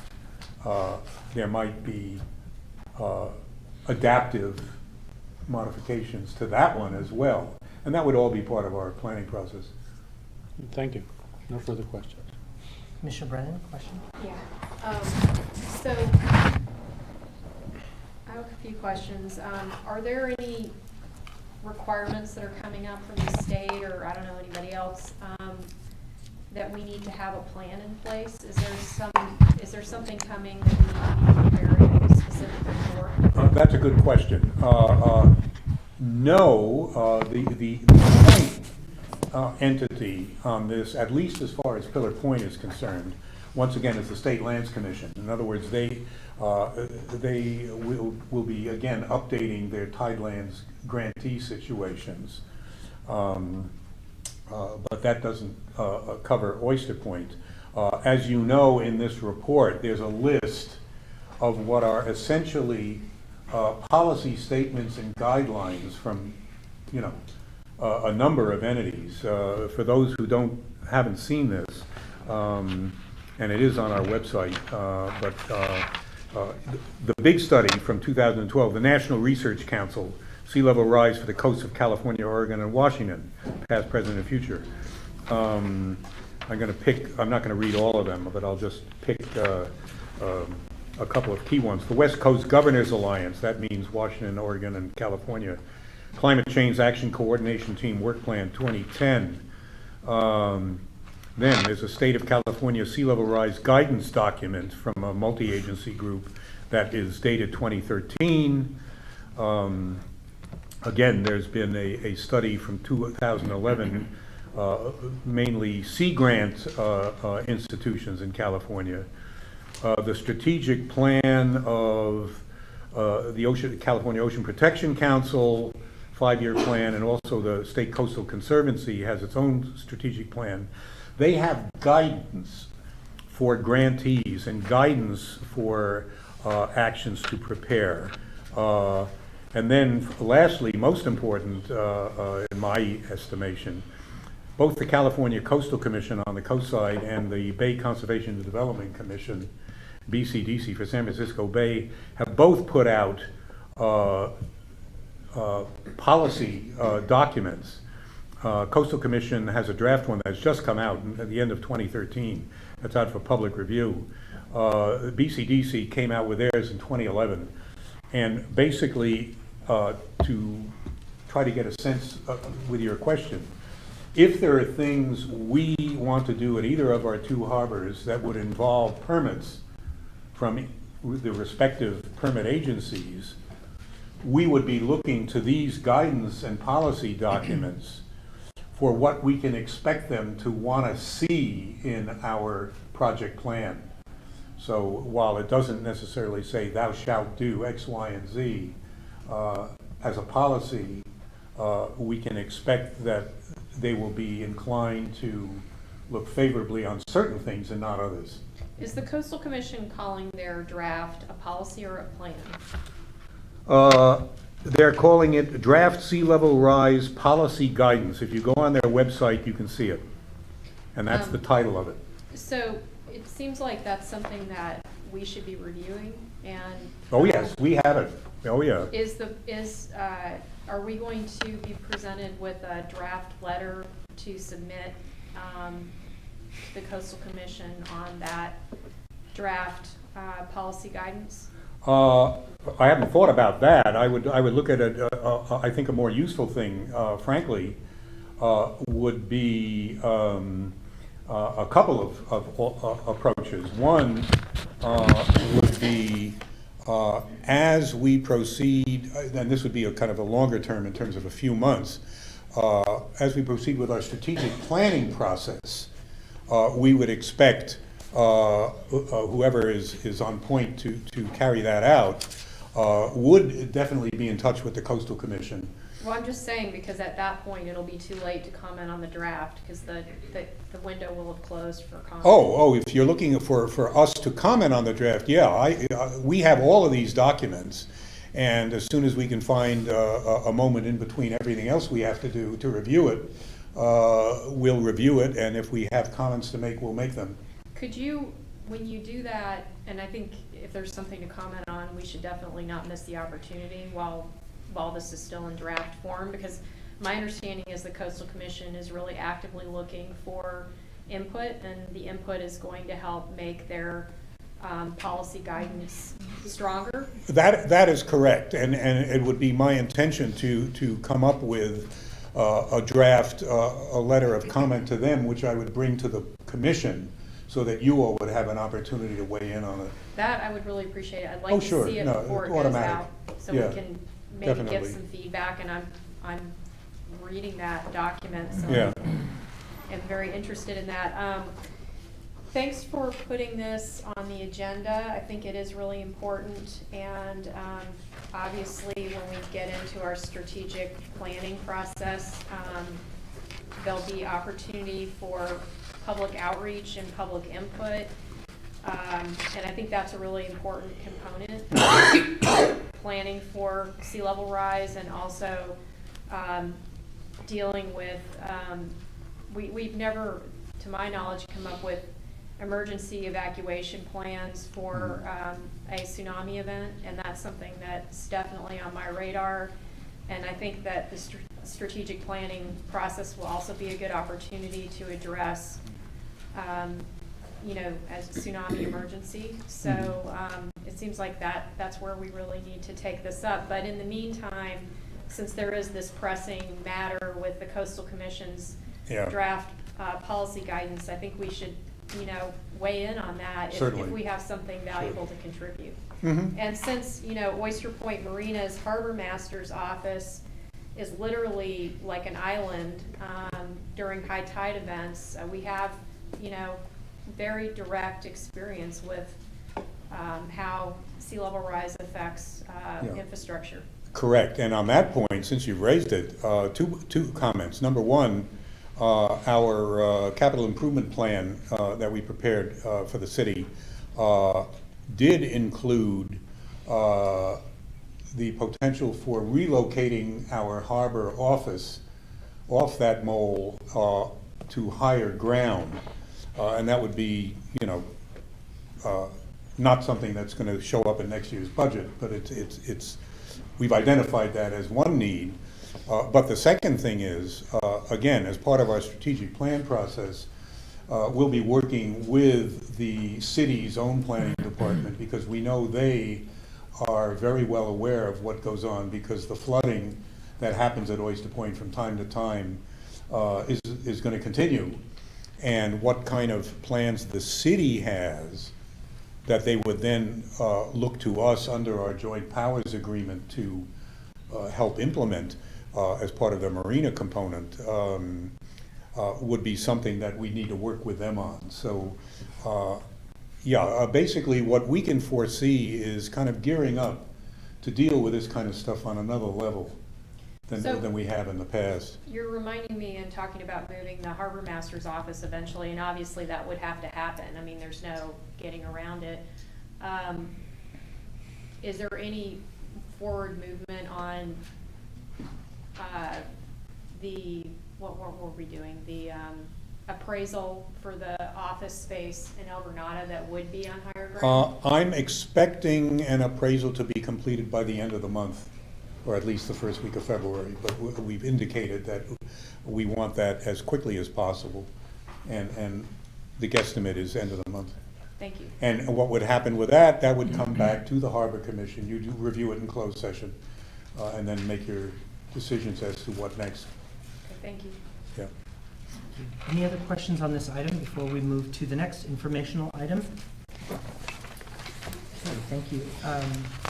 there might be adaptive modifications to that one as well. And that would all be part of our planning process. Thank you. No further questions. Commissioner Brennan, question? Yeah. So I have a few questions. Are there any requirements that are coming up from the state, or I don't know, anybody else, that we need to have a plan in place? Is there something coming that we need to be preparing specifically for? That's a good question. No, the point entity on this, at least as far as Pillar Point is concerned, once again, is the State Lands Commission. In other words, they will be, again, updating their Tidelands grantee situations. But that doesn't cover Oyster Point. As you know, in this report, there's a list of what are essentially policy statements and guidelines from, a number of entities. For those who haven't seen this, and it is on our website, the big study from 2012, the National Research Council, Sea Level Rise for the Coasts of California, Oregon, and Washington, past, present, and future. I'm not going to read all of them, but I'll just pick a couple of key ones. The West Coast Governors Alliance, that means Washington, Oregon, and California. Climate Change Action Coordination Team Work Plan 2010. Then there's a State of California Sea Level Rise Guidance Document from a multi-agency group that is dated 2013. Again, there's been a study from 2011, mainly sea grant institutions in California. The strategic plan of the California Ocean Protection Council, 5-year plan, and also the State Coastal Conservancy has its own strategic plan. They have guidance for grantees and guidance for actions to prepare. And then lastly, most important in my estimation, both the California Coastal Commission on the coast side and the Bay Conservation and Development Commission, BCDC for San Francisco Bay, have both put out policy documents. Coastal Commission has a draft one that's just come out at the end of 2013. That's out for public review. BCDC came out with theirs in 2011. And basically, to try to get a sense with your question, if there are things we want to do at either of our two harbors that would involve permits from the respective permit agencies, we would be looking to these guidance and policy documents for what we can expect them to want to see in our project plan. So while it doesn't necessarily say thou shalt do X, Y, and Z, as a policy, we can expect that they will be inclined to look favorably on certain things and not others. Is the Coastal Commission calling their draft a policy or a plan? They're calling it Draft Sea Level Rise Policy Guidance. If you go on their website, you can see it. And that's the title of it. So it seems like that's something that we should be reviewing, and Oh yes, we have it. Oh yeah. Are we going to be presented with a draft letter to submit the Coastal Commission on that draft policy guidance? I haven't thought about that. I would look at it. I think a more useful thing, frankly, would be a couple of approaches. One would be as we proceed, and this would be a kind of a longer term in terms of a few months, as we proceed with our strategic planning process, we would expect whoever is on point to carry that out would definitely be in touch with the Coastal Commission. Well, I'm just saying because at that point it'll be too late to comment on the draft because the window will have closed for comment. Oh, if you're looking for us to comment on the draft, yeah, we have all of these documents, and as soon as we can find a moment in between everything else we have to do to review it, we'll review it, and if we have comments to make, we'll make them. Could you, when you do that, and I think if there's something to comment on, we should definitely not miss the opportunity while this is still in draft form, because my understanding is the Coastal Commission is really actively looking for input, and the input is going to help make their policy guidance stronger. That is correct, and it would be my intention to come up with a draft, a letter of comment to them, which I would bring to the Commission, so that you all would have an opportunity to weigh in on it. That I would really appreciate. I'd like to see it before it goes out, so we can maybe give some feedback. And I'm reading that document, so am very interested in that. Thanks for putting this on the agenda. I think it is really important, and obviously when we get into our strategic planning process, there'll be opportunity for public outreach and public input. And I think that's a really important component, planning for sea level rise, and also dealing with, we've never, to my knowledge, come up with emergency evacuation plans for a tsunami event, and that's something that's definitely on my radar. And I think that the strategic planning process will also be a good opportunity to address you know, as a tsunami emergency. So it seems like that's where we really need to take this up. But in the meantime, since there is this pressing matter with the Coastal Commission's draft policy guidance, I think we should, you know, weigh in on that if we have something valuable to contribute. And since, you know, Oyster Point Marina's Harbor Master's office is literally like an island during high tide events, we have, you know, very direct experience with how sea level rise affects infrastructure. Correct. And on that point, since you've raised it, two comments. Number one, our capital improvement plan that we prepared for the city did include the potential for relocating our harbor office off that mole to higher ground. And that would be, you know, not something that's going to show up in next year's budget, but we've identified that as one need. But the second thing is, again, as part of our strategic plan process, we'll be working with the city's own planning department, because we know they are very well aware of what goes on, because the flooding that happens at Oyster Point from time to time is going to continue. And what kind of plans the city has that they would then look to us under our joint powers agreement to help implement as part of the marina component would be something that we need to work with them on. So basically what we can foresee is kind of gearing up to deal with this kind of stuff on another level than we have in the past. You're reminding me in talking about moving the Harbor Master's office eventually, and obviously that would have to happen. I mean, there's no getting around it. Is there any forward movement on what were we doing? The appraisal for the office space in El Granada that would be on higher ground? I'm expecting an appraisal to be completed by the end of the month, or at least the first week of February, but we've indicated that we want that as quickly as possible, and the guesstimate is end of the month. Thank you. And what would happen with that would come back to the Harbor Commission. You do review it in closed session, and then make your decisions as to what next. Okay, thank you. Yeah. Any other questions on this item before we move to the next informational item? Okay, thank you.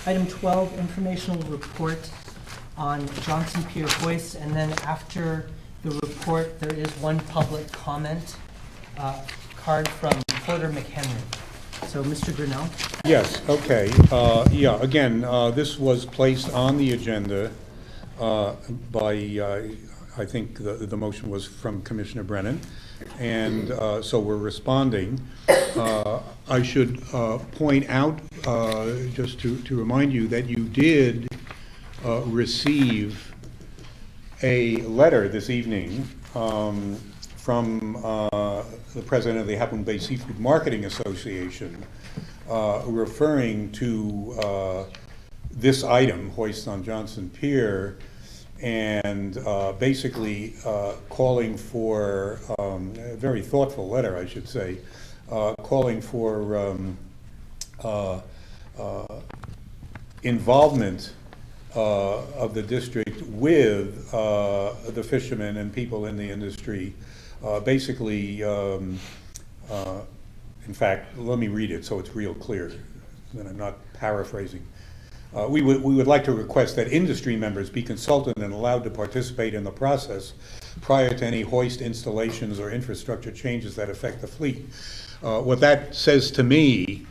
Item 12, informational report on Johnson Pier Hoists, and then after the report, there is one public comment card from Porter McHenry. So, Mr. Grinnell? Yes, okay. Again, this was placed on the agenda by, I think the motion was from Commissioner Brennan, and so we're responding. I should point out, just to remind you, that you did receive a letter this evening from the president of the Half Moon Bay Seafood Marketing Association referring to this item, Hoist on Johnson Pier, and basically calling for, a very thoughtful letter, I should say, calling for involvement of the district with the fishermen and people in the industry. Basically, in fact, let me read it so it's real clear, that I'm not paraphrasing. We would like to request that industry members be consulted and allowed to participate in the process prior to any hoist installations or infrastructure changes that affect the fleet. What that says to me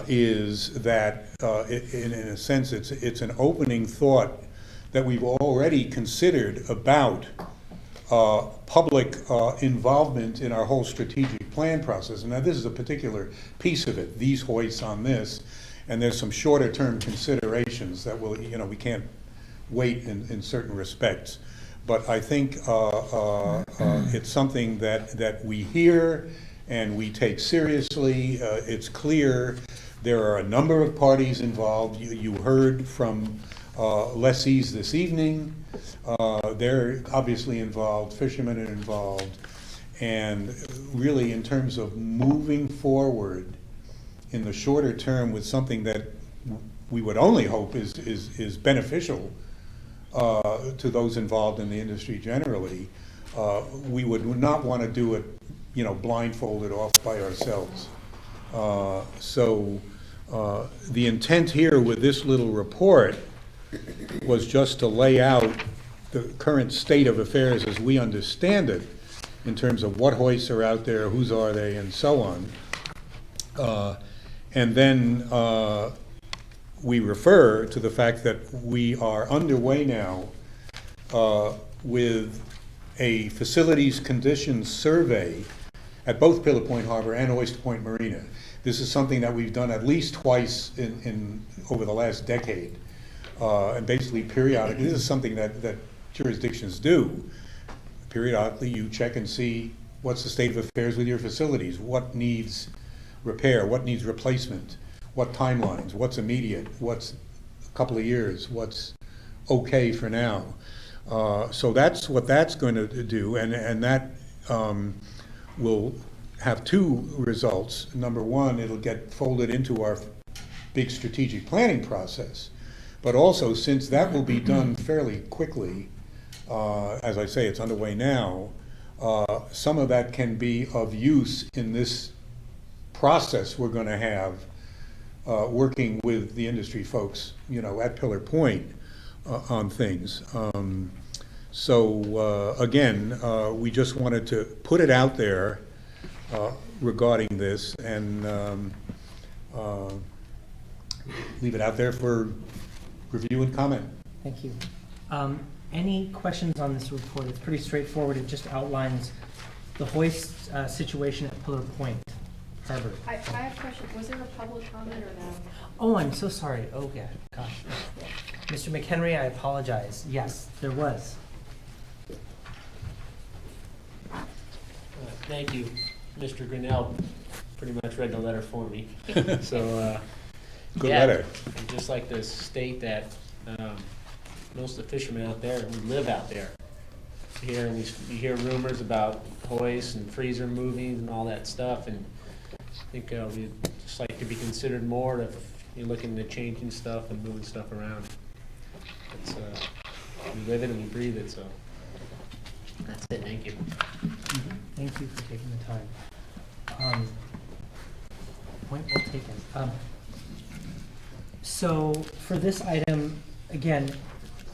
is that, in a sense, it's an opening thought that we've already considered about public involvement in our whole strategic plan process. And now this is a particular piece of it, these hoists on this, and there's some shorter term considerations that will, we can't wait in certain respects. But I think it's something that we hear and we take seriously. It's clear there are a number of parties involved. You heard from lessees this evening. They're obviously involved, fishermen are involved, and really in terms of moving forward in the shorter term with something that we would only hope is beneficial to those involved in the industry generally, we would not want to do it, blindfolded off by ourselves. So the intent here with this little report was just to lay out the current state of affairs as we understand it in terms of what hoists are out there, whose are they, and so on. And then we refer to the fact that we are underway now with a facilities conditions survey at both Pillar Point Harbor and Oyster Point Marina. This is something that we've done at least twice over the last decade. And basically periodically, this is something that jurisdictions do. Periodically you check and see what's the state of affairs with your facilities, what needs repair, what needs replacement, what timelines, what's immediate, what's a couple of years, what's okay for now. So that's what that's going to do, and that will have two results. Number one, it'll get folded into our big strategic planning process. But also, since that will be done fairly quickly, as I say, it's underway now, some of that can be of use in this process we're going to have working with the industry folks, at Pillar Point on things. So again, we just wanted to put it out there regarding this and leave it out there for review and comment. Thank you. Any questions on this report? It's pretty straightforward. It just outlines the hoist situation at Pillar Point Harbor. I have a question. Was there a public comment or no? Oh, I'm so sorry. Oh, yeah. Gosh. Mr. McHenry, I apologize. Yes, there was. Thank you. Mr. Grinnell pretty much read the letter for me. So, Good letter. I'd just like to state that most of the fishermen out there, we live out there. Here, and we hear rumors about hoists and freezer movies and all that stuff, and I think we'd just like to be considered more if you're looking at changing stuff and moving stuff around. It's, we live it and we breathe it, so that's it. Thank you. Thank you for taking the time. Point well taken. So for this item, again,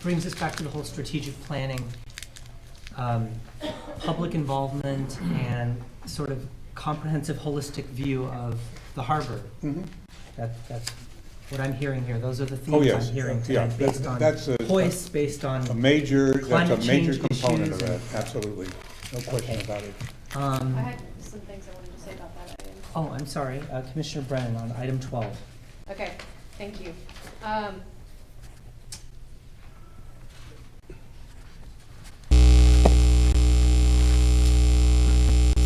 brings us back to the whole strategic planning, public involvement, and sort of comprehensive, holistic view of the harbor. Mm-hmm. That's what I'm hearing here. Those are the themes Oh, yes. I'm hearing Yeah, today, based on hoists, based on a major climate change component of issues that. Absolutely, no question Okay. about it. I had some things I wanted to say about that item. Oh, I'm sorry, Commissioner Brennan on item 12. Okay, thank you.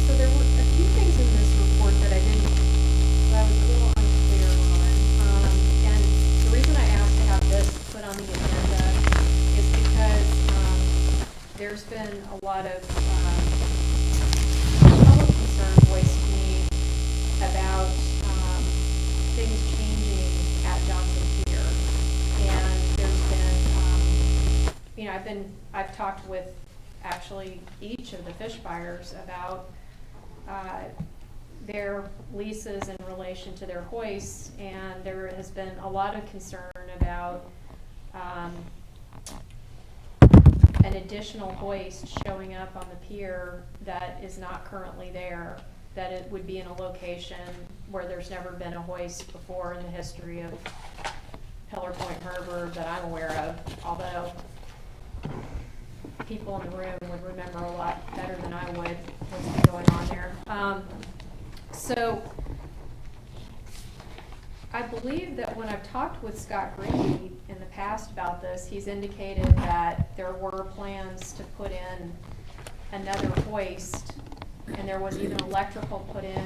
So there were a few things in this report that I was a little unclear on. And the reason I asked to have this put on the agenda is because there's been a lot of public concern voiced to me about things changing at Johnson Pier. And there's been, I've talked with actually each of the fish buyers about their leases in relation to their hoists, and there has been a lot of concern about an additional hoist showing up on the pier that is not currently there, that it would be in a location where there's never been a hoist before in the history of Pillar Point Harbor that I'm aware of, although people in the room would remember a lot better than I would what's been going on there. So I believe that when I've talked with Scott Grady in the past about this, he's indicated that there were plans to put in another hoist, and there was even electrical put in,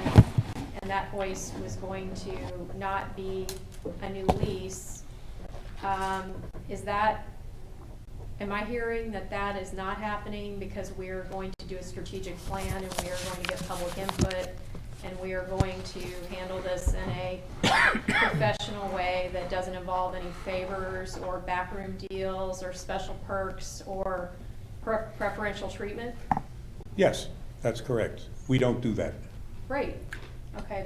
and that hoist was going to not be a new lease. Am I hearing that that is not happening because we are going to do a strategic plan and we are going to get public input and we are going to handle this in a professional way that doesn't involve any favors or backroom deals or special perks or preferential treatment? Yes, that's correct. We don't do that. Great. Okay,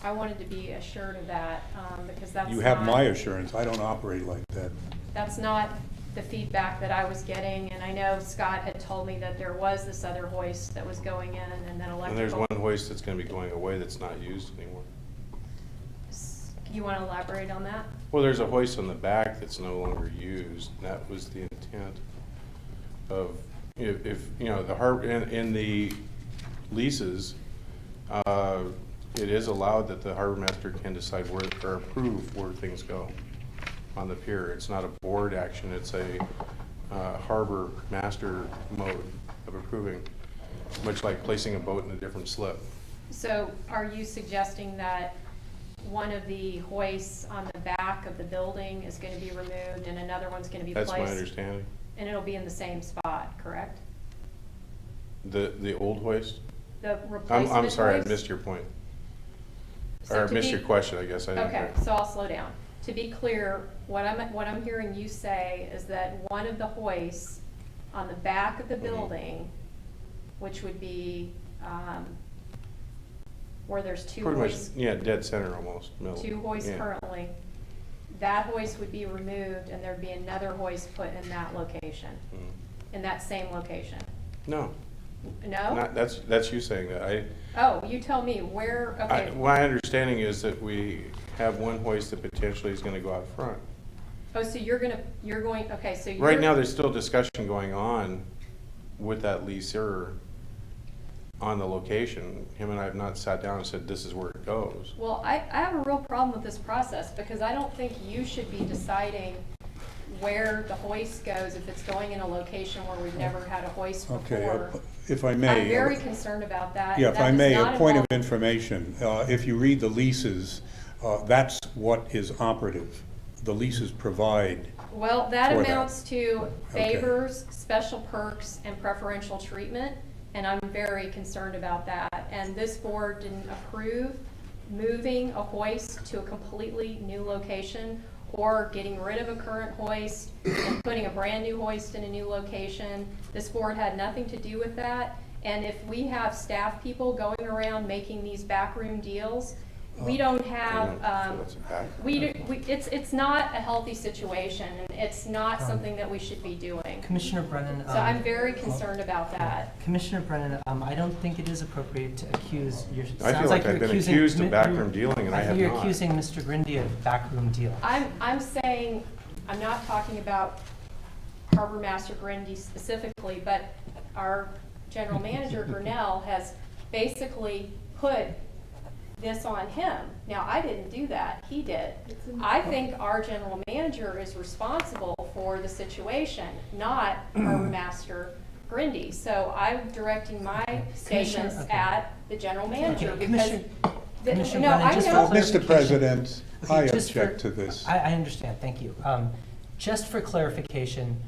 I wanted to be assured of that, because that's You have not- my assurance. I don't operate like that. That's not the feedback that I was getting, and I know Scott had told me that there was this other hoist that was going in, and then electrical. And there's one hoist that's gonna be going away that's not used anymore. You want to elaborate on that? Well, there's a hoist on the back that's no longer used, and that was the intent of, if you know, the harbor, in the leases, it is allowed that the harbor master can decide where, or approve where things go on the pier. It's not a board action, it's a harbor master mode of approving, much like placing a boat in a different slip. So are you suggesting that one of the hoists on the back of the building is going to be removed and another one's going to be placed? That's my understanding. And it'll be in the same spot, correct? The old hoist? The replacement I'm sorry, hoist? I missed your point. So Or I to missed be- your question, I guess. I didn't Okay, hear. so I'll slow down. To be clear, what I'm hearing you say is that one of the hoists on the back of the building, which would be where there's two Pretty much, hoists, yeah, dead center almost. middle. two hoists Yeah. currently, that hoist would be removed and there'd be another hoist put in that location, in that same location. No. No? Not, that's you saying that. Oh, you tell me where, okay. My understanding is that we have one hoist that potentially is gonna go out front. Oh, so you're going, okay, so you're. Right now, there's still discussion going on with that leaser on the location. Him and I have not sat down and said, this is where it goes. Well, I have a real problem with this process because I don't think you should be deciding where the hoist goes if it's going in a location where we've never had a hoist Okay, before. if I may. I'm very concerned about that. Yeah, and if that I does may, not a point of involve- information. If you read the leases, that's what is operative. The leases provide. Well, that for that. amounts to Okay. favors, special perks, and preferential treatment, and I'm very concerned about that. And this board didn't approve moving a hoist to a completely new location or getting rid of a current hoist and putting a brand new hoist in a new location. This board had nothing to do with that. And if we have staff people going around making these backroom deals, we don't have, it's not a healthy situation, and it's not something that we should be doing. Commissioner Brennan. So I'm very concerned about that. Commissioner Brennan, I don't think it is appropriate to accuse your. I feel like I've been accused of backroom dealing, and I have think you're not. accusing Mr. Grindy of backroom dealing. I'm saying, I'm not talking about Harbor Master Grindy specifically, but our general manager, Grinnell, has basically put this on him. Now, I didn't do that, he did. I think our general manager is responsible for the situation, not Harbor Master Grindy. So I'm directing my statements okay. at the general manager Okay, because. Commissioner No, Brennan, I just for know. Mr. President, Okay, I just object to this. I understand, thank you. Just for clarification,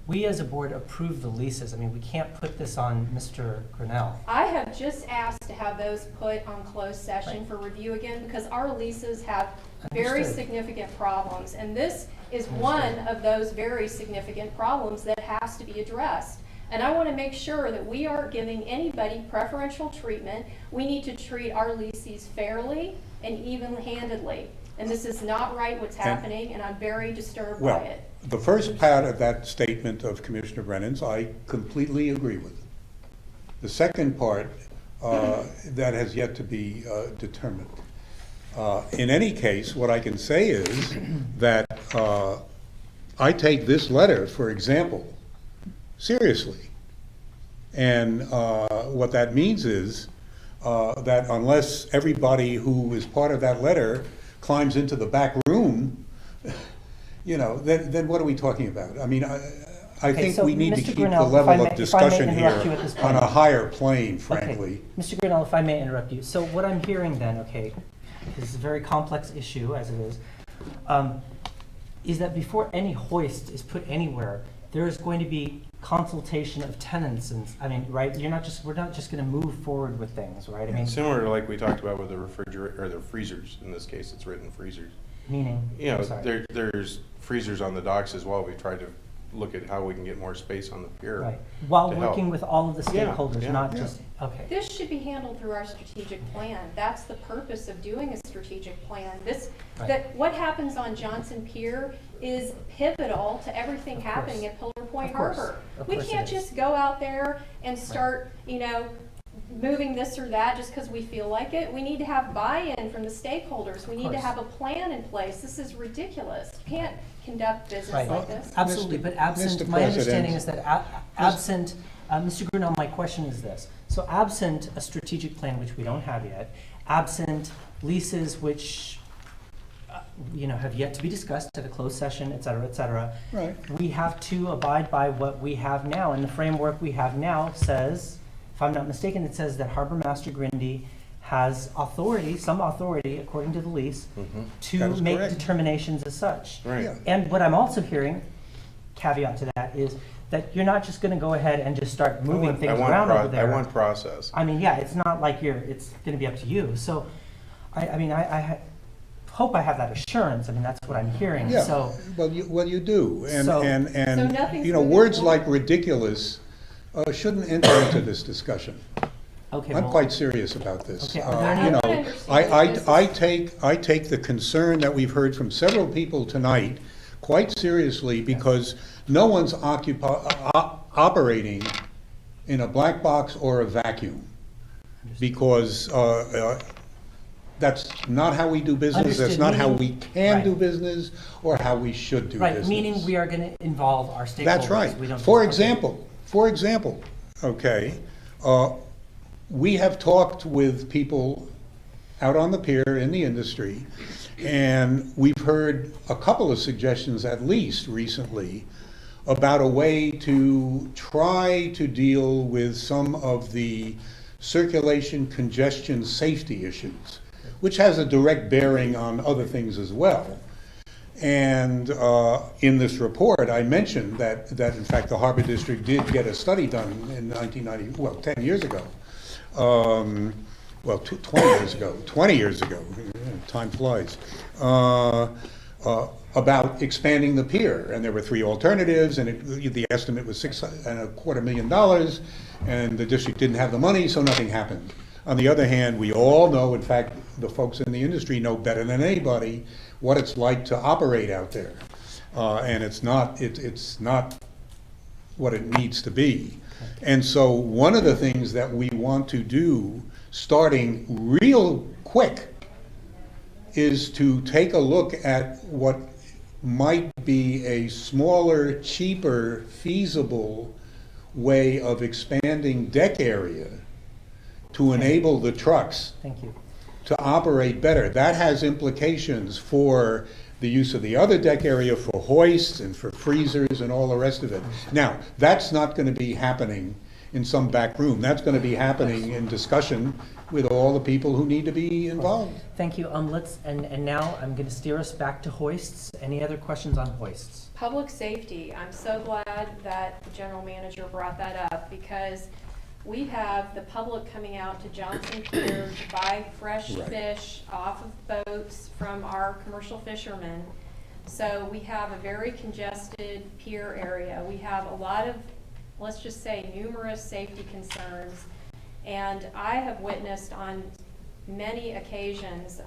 we as a board approve the leases. I mean, we can't put this on Mr. Grinnell. I have just asked to have those put on closed session for review again because our leases have very Understood. significant problems. And this is one of those very significant problems that has to be addressed. And I want to make sure that we aren't giving anybody preferential treatment. We need to treat our leases fairly and even-handedly. And this is not right what's happening, and I'm very disturbed by Well, it. The first part of that statement of Commissioner Brennan's, I completely agree with. The second part, that has yet to be determined. In any case, what I can say is that I take this letter, for example, seriously. And what that means is that unless everybody who is part of that letter climbs into the back room, you know, then what are we talking about? I mean, I think so we need to Mr. keep Grinnell, the if I level may- of if I may discussion interrupt you at here this on point. a higher plane, frankly. Okay. Mr. Grinnell, if I may interrupt you. So what I'm hearing then, okay, this is a very complex issue as it is that before any hoist is put anywhere, there is going to be consultation of tenants and, I mean, right? We're not just going to move forward with things, right? I mean, Similar to like we talked about with the refrigerator, or the freezers, in this case, it's written freezers. meaning, You know, I'm sorry. there's freezers on the docks as well. We tried to look at how we can get more space on the pier. Right. While to help. working with all of the Yeah, stakeholders, yeah, not yeah. just, okay. This should be handled through our strategic plan. That's the purpose of doing a strategic plan. Right. That what happens on Johnson Pier is pivotal to everything happening at Pillar Point Of course. Harbor. Of We course it can't is. just go out there and start, moving this or that just because we feel like it. We need to have buy-in from the stakeholders. We need to course. have a plan in place. This is ridiculous. You can't conduct business Right. like this. Absolutely, but absent, Mr. my understanding is President. that absent, Mr. Grinnell, my question is this. So absent a strategic plan, which we don't have yet, absent leases which, have yet to be discussed at a closed session, et cetera, Right. we have to abide by what we have now. And the framework we have now says, if I'm not mistaken, it says that Harbor Master Grindy has authority, some authority, according to the lease, That to is make correct. determinations as such. Right. Yeah. And what I'm also hearing, caveat to that, is that you're not just gonna go ahead and just start moving things around over there. I want process. I mean, yeah, it's not like it's gonna be up to you. So, I hope I have that assurance. I mean, that's what I'm hearing, Yeah, so. well, you do, and, So- and, So nothing's you know, moving words forward? like ridiculous shouldn't enter into this discussion. Okay, I'm well, quite serious about this. Okay, are there any- You know, I don't understand I take the concern that we've heard from several people tonight quite seriously, because no one's operating in a black box or a vacuum, because that's not how we do business, that's Understood, not how meaning- we can right. do business, or how we should do Right, business. meaning we are gonna involve our stakeholders. That's right. We don't For just- example, okay, we have talked with people out on the pier in the industry, and we've heard a couple of suggestions, at least recently, about a way to try to deal with some of the circulation congestion safety issues, which has a direct bearing on other things as well. And in this report, I mentioned that in fact the Harbor District did get a study done in 10 years ago. 20 years ago, time flies, about expanding the pier. And there were 3 alternatives, and the estimate was $6.25 million, and the district didn't have the money, so nothing happened. On the other hand, we all know, in fact, the folks in the industry know better than anybody what it's like to operate out there. And it's not what it needs to be. And so one of the things that we want to do, starting real quick, is to take a look at what might be a smaller, cheaper, feasible way of expanding deck area to enable the trucks Thank you. to operate better. That has implications for the use of the other deck area, for hoists and for freezers and all the rest of it. Now, that's not going to be happening in some back room. That's going to be happening in discussion with all the people who need to be involved. Thank you. And now I'm gonna steer us back to hoists. Any other questions on hoists? Public safety, I'm so glad that the general manager brought that up, because we have the public coming out to Johnson Pier to buy fresh fish off of boats from our commercial fishermen. So we have a very congested pier area. We have a lot of, let's just say, numerous safety concerns. And I have witnessed on many occasions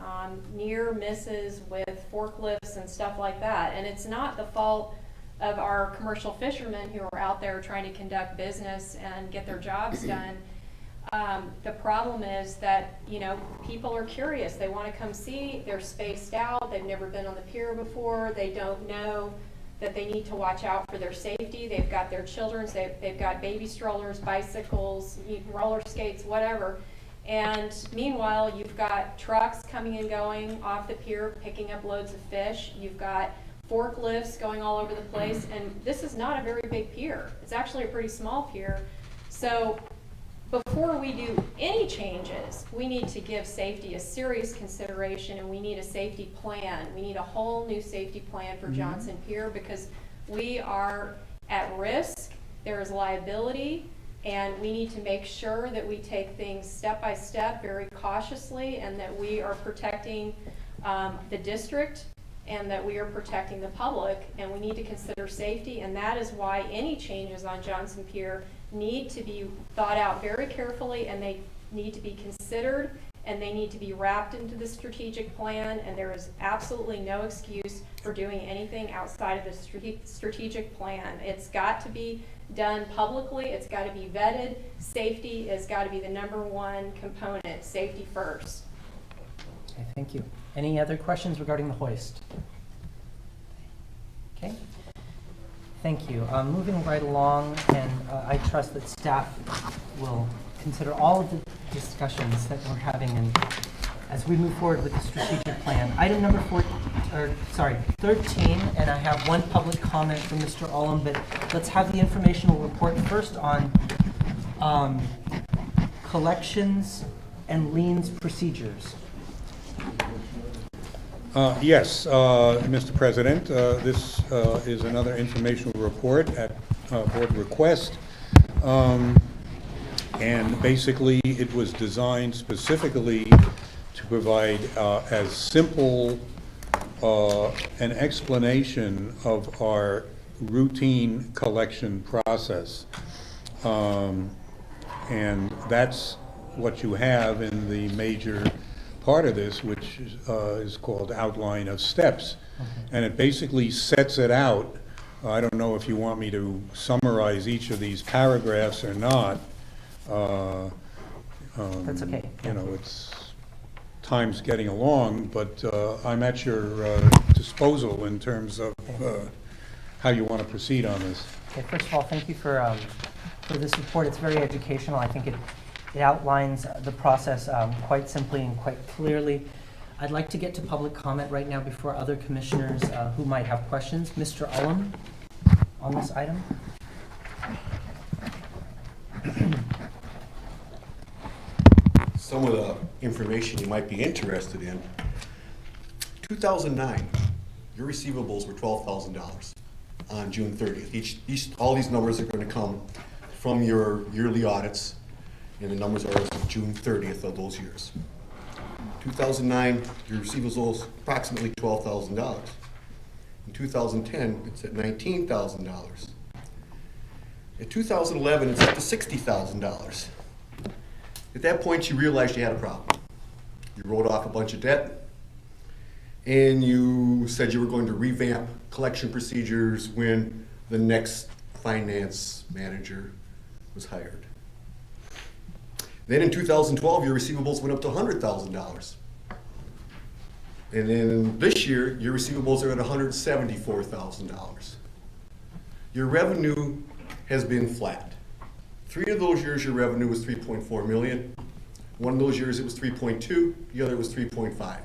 near misses with forklifts and stuff like that. And it's not the fault of our commercial fishermen who are out there trying to conduct business and get their jobs done. The problem is that, you know, people are curious. They want to come see. They're spaced out. They've never been on the pier before. They don't know that they need to watch out for their safety. They've got their children. They've got baby strollers, bicycles, roller skates, whatever. And meanwhile, you've got trucks coming and going off the pier, picking up loads of fish. You've got forklifts going all over the place. And this is not a very big pier. It's actually a pretty small pier. So before we do any changes, we need to give safety a serious consideration, and we need a safety plan. We need a whole new safety plan for Johnson Pier, because we are at risk. There is liability, and we need to make sure that we take things step by step, very cautiously, and that we are protecting the district, and that we are protecting the public, and we need to consider safety, and that is why any changes on Johnson Pier need to be thought out very carefully, and they need to be considered, and they need to be wrapped into the strategic plan, and there is absolutely no excuse for doing anything outside of the strategic plan. It's got to be done publicly. It's got to be vetted. Safety has got to be the #1 component. Safety first. Okay, thank you. Any other questions regarding the hoist? Okay. Thank you. Moving right along, and I trust that staff will consider all of the discussions that we're having as we move forward with the strategic plan. Item number 13, and I have one public comment from Mr. Ullum, but let's have the informational report first on collections and liens procedures. Yes, Mr. President, this is another informational report at board request. And basically, it was designed specifically to provide as simple an explanation of our routine collection process. And that's what you have in the major part of this, which is called Outline of Steps. Okay. And it basically sets it out. I don't know if you want me to summarize each of these paragraphs or not. That's okay. You know, it's time's getting along, but I'm at your disposal in terms of how you want to proceed on this. Okay, first of all, thank you for this report. It's very educational. I think it outlines the process quite simply and quite clearly. I'd like to get to public comment right now before other commissioners who might have questions. Mr. Ullum, on this item. Some of the information you might be interested in. 2009, your receivables were $12,000 on June 30th. All these numbers are going to come from your yearly audits, and the numbers are as of June 30th of those years. 2009, your receivables approximately $12,000. In 2010, it's at $19,000. In 2011, it's up to $60,000. At that point, you realized you had a problem. You wrote off a bunch of debt, and you said you were going to revamp collection procedures when the next finance manager was hired. Then in 2012, your receivables went up to $100,000. And then this year, your receivables are at $174,000. Your revenue has been flat. 3 of those years, your revenue was $3.4 million. One of those years, it was 3.2. The other was 3.5.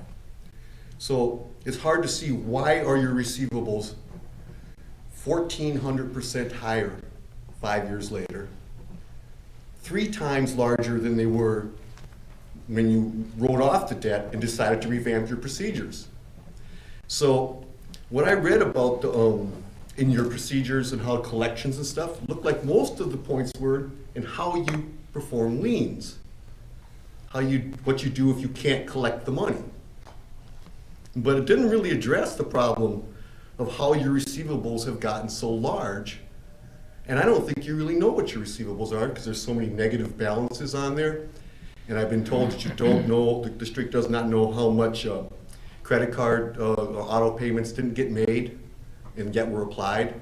So it's hard to see, why are your receivables 1,400% higher 5 years later, 3 times larger than they were when you wrote off the debt and decided to revamp your procedures. So what I read about in your procedures and how collections and stuff looked like most of the points were in how you perform liens, what you do if you can't collect the money. But it didn't really address the problem of how your receivables have gotten so large. And I don't think you really know what your receivables are, because there's so many negative balances on there. And I've been told that you don't know, the district does not know how much credit card auto payments didn't get made and yet were applied.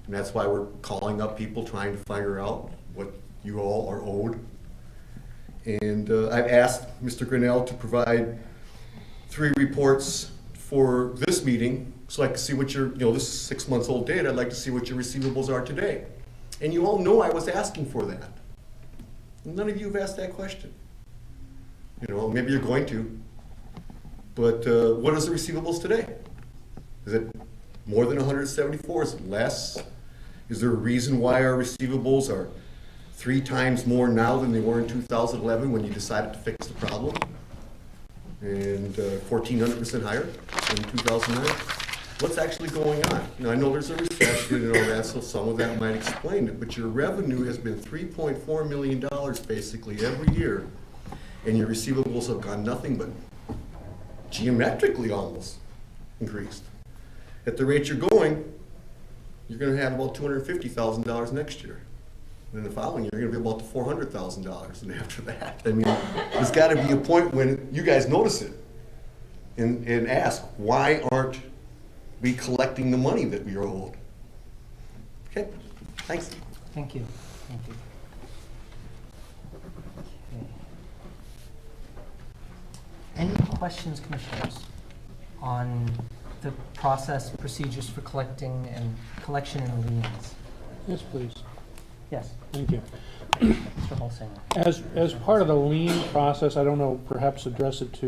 And that's why we're calling up people, trying to figure out what you all are owed. And I've asked Mr. Grinnell to provide 3 reports for this meeting, so I can see what your, this is 6 months old data, I'd like to see what your receivables are today. And you all know I was asking for that. None of you have asked that question. Maybe you're going to. But what is the receivables today? Is it more than 174? Is it less? Is there a reason why our receivables are 3 times more now than they were in 2011 when you decided to fix the problem? And 1,400% higher in 2009? What's actually going on? I know there's a recession and all that, so some of that might explain it, but your revenue has been $3.4 million basically every year, and your receivables have gone nothing but geometrically almost increased. At the rate you're going, you're going to have about $250,000 next year. And the following year, you're going to be about $400,000. And after that, there's got to be a point when you guys notice it and ask, why aren't we collecting the money that we are owed? Okay, thanks. Thank you. Thank you. Okay. Any questions, commissioners, on the process, procedures for collection and liens? Yes, please. Yes. Thank you. Mr. Holsinger. As part of the lien process, I don't know, perhaps address it to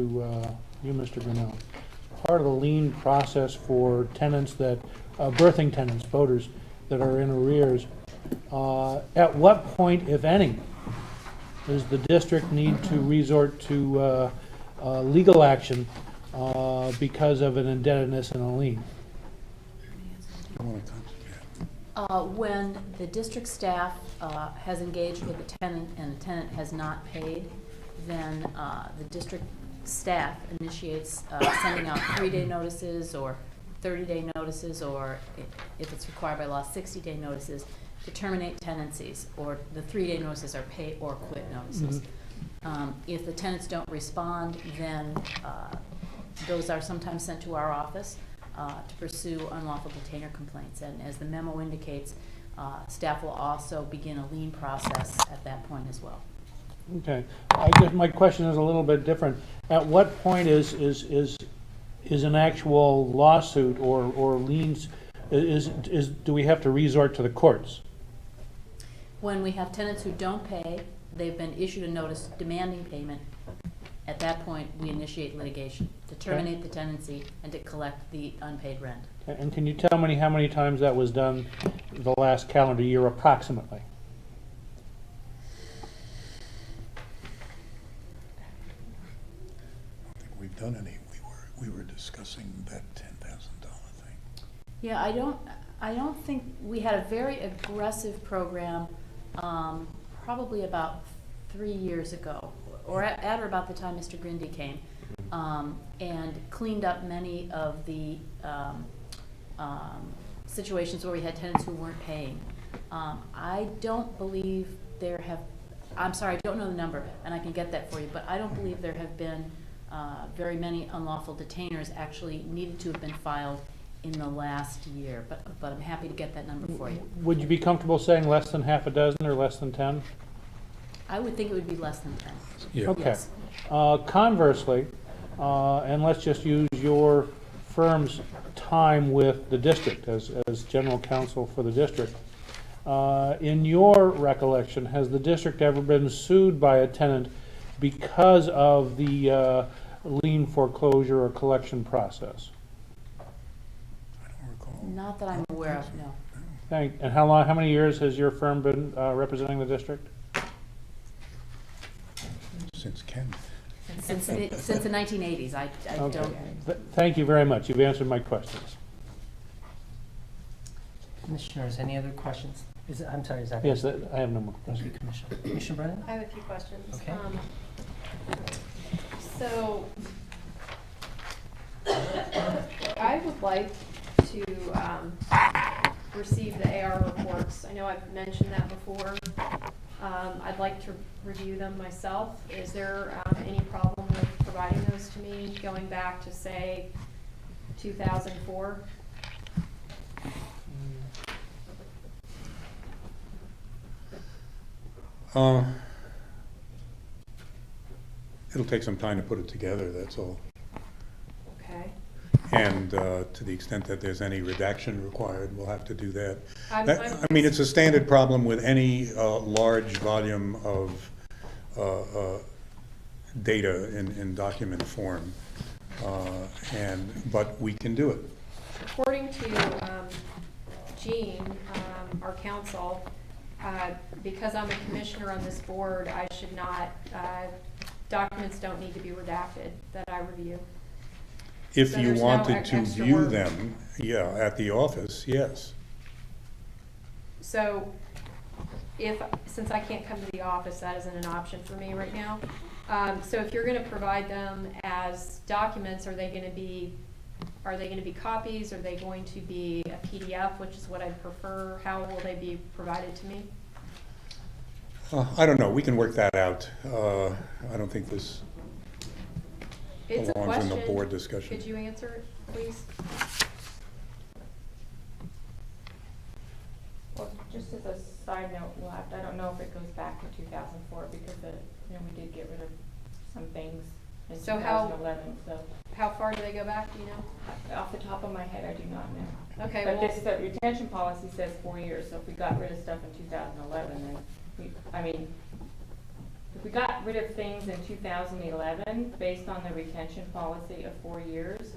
you, Mr. Grinnell. Part of the lien process for tenants that, birthing tenants, voters that are in arrears, at what point, if any, does the district need to resort to legal action because of an indebtedness and a lien? When the district staff has engaged with the tenant and the tenant has not paid, then the district staff initiates sending out 3-day notices or 30-day notices, or if it's required by law, 60-day notices to terminate tenancies, or the 3-day notices are pay or quit notices. If the tenants don't respond, then those are sometimes sent to our office to pursue unlawful detainer complaints. And as the memo indicates, staff will also begin a lien process at that point as well. Okay. I guess my question is a little bit different. At what point is an actual lawsuit or liens, do we have to resort to the courts? When we have tenants who don't pay, they've been issued a notice demanding payment. At that point, we initiate litigation to terminate the tenancy and to collect the unpaid rent. And can you tell me how many times that was done the last calendar year approximately? I don't think we've done any. We were discussing that $10,000 thing. Yeah, I don't think we had a very aggressive program probably about 3 years ago, or at or about the time Mr. Grindy came, and cleaned up many of the situations where we had tenants who weren't paying. I don't believe there have, I'm sorry, I don't know the number, and I can get that for you, but I don't believe there have been very many unlawful detainers actually needed to have been filed in the last year, but I'm happy to get that number for you. Would you be comfortable saying less than half a dozen or less than 10? I would think it would be less than 10. Yeah. Okay. Yes. Conversely, and let's just use your firm's time with the district as general counsel for the district. In your recollection, has the district ever been sued by a tenant because of the lien foreclosure or collection process? Not that I'm aware of, no. And how many years has your firm been representing the district? Since Ken. Since the 1980s, I Okay. don't. Thank you very much. You've answered my questions. Commissioners, any other questions? I'm sorry, is that? Yes, I have no more Thank questions. you, Commissioner. Commissioner Brennan? I have a few questions. Okay. So I would like to receive the AR reports. I know I've mentioned that before. I'd like to review them myself. Is there any problem with providing those to me going back to, say, 2004? It'll take some time to put it together, that's all. Okay. And to the extent that there's any redaction required, we'll have to do that. I'm- I mean, it's a standard problem with any large volume of data in document form, but we can do it. According to Jean, our counsel, because I'm a commissioner on this board, I should not, documents don't need to be redacted that I review. If So you there's no wanted to extra view work. them, yeah, at the office, yes. So since I can't come to the office, that isn't an option for me right now. So if you're gonna provide them as documents, are they gonna be copies? Are they going to be a PDF, which is what I'd prefer? How will they be provided to me? I don't know, we can work that out. I don't think this It's a belongs in question. the board discussion. Could you answer it, please? Well, just as a side note, left, I don't know if it goes back to 2004 because we did get rid of some things in So 2011. So how far do they go back, do you know? off the top of my head, I do not know. Okay, But well- the retention policy says 4 years, so if we got rid of stuff in 2011, then if we got rid of things in 2011 based on the retention policy of 4 years,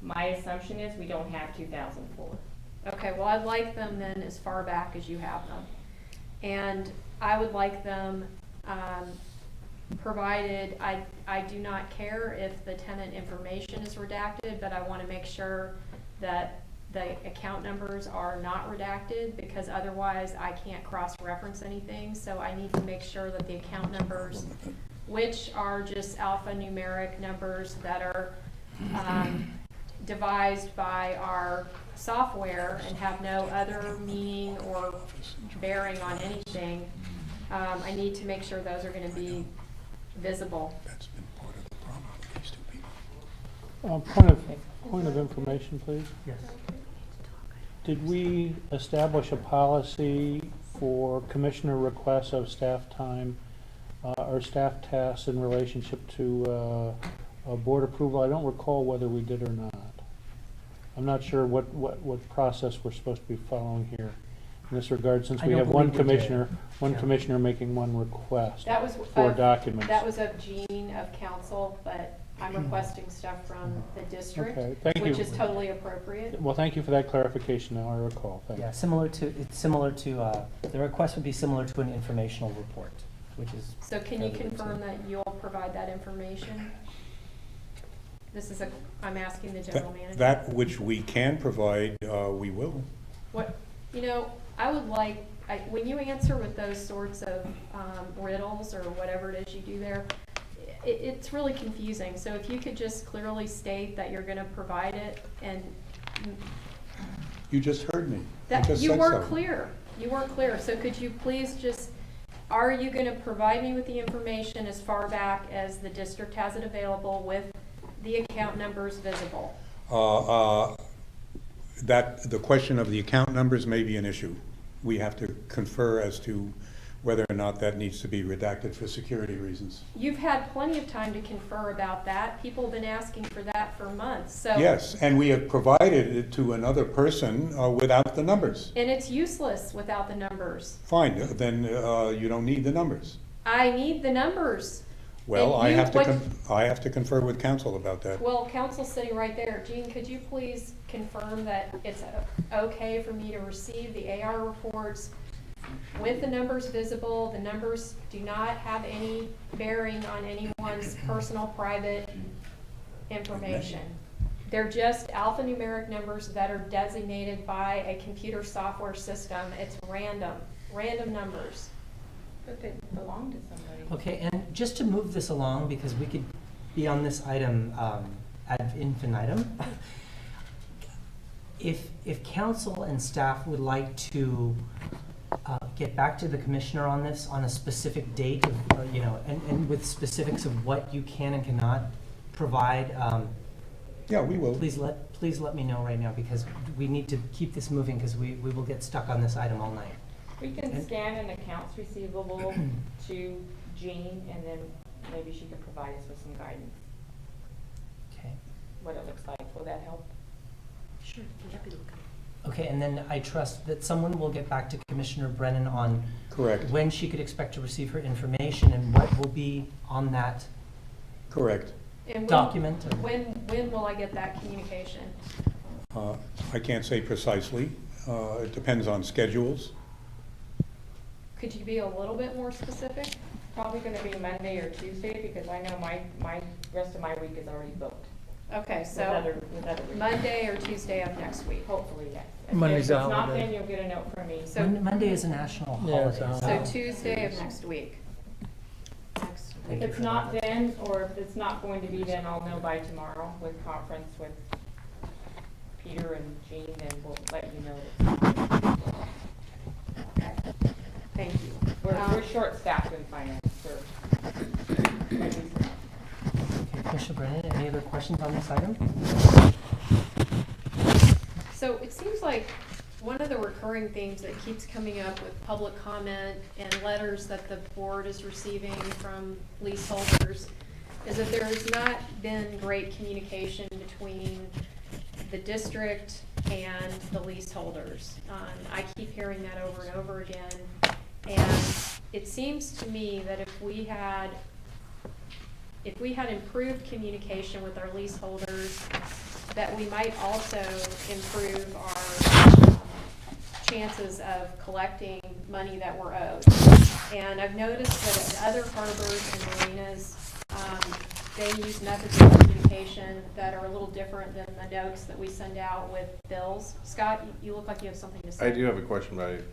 my assumption is we don't have 2004. Okay, well, I'd like them then as far back as you have them. And I would like them provided, I do not care if the tenant information is redacted, but I want to make sure that the account numbers are not redacted, because otherwise I can't cross-reference anything. So I need to make sure that the account numbers, which are just alphanumeric numbers that are devised by our software and have no other meaning or bearing on anything, I need to make sure those are going to be visible. That's been part of the problem with these two people. Point of information, please. Yes. Did we establish a policy for commissioner requests of staff time or staff tasks in relationship to board approval? I don't recall whether we did or not. I'm not sure what process we're supposed to be following here in this regard, since I we don't have one believe we did. commissioner making one request That was for documents. That was of Jean of council, but I'm requesting stuff from the district, Okay, thank you. which is totally appropriate. Well, thank you for that clarification. Now I recall. Thank Yeah, you. it's similar to, the request would be similar to an informational report, which is. So can you fairly confirm routine. that you'll provide that information? I'm asking the general manager. That which we can provide, we will. I would like, when you answer with those sorts of riddles or whatever it is you do there, it's really confusing. So if you could just clearly state that you're gonna provide it, and You just heard me. I that, just you said weren't so. clear. You weren't clear. So could you please are you gonna provide me with the information as far back as the district has it available with the account numbers visible? The question of the account numbers may be an issue. We have to confer as to whether or not that needs to be redacted for security reasons. You've had plenty of time to confer about that. People have been asking for that for months, so. Yes, and we have provided it to another person without the numbers. And it's useless without the numbers. Fine, then you don't need the numbers. I need the numbers. Well, And I you- have to confer with council about that. Well, council's sitting right there. Jean, could you please confirm that it's okay for me to receive the AR reports with the numbers visible? The numbers do not have any bearing on anyone's personal, private information. They're just alphanumeric numbers that are designated by a computer software system. It's random numbers. But they belong to somebody. Okay, and just to move this along, because we could be on this item ad infinitum, if council and staff would like to get back to the commissioner on this on a specific date, and with specifics of what you can and cannot provide. Yeah, we will. Please let me know right now, because we need to keep this moving, because we will get stuck on this item all night. We can scan an accounts receivable to Jean, and then maybe she can provide us with some guidance, Okay. what it looks like. Will that help? Sure, I'm happy to look. Okay, and then I trust that someone will get back to Commissioner Brennan on Correct. when she could expect to receive her information and what will be on that Correct. And document. or- when will I get that communication? I can't say precisely. It depends on schedules. Could you be a little bit more specific? Probably gonna be Monday or Tuesday, because I know my rest of my week is already booked. Okay, With so other reasons. Monday or Tuesday of next week. Hopefully, yes. Monday's If a it's not, holiday. then you'll get a note from me. So, Monday is a national Yeah, it's holiday. a so holiday. Tuesday of next week. Thank If you it's for not that. then, or if it's not going to be then, I'll know by tomorrow with conference with Peter and Jean, and we'll let you know. Thank you. We're short-staffed in finance, Okay, Commissioner Brennan, any other questions on this item? So it seems like one of the recurring themes that keeps coming up with public comment and letters that the board is receiving from leaseholders is that there has not been great communication between the district and the leaseholders. I keep hearing that over and over again. And it seems to me that if we had improved communication with our leaseholders, that we might also improve our chances of collecting money that we're owed. And I've noticed that at other harbors and marinas, they use methods of communication that are a little different than the notes that we send out with bills. Scott, you look like you have something to say. I do have a question about it.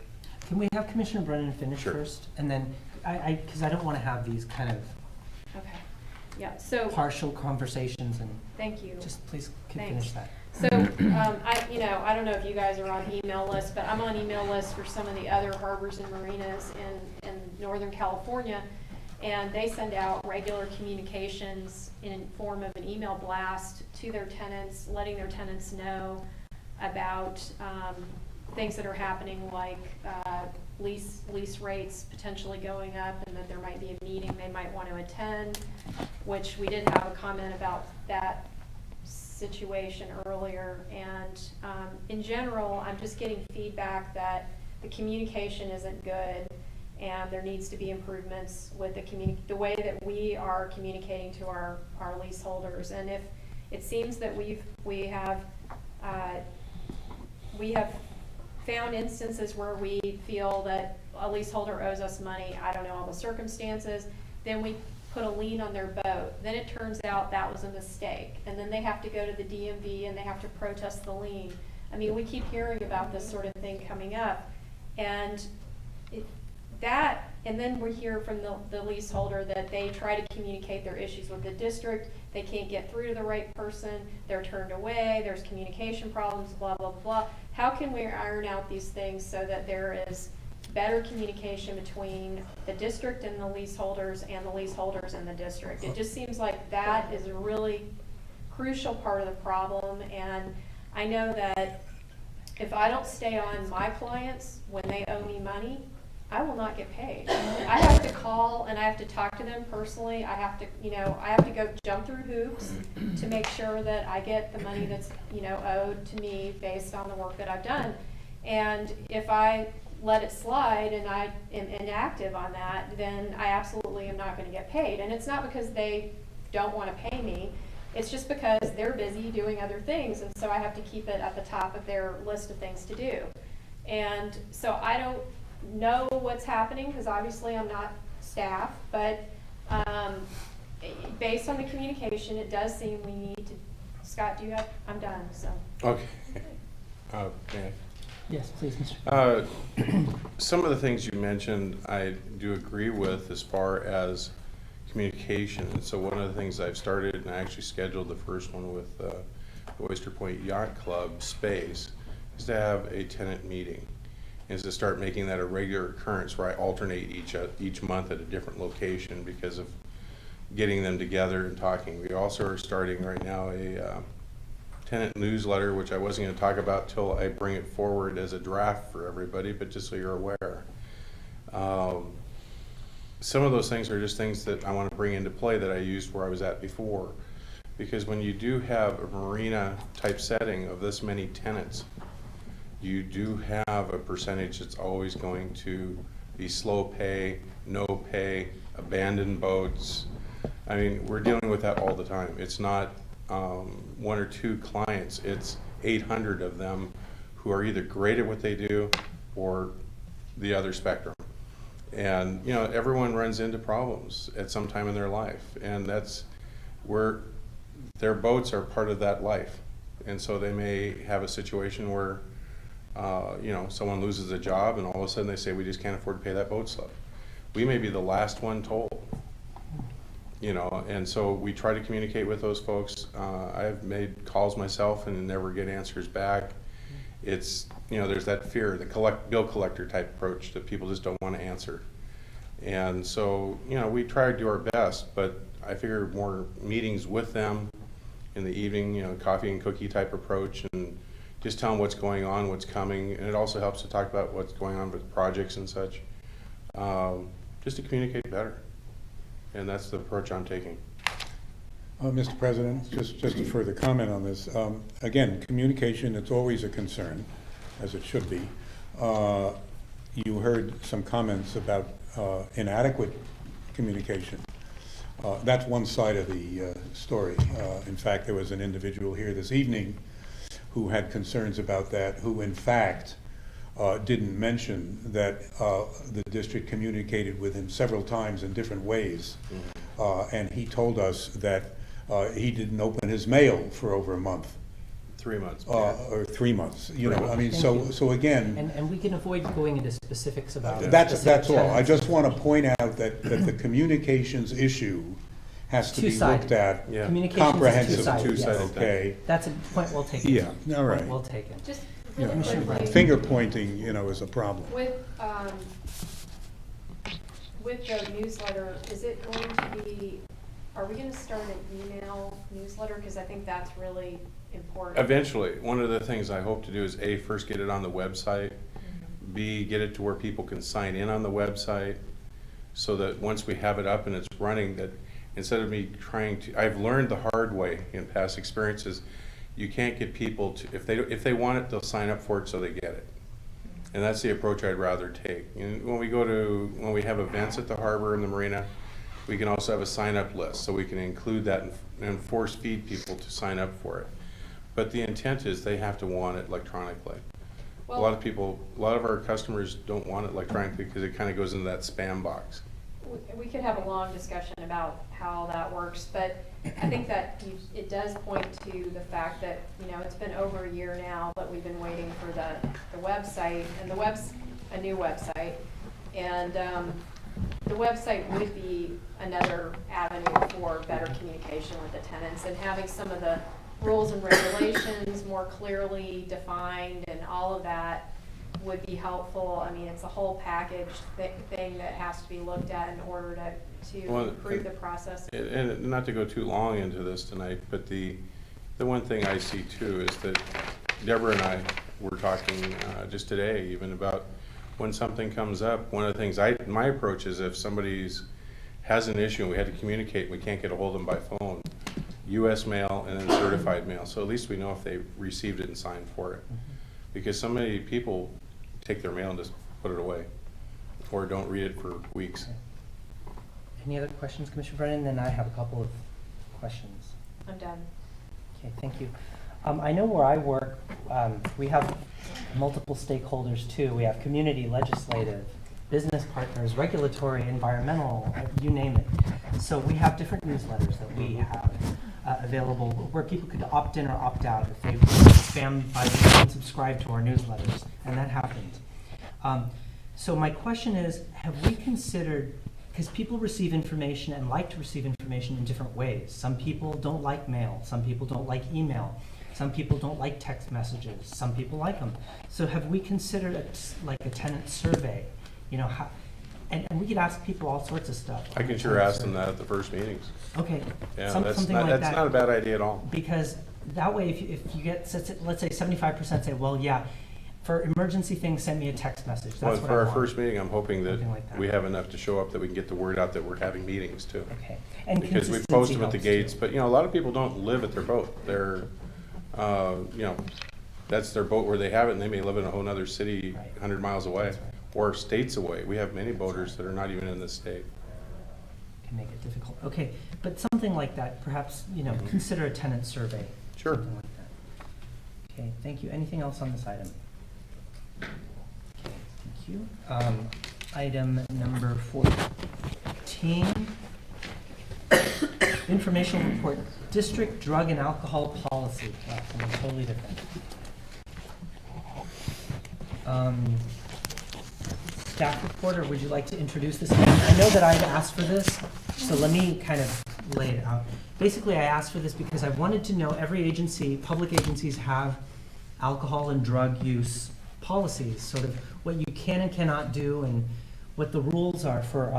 Can we have Commissioner Brennan finish Sure. first? And then, because I don't want to have these kind of Okay, yeah, so. partial conversations and Thank you. just please can Thanks. finish that. So, I don't know if you guys are on email lists, but I'm on email lists for some of the other harbors and marinas in Northern California. And they send out regular communications in form of an email blast to their tenants, letting their tenants know about things that are happening, like lease rates potentially going up, and that there might be a meeting they might want to attend, which we did have a comment about that situation earlier. And in general, I'm just getting feedback that the communication isn't good, and there needs to be improvements with the way that we are communicating to our leaseholders. And if it seems that we have found instances where we feel that a leaseholder owes us money, I don't know all the circumstances, then we put a lien on their boat. Then it turns out that was a mistake, and then they have to go to the DMV and they have to protest the lien. I mean, we keep hearing about this sort of thing coming up, and and then we hear from the leaseholder that they try to communicate their issues with the district, they can't get through to the right person, they're turned away, there's communication problems, blah, blah, blah. How can we iron out these things so that there is better communication between the district and the leaseholders and the leaseholders and the district? It just seems like that is a really crucial part of the problem, and I know that if I don't stay on my clients when they owe me money, I will not get paid. I have to call and I have to talk to them personally. I have to go jump through hoops to make sure that I get the money that's, owed to me based on the work that I've done. And if I let it slide and I am inactive on that, then I absolutely am not going to get paid. And it's not because they don't want to pay me. It's just because they're busy doing other things, and so I have to keep it at the top of their list of things to do. And so I don't know what's happening, because obviously I'm not staff, but based on the communication, it does seem we need to. Scott, I'm done, so. Okay. Okay. Yes, please, Mr. Some of the things you mentioned I do agree with as far as communication. And so one of the things I've started, and I actually scheduled the first one with the Oyster Point Yacht Club space, is to have a tenant meeting. Is to start making that a regular occurrence where I alternate each month at a different location because of getting them together and talking. We also are starting right now a tenant newsletter, which I wasn't going to talk about till I bring it forward as a draft for everybody, but just so you're aware. Some of those things are just things that I want to bring into play that I used where I was at before. Because when you do have a marina type setting of this many tenants, you do have a percentage that's always going to be slow pay, no pay, abandoned boats. I mean, we're dealing with that all the time. It's not one or two clients, it's 800 of them who are either great at what they do or the other spectrum. And you know, everyone runs into problems at some time in their life, and that's where their boats are part of that life. And so they may have a situation where you know, someone loses a job and all of a sudden they say, we just can't afford to pay that boat slip. We may be the last one told, you know, and so we try to communicate with those folks. I've made calls myself and never get answers back. It's, you know, there's that fear, the bill collector type approach that people just don't want to answer. And so, you know, we try to do our best, but I figure more meetings with them in the evening, you know, coffee and cookie type approach, and just tell them what's going on, what's coming, and it also helps to talk about what's going on with projects and such, just to communicate better. And that's the approach I'm taking. Mr. President, just a further comment on this. Again, communication, it's always a concern, as it should be. You heard some comments about inadequate communication. That's one side of the story. In fact, there was an individual here this evening who had concerns about that, who in fact didn't mention that the district communicated with him several times in different ways. And he told us that he didn't open his mail for over a month. 3 months. Or 3 months, you know, I mean, so again. And we can avoid going into specifics about it. That's all. I just want to point out that the communications issue has to be looked at comprehensively. Yes. Okay. That's a point well taken. Yeah, all right. Point well taken. Just You really know, quickly. finger pointing, you know, is a problem. With the newsletter, is it going to be, are we going to start an email newsletter? Because I think that's really important. Eventually, one of the things I hope to do is A, first get it on the website, B, get it to where people can sign in on the website, so that once we have it up and it's running, that instead of me trying to, I've learned the hard way in past experiences, you can't get people to, if they want it, they'll sign up for it so they get it. And that's the approach I'd rather take. And when we have events at the harbor and the marina, we can also have a sign-up list, so we can include that and force feed people to sign up for it. But the intent is they have to want it electronically. Well, a lot of our customers don't want it electronically because it kind of goes into that spam box. We could have a long discussion about how that works, but I think that it does point to the fact that, you know, it's been over a year now, but we've been waiting for the website, and the web's a new website, and the website would be another avenue for better communication with the tenants, and having some of the rules and regulations more clearly defined and all of that would be helpful. I mean, it's a whole package thing that has to be looked at in order to improve the process. And not to go too long into this tonight, but the one thing I see too is that Deborah and I were talking just today even about when something comes up. One of the things my approach is if somebody has an issue and we had to communicate, we can't get a hold of them by phone, U.S. mail and then certified mail. So at least we know if they received it and signed for it. Because so many people take their mail and just put it away or don't read it for weeks. Any other questions, Commissioner Brennan? Then I have a couple of questions. I'm done. Okay, thank you. I know where I work, we have multiple stakeholders too. We have community, legislative, business partners, regulatory, environmental, you name it. So we have different newsletters that we have available where people could opt in or opt out if they spam by unsubscribe to our newsletters, and that happens. So my question is, have we considered, because people receive information and like to receive information in different ways. Some people don't like mail, some people don't like email, some people don't like text messages, some people like them. So have we considered a tenant survey? You know, how, and we could ask people all sorts of stuff. I can sure ask them that at the first meetings. Okay. Yeah, Something like that. That's not a bad idea at all. Because that way, if you get, let's say 75% say, well, yeah, For emergency things, send me a text message. That's Well, what for I our want. first meeting, I'm hoping that Something like that. we have enough to show up that we can get the word out that we're having meetings too. Okay. And Because we consistency post them at the helps, gates, too. but you know, a lot of people don't live at their boat. They're, you know, that's their boat where they have it, and they may live in a whole nother city, 100 miles away, or states away. We have many boaters that are not even in this state. Can make it difficult. Okay, but something like that, perhaps, you know, consider a tenant survey. Sure. Something like that. Okay, thank you. Anything else on this item? Okay, thank you. Item number 14. Informational report, district drug and alcohol policy. Wow, something totally different. Staff report, or would you like to introduce this? I know that I've asked for this, so let me kind of lay it out. Basically, I asked for this because I wanted to know every agency, public agencies have alcohol and drug use policies, sort of what you can and cannot do and what the rules are for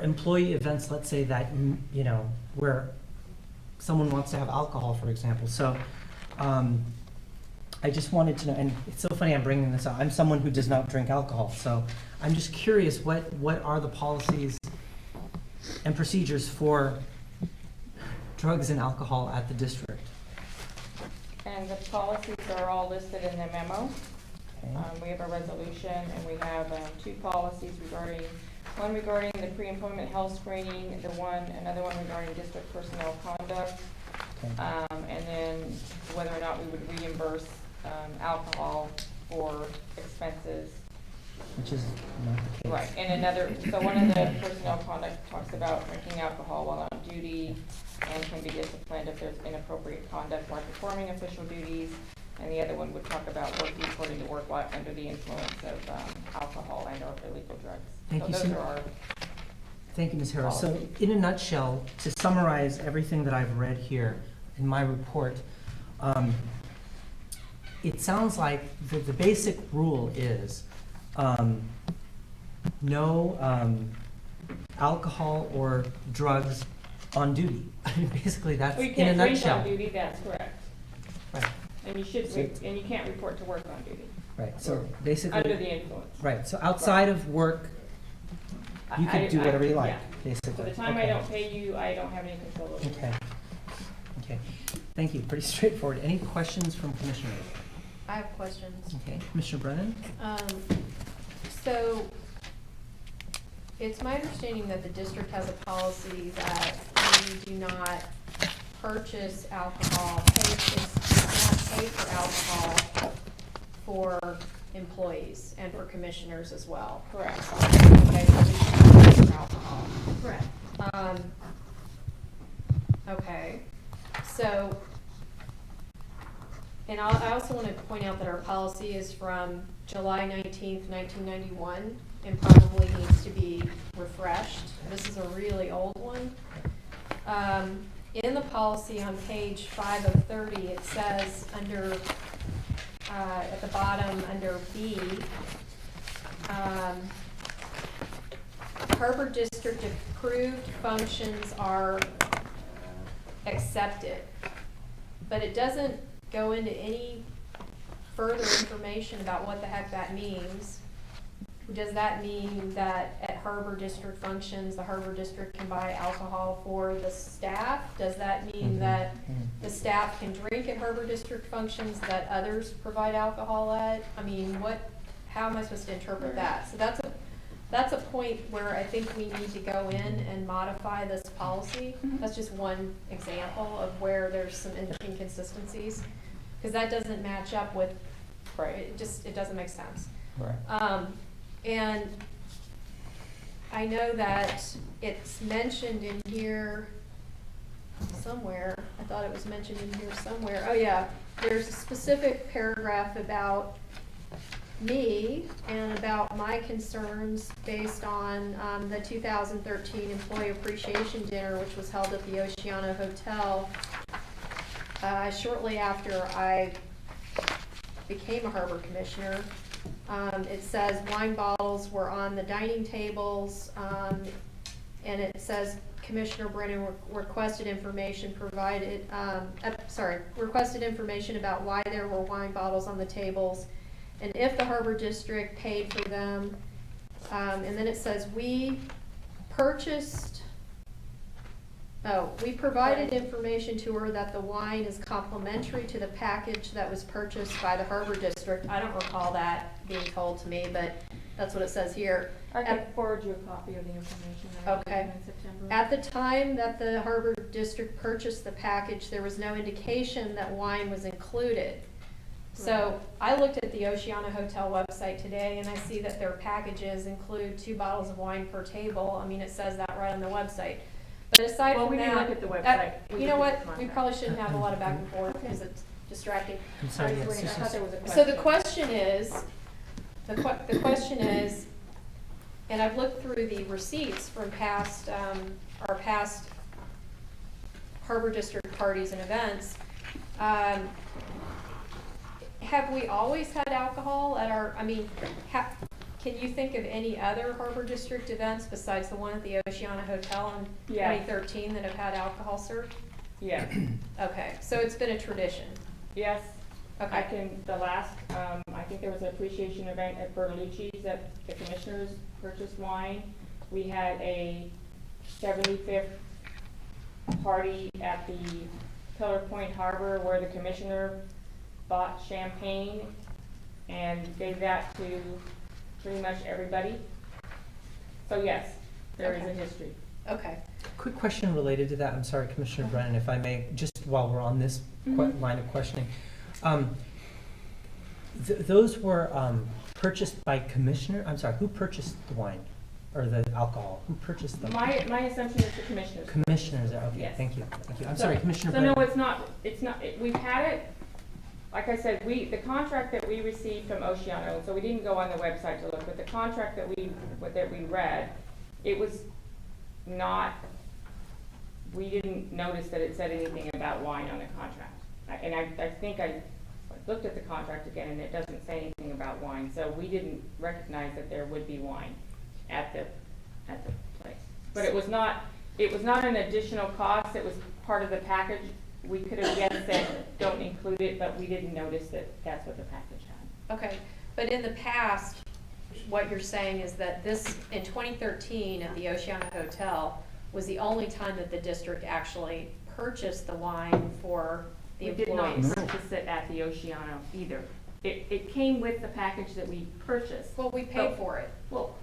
employee events, let's say that, you know, where someone wants to have alcohol, for example. So I just wanted to know, and it's so funny I'm bringing this up. I'm someone who does not drink alcohol, so I'm just curious, what are the policies and procedures for drugs and alcohol at the district? And the policies are all listed in the memo. We have a resolution, and we have 2 policies regarding, one regarding the pre-employment health screening, another one regarding district personnel conduct, and then whether or not we would reimburse alcohol for expenses. Which is not the case. Right, and so one of the personnel conduct talks about drinking alcohol while on duty and can be disciplined if there's inappropriate conduct while performing official duties. And the other one would talk about working according to work life under the influence of alcohol and or illegal drugs. Thank you, those Sue. are our Thank you, Ms. Harris. So policies. in a nutshell, to summarize everything that I've read here in my report, it sounds like the basic rule is no alcohol or drugs on duty. Basically, that's Well, you in a can't drink nutshell. on duty, that's correct. Right. And you can't report to work on duty. Right, so basically. Under the influence. Right, so outside of work, you could do whatever you like, yeah. basically. So the time I Okay. don't pay you, I don't have any control over it. Okay. Okay, thank you, pretty straightforward. Any questions from commissioners? I have questions. Okay, Commissioner Brennan? So, it's my understanding that the district has a policy that we do not purchase alcohol, pay for alcohol for employees and for commissioners as well. Correct. Okay, so we should pay for alcohol. Correct. Okay, so, and I also want to point out that our policy is from July 19th, 1991, and probably needs to be refreshed. This is a really old one. In the policy on page 5 of 30, it says under, at the bottom, under B, Harbor District approved functions are accepted, but it doesn't go into any further information about what the heck that means. Does that mean that at Harbor District functions, the Harbor District can buy alcohol for the staff? Does that mean that the staff can drink at Harbor District functions that others provide alcohol at? I mean, how am I supposed to interpret that? So that's a point where I think we need to go in and modify this policy. That's just one example of where there's some inconsistencies, because that doesn't match up with, it doesn't make sense. Right. And I know that it's mentioned in here somewhere. I thought it was mentioned in here somewhere. Oh yeah, there's a specific paragraph about me and about my concerns based on the 2013 Employee Appreciation Dinner, which was held at the Oceana Hotel shortly after I became a harbor commissioner. It says wine bottles were on the dining tables, and it says Commissioner Brennan requested information requested information about why there were wine bottles on the tables and if the Harbor District paid for them. And then it says, we provided information to her that the wine is complimentary to the package that was purchased by the Harbor District. I don't recall that being told to me, but that's what it says here. I can forward you a copy of the information that I gave you in September. At the time that the Harbor District purchased the package, there was no indication that wine was included. So I looked at the Oceana Hotel website today and I see that their packages include 2 bottles of wine per table. I mean, it says that right on the website. But aside from we that, didn't look at the website. you know what? We probably shouldn't have a lot of back and forth because it's distracting. I'm sorry, yes, I thought there was a question. So the question is, and I've looked through the receipts from our past Harbor District parties and events. Have we always had alcohol at our, can you think of any other Harbor District events besides the one at the Oceana Hotel in 2013 that have had alcohol served? Yeah. Okay, so it's been a tradition. Yes. Okay. I think there was an appreciation event at Bertolucci's that the commissioners purchased wine. We had a 75th party at the Pillar Point Harbor where the commissioner bought champagne and gave that to pretty much everybody. So yes, there is a history. Okay. Quick question related to that. I'm sorry, Commissioner Brennan, if I may, just while we're on this line of questioning. Those were purchased by commissioner? I'm sorry, who purchased the wine or the alcohol? Who purchased them? My assumption is the commissioners. Commissioners, okay, Yes. Thank you. I'm sorry, Commissioner So Brennan. no, it's not, we've had it, like I said, the contract that we received from Oceano, so we didn't go on the website to look, but the contract that we read, it was not, we didn't notice that it said anything about wine on the contract. And I think I looked at the contract again and it doesn't say anything about wine, so we didn't recognize that there would be wine at the place. But it was not an additional cost, it was part of the package. We could have yet said, don't include it, but we didn't notice that that's what the package had. Okay, but in the past, what you're saying is that this, in 2013 at the Oceana Hotel, was the only time that the district actually purchased the wine for the employees. We did not purchase it at the Oceana either. It came with the package that we purchased. Well, we paid for it. Well,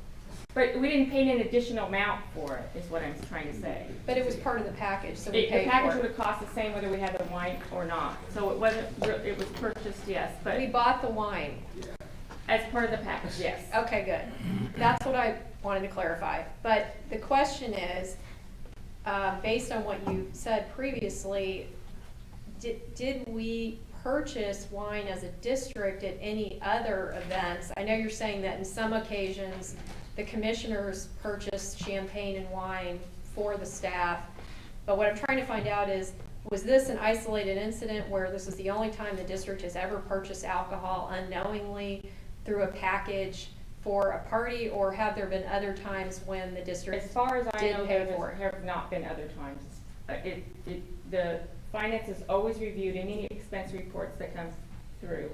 but we didn't pay an additional amount for it, is what I'm trying to say. But it was part of the package, so we paid for it. The package would have cost the same whether we had the wine or not. So it wasn't, it was purchased, yes, but. We bought the wine. As part of the package, yes. Okay, good. That's what I wanted to clarify. But the question is, based on what you said previously, did we purchase wine as a district at any other events? I know you're saying that in some occasions, the commissioners purchased champagne and wine for the staff. But what I'm trying to find out is, was this an isolated incident where this is the only time the district has ever purchased alcohol unknowingly through a package for a party, or have there been other times when the district As far as I did know, pay there for it? have not been other times. The finance has always reviewed any expense reports that come through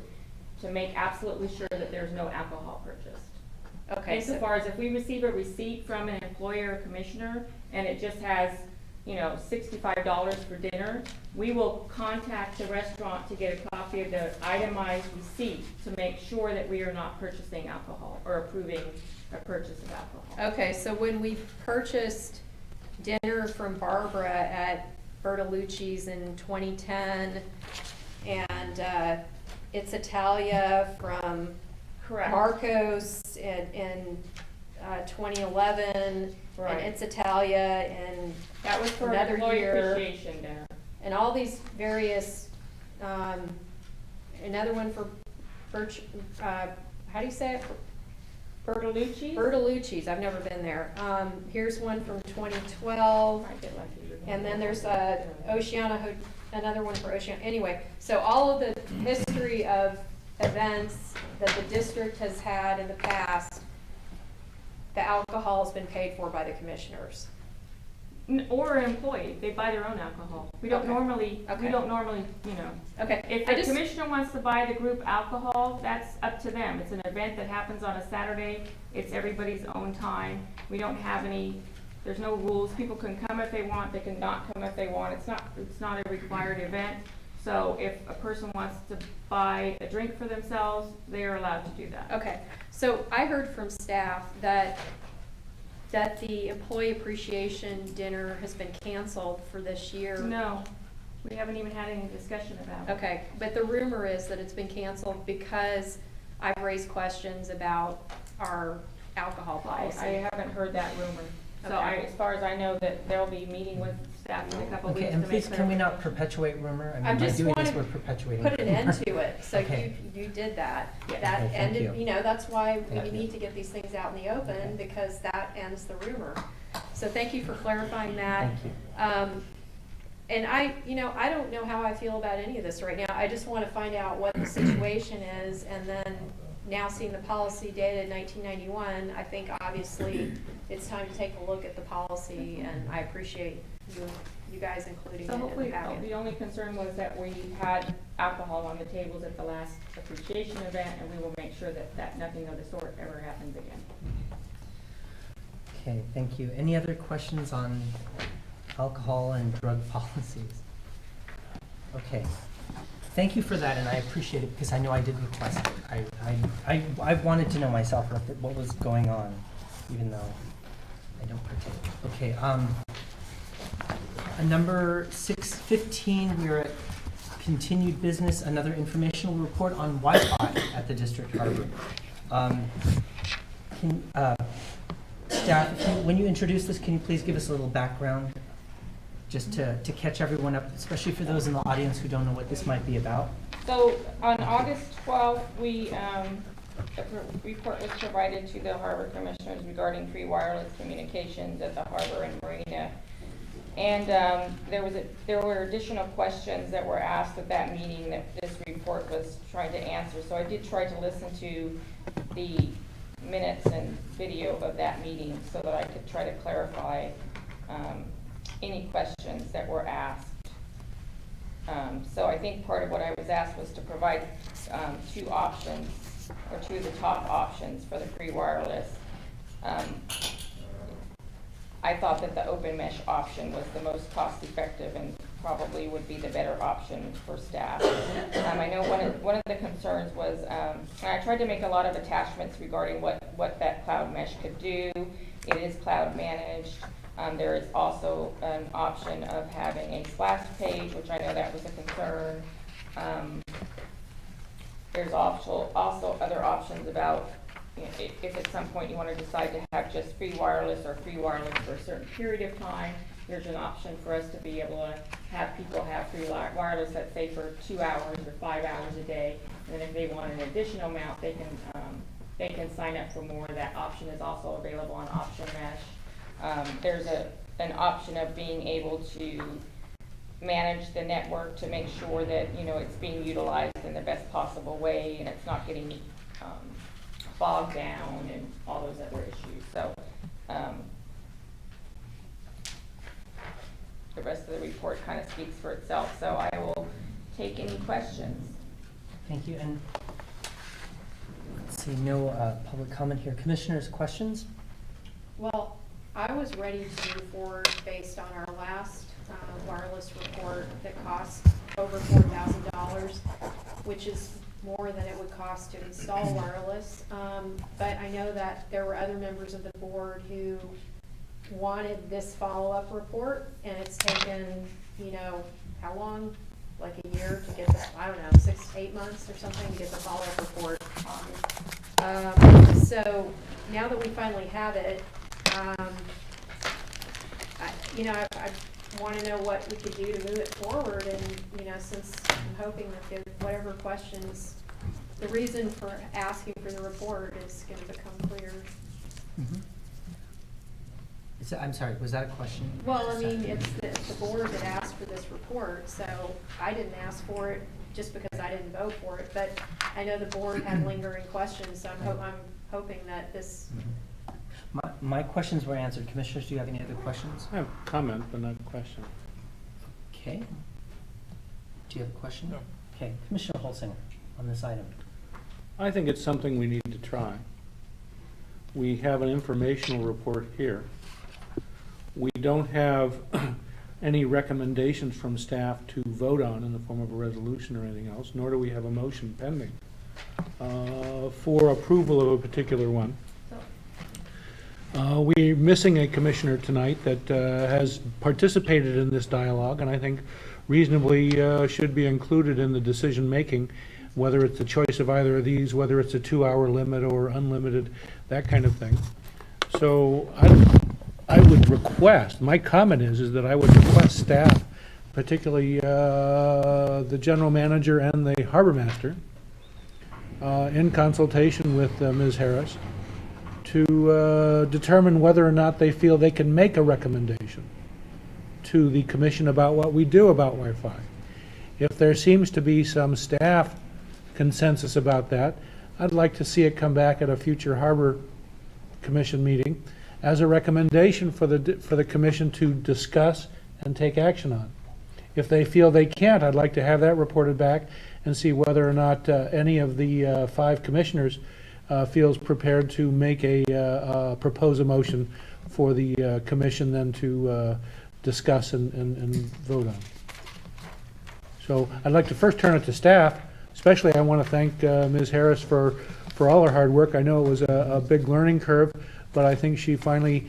to make absolutely sure that there's no alcohol purchased. Okay. Insofar as if we receive a receipt from an employer or commissioner and it just has, $65 for dinner, we will contact the restaurant to get a copy of the itemized receipt to make sure that we are not purchasing alcohol or approving a purchase of alcohol. Okay, so when we purchased dinner from Barbara at Bertolucci's in 2010, and It's Italia from Correct. Marcos in 2011, Right. and It's Italia in That was for another employee year. appreciation dinner. And all these various, another one for how do you say it? Bertolucci? Bertolucci's, I've never been there. Here's one from 2012, and then there's another one for Oceana. Anyway, so all of the history of events that the district has had in the past, the alcohol has been paid for by the commissioners. Or an employee, they buy their own alcohol. We don't Okay. normally, Okay. Okay. If I the just- commissioner wants to buy the group alcohol, that's up to them. It's an event that happens on a Saturday. It's everybody's own time. We don't have any, there's no rules. People can come if they want, they can not come if they want. It's not a required event. So if a person wants to buy a drink for themselves, they are allowed to do that. Okay, so I heard from staff that the employee appreciation dinner has been canceled for this year. No, we haven't even had any discussion about it. Okay, but the rumor is that it's been canceled because I've raised questions about our alcohol policy. I haven't heard that rumor. So Okay. as far as I know, that they'll be meeting with staff in a couple of Okay, weeks and to make please, can we not clarification. perpetuate rumor? I I mean, by just doing this, wanna we're perpetuating put an rumor. end to it, so Okay. you did that. Yeah. That Okay, thank ended, you. that's why we Thank you. need to get these things out in the open, Okay. because that ends the rumor. So thank you for clarifying that. Thank you. And I don't know how I feel about any of this right now. I just want to find out what the situation is, and then now seeing the policy dated 1991, I think obviously it's time to take a look at the policy, and I appreciate you guys including So it in hopefully, the packet. the only concern was that we had alcohol on the tables at the last appreciation event, and we will make sure that nothing of the sort ever happens again. Okay, thank you. Any other questions on alcohol and drug policies? Okay, thank you for that, and I appreciate it, because I know I did request it. I wanted to know myself what was going on, even though I don't partake. Okay, number 615, we're at continued business, another informational report on Wi-Fi at the District Harbor. Staff, when you introduce this, can you please give us a little background, just to catch everyone up, especially for those in the audience who don't know what this might be about? So on August 12th, a report was provided to the harbor commissioners regarding free wireless communications at the harbor and marina. And there were additional questions that were asked at that meeting that this report was trying to answer. So I did try to listen to the minutes and video of that meeting so that I could try to clarify any questions that were asked. So I think part of what I was asked was to provide two options, or two of the top options for the free wireless. I thought that the open mesh option was the most cost effective and probably would be the better option for staff. I know one of the concerns was, and I tried to make a lot of attachments regarding what that cloud mesh could do. It is cloud managed. There is also an option of having a splash page, which I know that was a concern. There's also other options about, if at some point you want to decide to have just free wireless or free wireless for a certain period of time, there's an option for us to be able to have people have free wireless, let's say for 2 hours or 5 hours a day. And then if they want an additional amount, they can sign up for more. That option is also available on Option Mesh. There's an option of being able to manage the network to make sure that it's being utilized in the best possible way and it's not getting bogged down and all those other issues. So the rest of the report kind of speaks for itself. So I will take any questions. Thank you. And let's see, no public comment here. Commissioners, questions? Well, I was ready to move forward based on our last wireless report that cost over $4,000, which is more than it would cost to install wireless. But I know that there were other members of the board who wanted this follow-up report, and it's taken, how long? Like a year to get this, I don't know, 6 to 8 months or something to get the follow-up report. So now that we finally have it, I want to know what we could do to move it forward, and since I'm hoping that whatever questions, the reason for asking for the report is going to become clear. Mm-hmm. I'm sorry, was that a question? Well, I mean, it's the board that asked for this report, so I didn't ask for it just because I didn't vote for it, but I know the board had lingering questions, so I'm hoping that this My questions were answered. Commissioners, do you have any other questions? I have a comment, but not a question. Okay. Do you have a question? No. Okay, Commissioner Holsinger, on this item. I think it's something we need to try. We have an informational report here. We don't have any recommendations from staff to vote on in the form of a resolution or anything else, nor do we have a motion pending for approval of a particular one. We're missing a commissioner tonight that has participated in this dialogue, and I think reasonably should be included in the decision-making, whether it's the choice of either of these, whether it's a 2-hour limit or unlimited, that kind of thing. So I would request, my comment is that I would request staff, particularly the general manager and the harbor master, in consultation with Ms. Harris, to determine whether or not they feel they can make a recommendation to the commission about what we do about Wi-Fi. If there seems to be some staff consensus about that, I'd like to see it come back at a future Harbor Commission meeting as a recommendation for the commission to discuss and take action on. If they feel they can't, I'd like to have that reported back and see whether or not any of the 5 commissioners feels prepared to make propose a motion for the commission then to discuss and vote on. So I'd like to first turn it to staff. Especially I want to thank Ms. Harris for all her hard work. I know it was a big learning curve, but I think she finally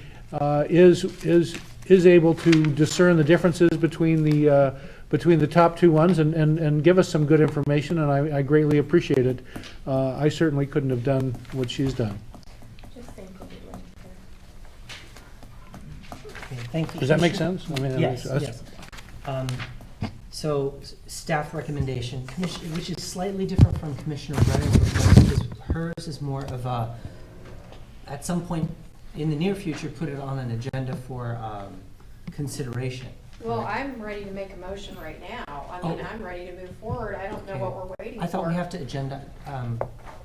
is able to discern the differences between the top 2 ones and give us some good information, and I greatly appreciate it. I certainly couldn't have done what she's done. Okay, thank you. Does that make sense? I mean, yes, that's- yes. So staff recommendation, which is slightly different from Commissioner Brennan's request, because hers is more of a, at some point in the near future, put it on an agenda for consideration. Well, I'm ready to make a motion right now. I mean, I'm ready to move forward. I don't know what we're waiting for. I thought we have to agenda,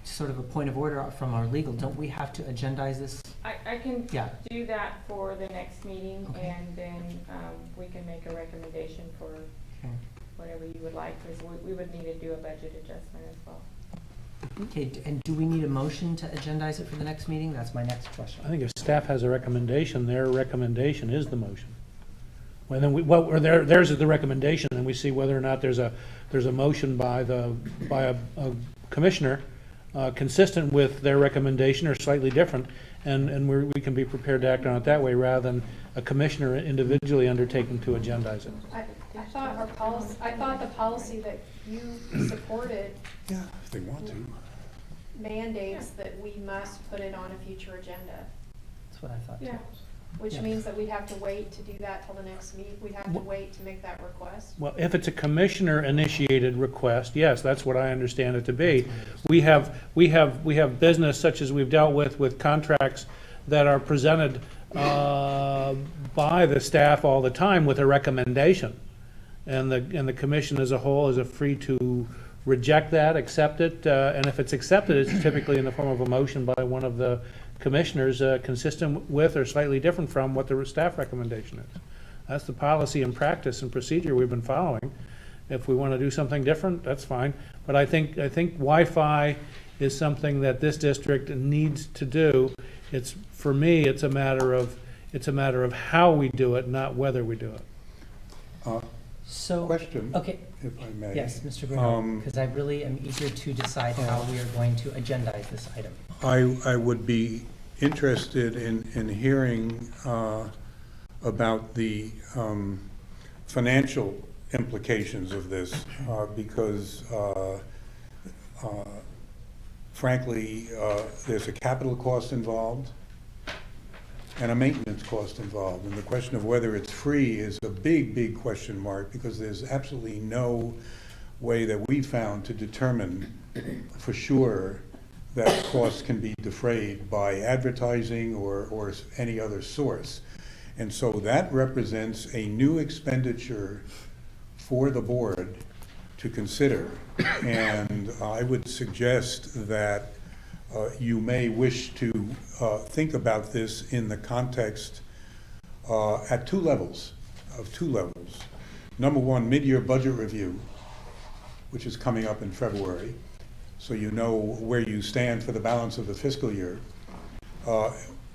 sort of a point of order from our legal. Don't we have to agendize this? I can Yeah. do that for the next meeting, Okay. and then we can make a recommendation for whatever you would like, because we would need to do a budget adjustment as well. Okay, and do we need a motion to agendize it for the next meeting? That's my next question. I think if staff has a recommendation, their recommendation is the motion. Well, then theirs is the recommendation, and we see whether or not there's a motion by a commissioner consistent with their recommendation or slightly different, and we can be prepared to act on it that way rather than a commissioner individually undertaking to agendize it. I thought the policy that you supported Yeah, if they want to. mandates that we must put it on a future agenda, That's what I thought too. Yeah. which Yeah. means that we have to wait to do that till the next meeting. We have to wait to make that request. Well, if it's a commissioner-initiated request, yes, that's what I understand it to be. We have business such as we've dealt with contracts that are presented by the staff all the time with a recommendation. And the commission as a whole is free to reject that, accept it, and if it's accepted, it's typically in the form of a motion by one of the commissioners consistent with or slightly different from what the staff recommendation is. That's the policy and practice and procedure we've been following. If we want to do something different, that's fine. But I think Wi-Fi is something that this district needs to do. For me, it's a matter of how we do it, not whether we do it. So, Question, okay. if I may. Yes, Mr. Bruno, because I really am eager to decide how we are going to agendize this item. I would be interested in hearing about the financial implications of this, because frankly, there's a capital cost involved and a maintenance cost involved. And the question of whether it's free is a big, big question mark, because there's absolutely no way that we found to determine for sure that costs can be defrayed by advertising or any other source. And so that represents a new expenditure for the board to consider. And I would suggest that you may wish to think about this in the context at two levels. Number one, mid-year budget review, which is coming up in February, so you know where you stand for the balance of the fiscal year.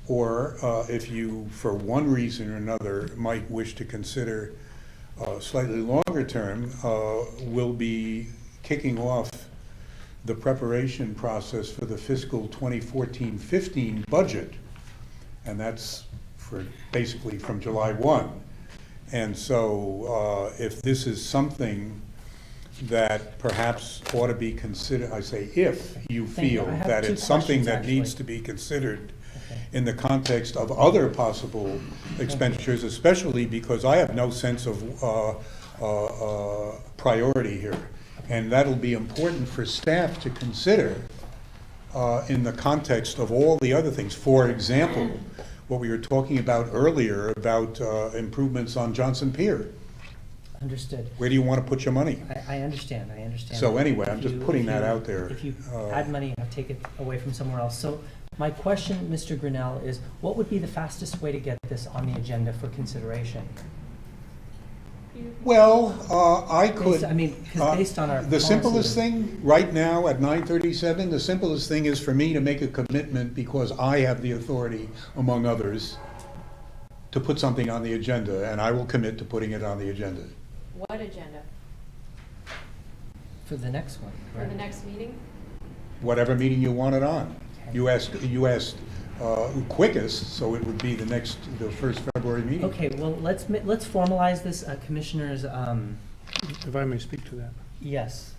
Or if you, for one reason or another, might wish to consider slightly longer term, we'll be kicking off the preparation process for the fiscal 2014-15 budget, and that's for basically from July 1. And so if this is something that perhaps ought to be considered, I say if you feel that it's something that needs to be considered in the context of other possible expenditures, especially because I have no sense of priority here. And that'll be important for staff to consider in the context of all the other things. For example, what we were talking about earlier about improvements on Johnson Pier. Understood. Where do you want to put your money? I understand. So anyway, I'm just putting that out there. If you add money, I'll take it away from somewhere else. So my question, Mr. Grinnell, is what would be the fastest way to get this on the agenda for consideration? Well, I could. Because based on our the simplest thing right now at 9:37, the simplest thing is for me to make a commitment because I have the authority, among others, to put something on the agenda, and I will commit to putting it on the agenda. What agenda? For the next one. For the next meeting? Whatever meeting you want it on. You asked quickest, so it would be the first February meeting. Okay, well, let's formalize this, Commissioners. If I may speak to that. Yes,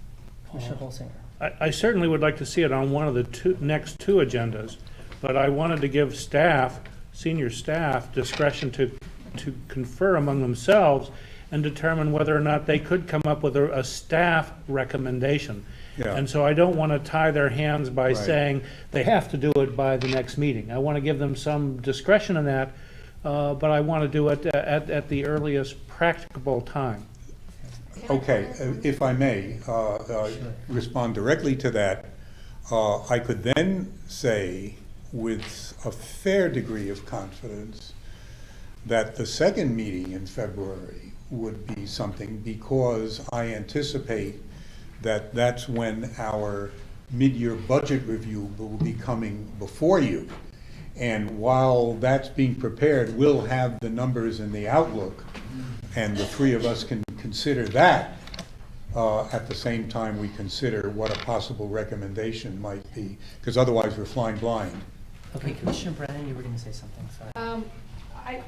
Commissioner Holsinger. I certainly would like to see it on one of the next two agendas, but I wanted to give staff, senior staff, discretion to confer among themselves and determine whether or not they could come up with a staff recommendation. Yeah. And so I don't want to tie their hands by Right. saying they have to do it by the next meeting. I want to give them some discretion in that, but I want to do it at the earliest practicable time. Okay, if I may respond directly to that, I could then say with a fair degree of confidence that the second meeting in February would be something, because I anticipate that that's when our mid-year budget review will be coming before you. And while that's being prepared, we'll have the numbers in the outlook, and the three of us can consider that at the same time we consider what a possible recommendation might be, because otherwise we're flying blind. Okay, Commissioner Brennan, you were going to say something, sorry.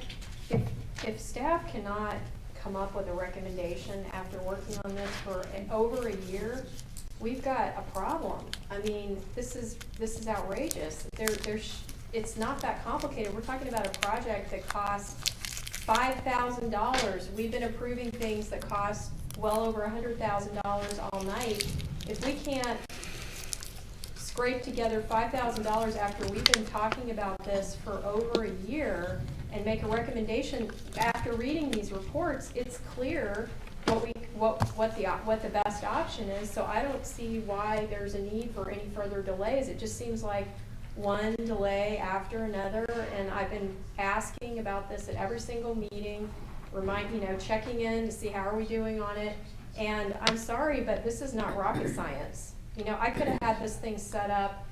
If staff cannot come up with a recommendation after working on this for over a year, we've got a problem. I mean, this is outrageous. It's not that complicated. We're talking about a project that costs $5,000. We've been approving things that cost well over $100,000 all night. If we can't scrape together $5,000 after we've been talking about this for over a year and make a recommendation after reading these reports, it's clear what the best option is. So I don't see why there's a need for any further delays. It just seems like one delay after another, and I've been asking about this at every single meeting, checking in to see how are we doing on it. And I'm sorry, but this is not rocket science. I could have had this thing set up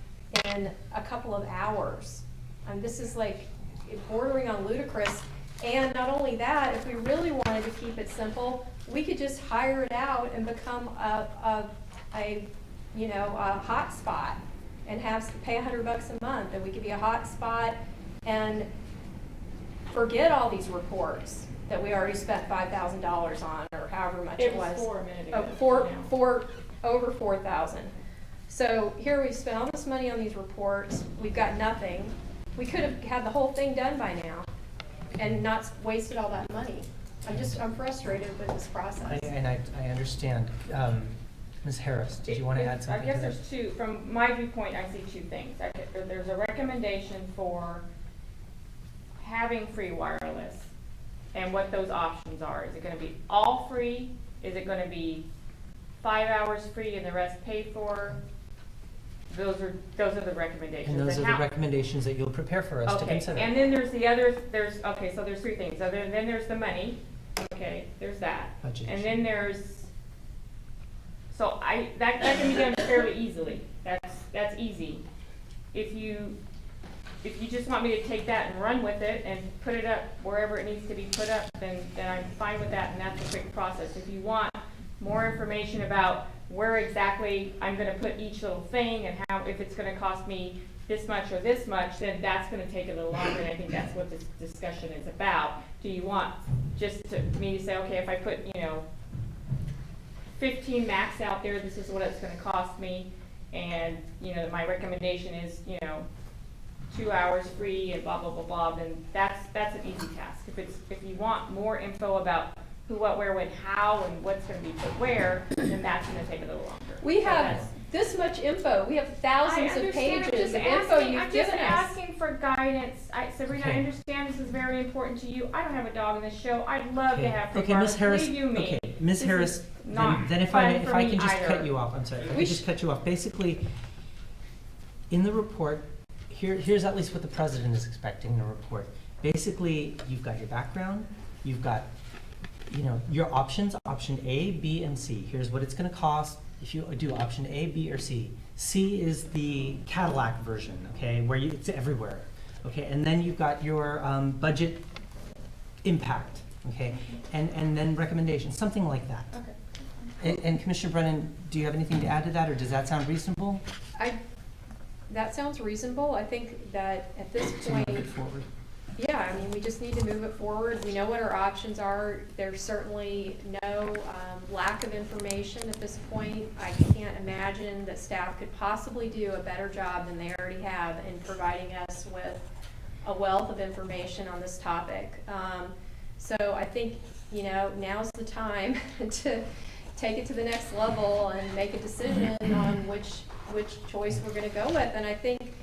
in a couple of hours. This is like bordering on ludicrous. And not only that, if we really wanted to keep it simple, we could just hire it out and become a hot spot and pay $100 a month, and we could be a hot spot and forget all these reports that we already spent $5,000 on, or however much it was. $4 a minute ago. Over 4,000. So here we've spent all this money on these reports. We've got nothing. We could have had the whole thing done by now and not wasted all that money. I'm frustrated with this process. I understand. Ms. Harris, did you want to add something? I guess there's two. From my viewpoint, I see two things. There's a recommendation for having free wireless and what those options are. Is it going to be all free? Is it going to be 5 hours free and the rest paid for? Those are the recommendations. And those are the how- recommendations that you'll prepare for us to Okay, consider. and then there's the other, so there's three things. Then there's the money, okay, there's that. Budget And issue. then that can be done fairly easily. That's easy. If you just want me to take that and run with it and put it up wherever it needs to be put up, then I'm fine with that, and that's a quick process. If you want more information about where exactly I'm gonna put each little thing and if it's gonna cost me this much or this much, then that's gonna take a little longer, and I think that's what this discussion is about. Do you want me to say, okay, if I put, 15 max out there, this is what it's gonna cost me, and, my recommendation is, 2 hours free and blah, blah, blah, blah, then that's an easy task. If you want more info about who, what, where, when, how, and what's gonna be put where, then that's gonna take a little longer. We So have that's- this much info. We have thousands of pages of info you've given us. I'm just asking for guidance. Sabrina, I Okay. understand this is very important to you. I don't have a dog in this show. I'd love to have free Okay, Ms. cars. Harris. Believe you me. Okay, Ms. This Harris. is not Then if fun I for can me just either. cut you off. I'm sorry. If I can just cut you off. Basically, in the report, here's at least what the president is expecting in the report. Basically, you've got your background. You've got, your options. Option A, B, and C. Here's what it's going to cost if you do option A, B, or C. C is the Cadillac version, okay, where it's everywhere, okay, and then you've got your budget impact, okay, and then recommendations, something like that. Okay. And Commissioner Brennan, do you have anything to add to that, or does that sound reasonable? That sounds reasonable. I think that at this To move point, it forward. yeah, I mean, we just need to move it forward. We know what our options are. There's certainly no lack of information at this point. I can't imagine that staff could possibly do a better job than they already have in providing us with a wealth of information on this topic. So I think, now's the time to take it to the next level and make a decision on which choice we're going to go with. And I think,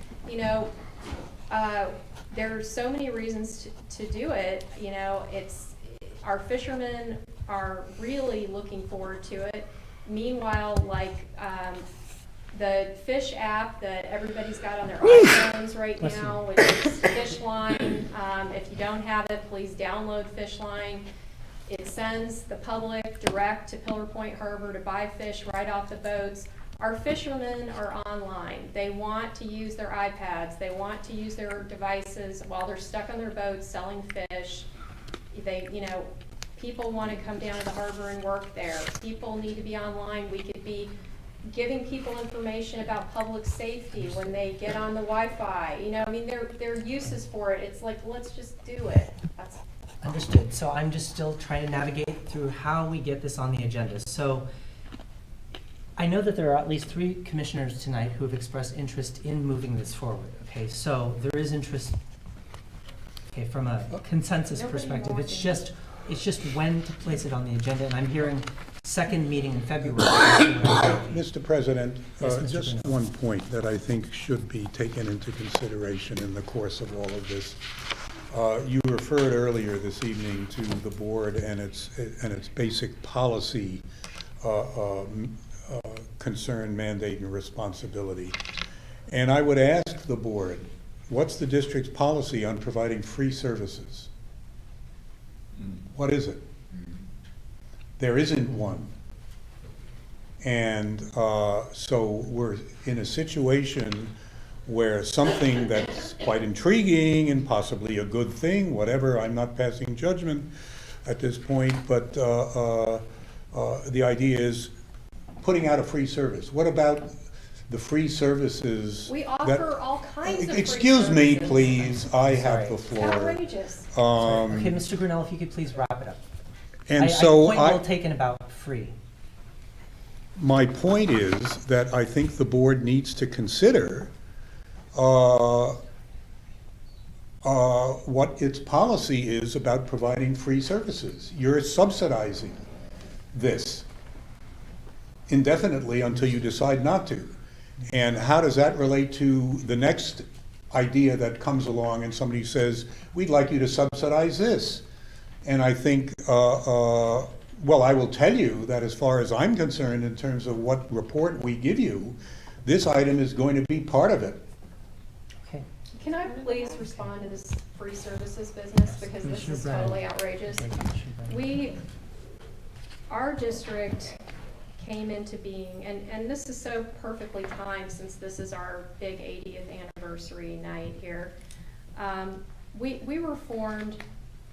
there are so many reasons to do it. Our fishermen are really looking forward to it. Meanwhile, the fish app that everybody's got on their iPhones right now, which is Fishline. If you don't have it, please download Fishline. It sends the public direct to Pillar Point Harbor to buy fish right off the boats. Our fishermen are online. They want to use their iPads. They want to use their devices while they're stuck on their boats selling fish. People want to come down to the harbor and work there. People need to be online. We could be giving people information about public safety when they get on the Wi-Fi. There are uses for it. It's like, let's just do it. That's Understood. So I'm just still trying to navigate through how we get this on the agenda. So I know that there are at least 3 commissioners tonight who have expressed interest in moving this forward. Okay, so there is interest, okay, from a consensus perspective. It's just when to place it on the agenda, and I'm hearing second meeting in February. Mr. President, Yes, Mr. just Bruno. one point that I think should be taken into consideration in the course of all of this. You referred earlier this evening to the board and its basic policy concern, mandate, and responsibility. And I would ask the board, what's the district's policy on providing free services? What is it? There isn't one. And so we're in a situation where something that's quite intriguing and possibly a good thing, whatever, I'm not passing judgment at this point, but the idea is putting out a free service. What about the free services? We that- offer all kinds of free Excuse me, services. please, I have the floor. Outrageous. Okay, Mr. Grinnell, if you could please wrap it up. And so point well taken about free. my point is that I think the board needs to consider what its policy is about providing free services. You're subsidizing this indefinitely until you decide not to. And how does that relate to the next idea that comes along and somebody says, we'd like you to subsidize this? And I think, well, I will tell you that as far as I'm concerned, in terms of what report we give you, this item is going to be part of it. Okay. Can I please respond to this free services business, because this Commissioner is Brennan. totally outrageous. Thank you, Commissioner Brennan. Our district came into being, and this is so perfectly timed since this is our big 80th anniversary night here. We were formed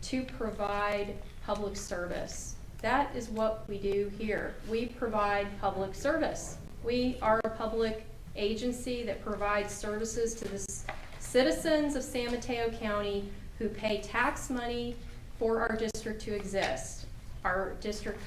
to provide public service. That is what we do here. We provide public service. We are a public agency that provides services to the citizens of San Mateo County who pay tax money for our district to exist. Our district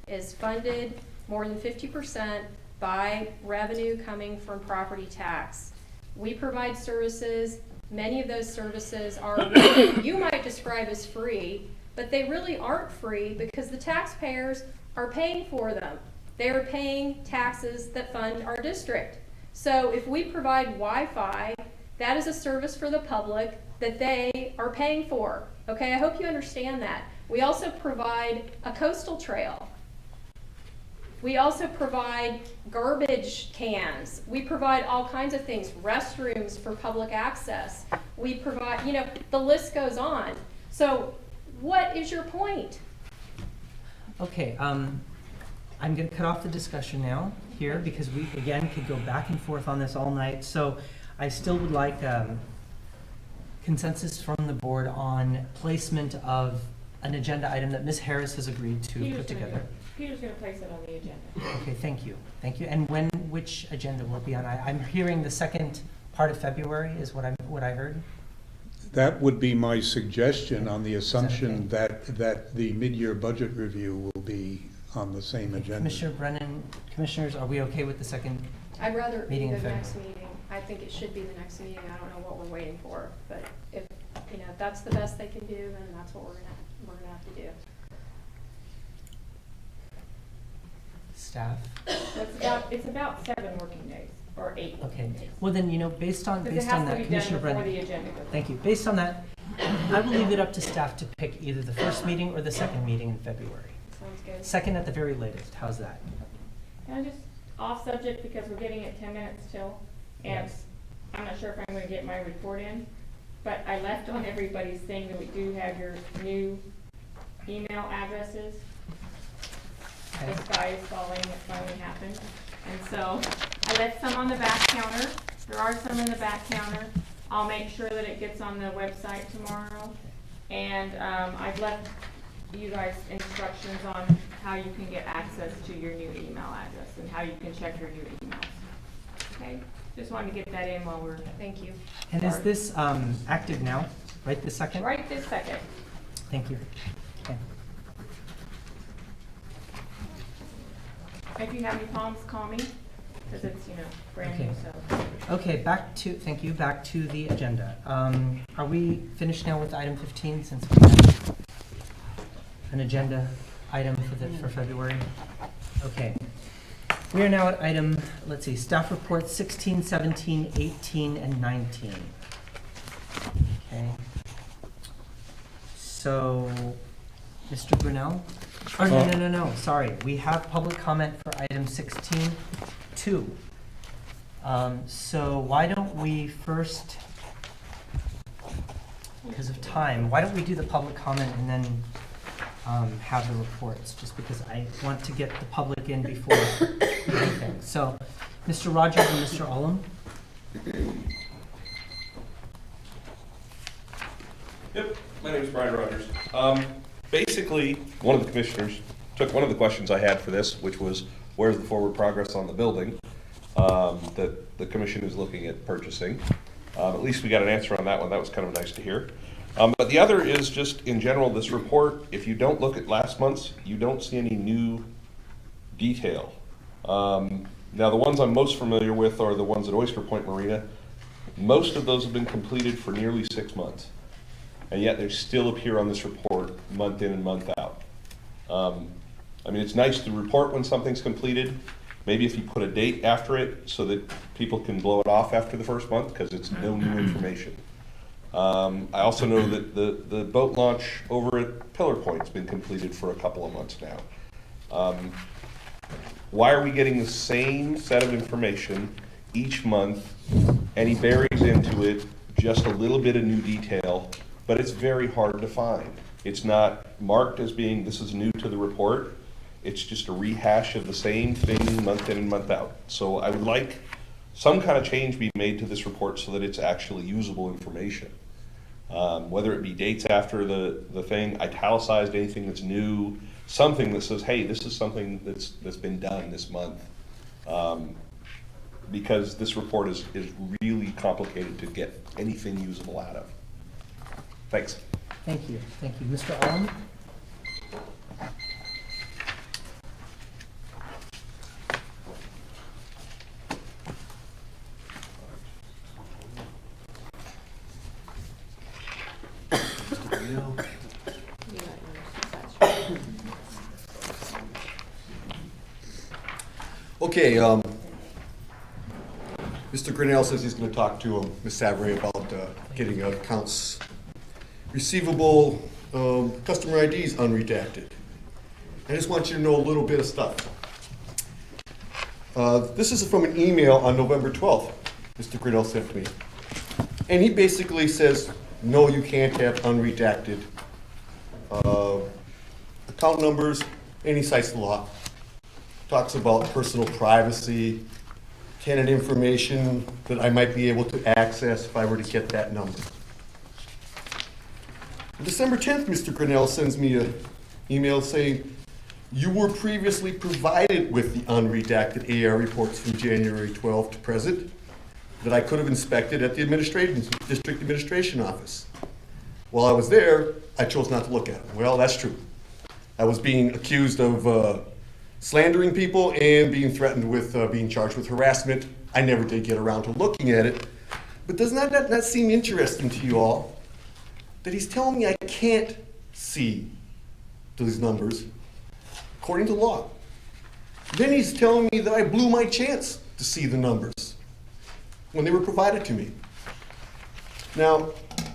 is funded more than 50% by revenue coming from property tax. We provide services. Many of those services are what you might describe as free, but they really aren't free because the taxpayers are paying for them. They are paying taxes that fund our district. So if we provide Wi-Fi, that is a service for the public that they are paying for. Okay, I hope you understand that. We also provide a coastal trail. We also provide garbage cans. We provide all kinds of things, restrooms for public access. We provide, the list goes on. So what is your point? Okay, I'm going to cut off the discussion now here because we, again, could go back and forth on this all night. So I still would like consensus from the board on placement of an agenda item that Ms. Harris has agreed to put together. Peter's going to place it on the agenda. Okay, thank you. Thank you. And which agenda will it be on? I'm hearing the second part of February is what I heard. That would be my suggestion on the assumption that the mid-year budget review will be on the same agenda. Commissioner Brennan, commissioners, are we okay with the second I'd rather it be meeting the in February? next meeting. I think it should be the next meeting. I don't know what we're waiting for, but if that's the best they can do, then that's what we're gonna have to do. Staff? It's about 7 working days, or 8 working days. Okay. Well then, based on Because it that, has to be Commissioner done before Brennan. the agenda goes. Thank you. Based on that, I will leave it up to staff to pick either the first meeting or the second meeting in February. Sounds good. Second at the very latest. How's that? Can I just, off subject, because we're getting it 10 minutes till, and I'm not sure if I'm gonna get my report in, but I left on everybody's thing that we do have your new email addresses. Okay. The sky is falling, it finally happened. And so I left some on the back counter. There are some in the back counter. I'll make sure that it gets on the website tomorrow. And I've left you guys instructions on how you can get access to your new email address and how you can check your new emails. Okay? Just wanted to get that in while we're, thank you. And is this active now? Right this second? Right this second. Thank you. Okay. If you have any problems, call me, because it's, brand new, Okay. so. Okay, back to the agenda. Are we finished now with item 15 since we have an agenda item for February? Okay. We are now at item, let's see, staff reports 16, 17, 18, and 19. Okay. So, Mr. Brunel? Oh, no, sorry. We have public comment for item 16.2. So why don't we first, because of time, why don't we do the public comment and then have the reports, just because I want to get the public in before anything. So, Mr. Rogers and Mr. Ullum? Yep, my name is Brian Rogers. Basically, one of the commissioners took one of the questions I had for this, which was, where's the forward progress on the building that the commission is looking at purchasing? At least we got an answer on that one. That was kind of nice to hear. But the other is just, in general, this report, if you don't look at last month's, you don't see any new detail. Now, the ones I'm most familiar with are the ones at Oyster Point Marina. Most of those have been completed for nearly 6 months. And yet they still appear on this report month in and month out. I mean, it's nice to report when something's completed. Maybe if you put a date after it so that people can blow it off after the first month, because it's no new information. I also know that the boat launch over at Pillar Point's been completed for a couple of months now. Why are we getting the same set of information each month, and he buries into it just a little bit of new detail, but it's very hard to find. It's not marked as being, this is new to the report. It's just a rehash of the same thing month in and month out. So I would like some kind of change be made to this report so that it's actually usable information. Whether it be dates after the thing, italicized anything that's new, something that says, hey, this is something that's been done this month. Because this report is really complicated to get anything usable out of. Thanks. Thank you. Thank you. Mr. Allen? Okay, Mr. Grinnell says he's going to talk to Ms. Savary about getting accounts receivable customer IDs unredacted. I just want you to know a little bit of stuff. This is from an email on November 12th Mr. Grinnell sent to me. And he basically says, no, you can't have unredacted account numbers, any cites the law. Talks about personal privacy, tenant information that I might be able to access if I were to get that number. On December 10th, Mr. Grinnell sends me an email saying, you were previously provided with the unredacted AR reports from January 12th to present that I could have inspected at the district administration office. While I was there, I chose not to look at them. Well, that's true. I was being accused of slandering people and being threatened with being charged with harassment. I never did get around to looking at it. But does that seem interesting to you all? That he's telling me I can't see these numbers according to law. Then he's telling me that I blew my chance to see the numbers when they were provided to me. Now,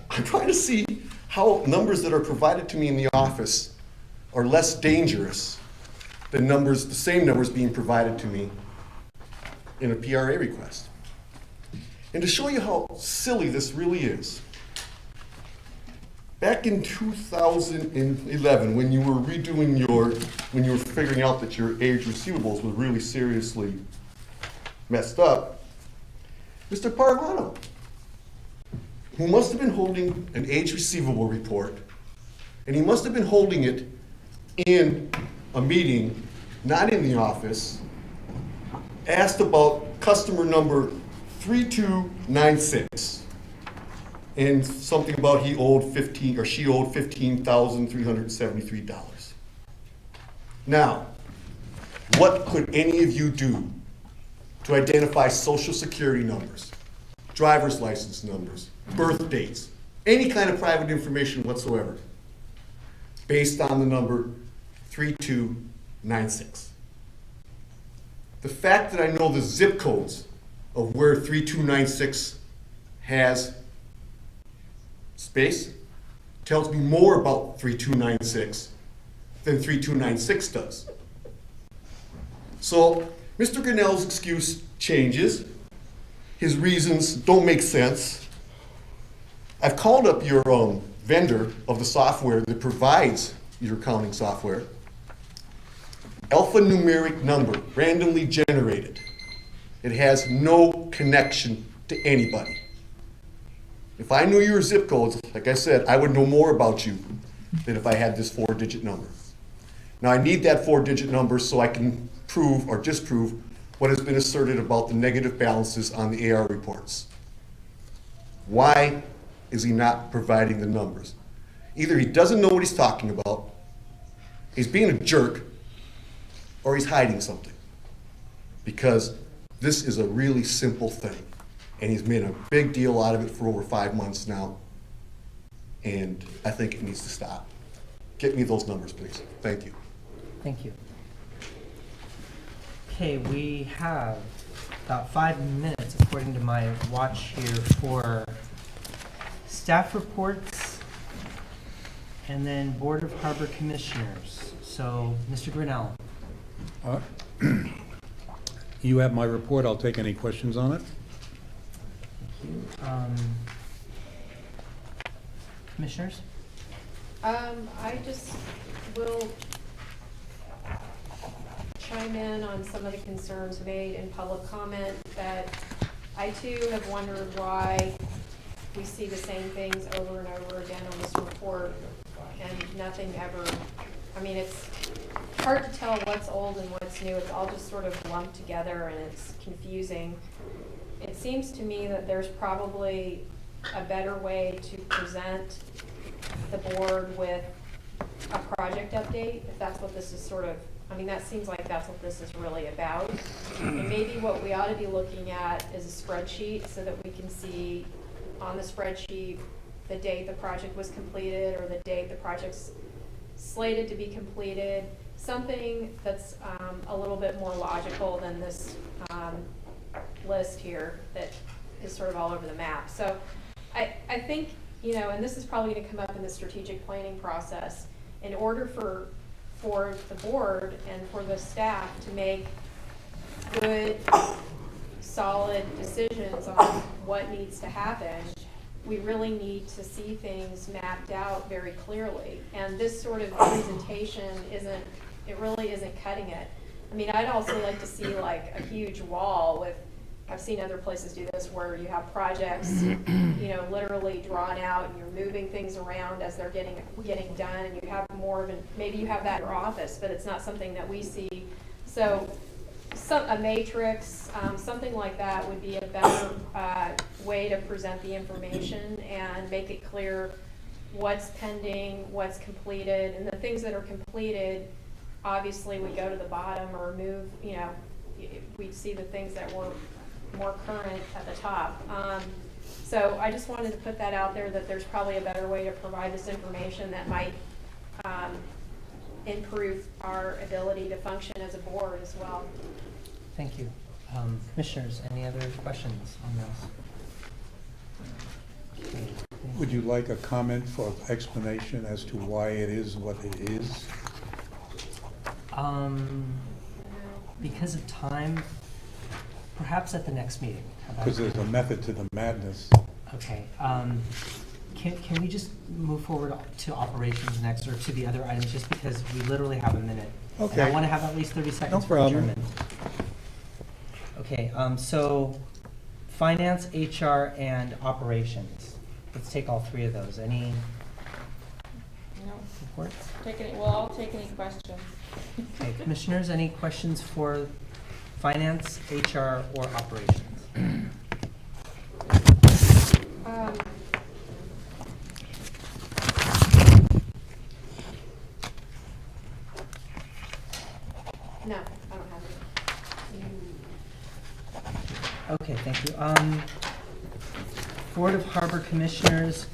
I'm trying to see how numbers that are provided to me in the office are less dangerous than the same numbers being provided to me in a PRA request. And to show you how silly this really is, back in 2011, when you were when you were figuring out that your age receivables were really seriously messed up, Mr. Parvano, who must have been holding an age receivable report, and he must have been holding it in a meeting, not in the office, asked about customer number 3296 and something about she owed $15,373. Now, what could any of you do to identify social security numbers, driver's license numbers, birth dates, any kind of private information whatsoever, based on the number 3296? The fact that I know the zip codes of where 3296 has space tells me more about 3296 than 3296 does. So Mr. Grinnell's excuse changes. His reasons don't make sense. I've called up your vendor of the software that provides your accounting software. Alphanumeric number, randomly generated. It has no connection to anybody. If I knew your zip codes, like I said, I would know more about you than if I had this 4-digit number. Now I need that 4-digit number so I can prove or disprove what has been asserted about the negative balances on the AR reports. Why is he not providing the numbers? Either he doesn't know what he's talking about, he's being a jerk, or he's hiding something. Because this is a really simple thing. And he's made a big deal out of it for over 5 months now. And I think it needs to stop. Get me those numbers, please. Thank you. Thank you. Okay, we have about 5 minutes, according to my watch here, for staff reports and then Board of Harbor Commissioners. So, Mr. Grinnell. You have my report. I'll take any questions on it. Commissioners? I just will chime in on some of the concerns made in public comment that I too have wondered why we see the same things over and over again on this report and nothing ever, I mean, it's hard to tell what's old and what's new. It's all just sort of lumped together and it's confusing. It seems to me that there's probably a better way to present the board with a project update, if that's what this is sort of, I mean, that seems like that's what this is really about. And maybe what we ought to be looking at is a spreadsheet so that we can see on the spreadsheet the date the project was completed or the date the project's slated to be completed. Something that's a little bit more logical than this list here that is sort of all over the map. So I think, you know, and this is probably going to come up in the strategic planning process, in order for the board and for the staff to make good, solid decisions on what needs to happen, we really need to see things mapped out very clearly. And this sort of presentation really isn't cutting it. I mean, I'd also like to see like a huge wall with, I've seen other places do this where you have projects, you know, literally drawn out and you're moving things around as they're getting done, and you have more of an, maybe you have that in your office, but it's not something that we see. So a matrix, something like that would be a better way to present the information and make it clear what's pending, what's completed, and the things that are completed, obviously we go to the bottom or move, you know, we'd see the things that were more current at the top. So I just wanted to put that out there, that there's probably a better way to provide this information that might improve our ability to function as a board as well. Thank you. Commissioners, any other questions on this? Okay, Would you like a comment for explanation as to why it is what it is? Because of time, perhaps at the next meeting. Because there's a method to the madness. Okay. Can we just move forward to operations next, or to the other items, just because we literally have a minute? Okay. And I want to have at least 30 seconds for adjournment. Okay, so finance, HR, and operations. Let's take all three of those. Any No. reports? I'll take any questions. Okay, commissioners, any questions for finance, HR, or operations? No, I don't have any. Okay, thank you. Board of Harbor Commissioners,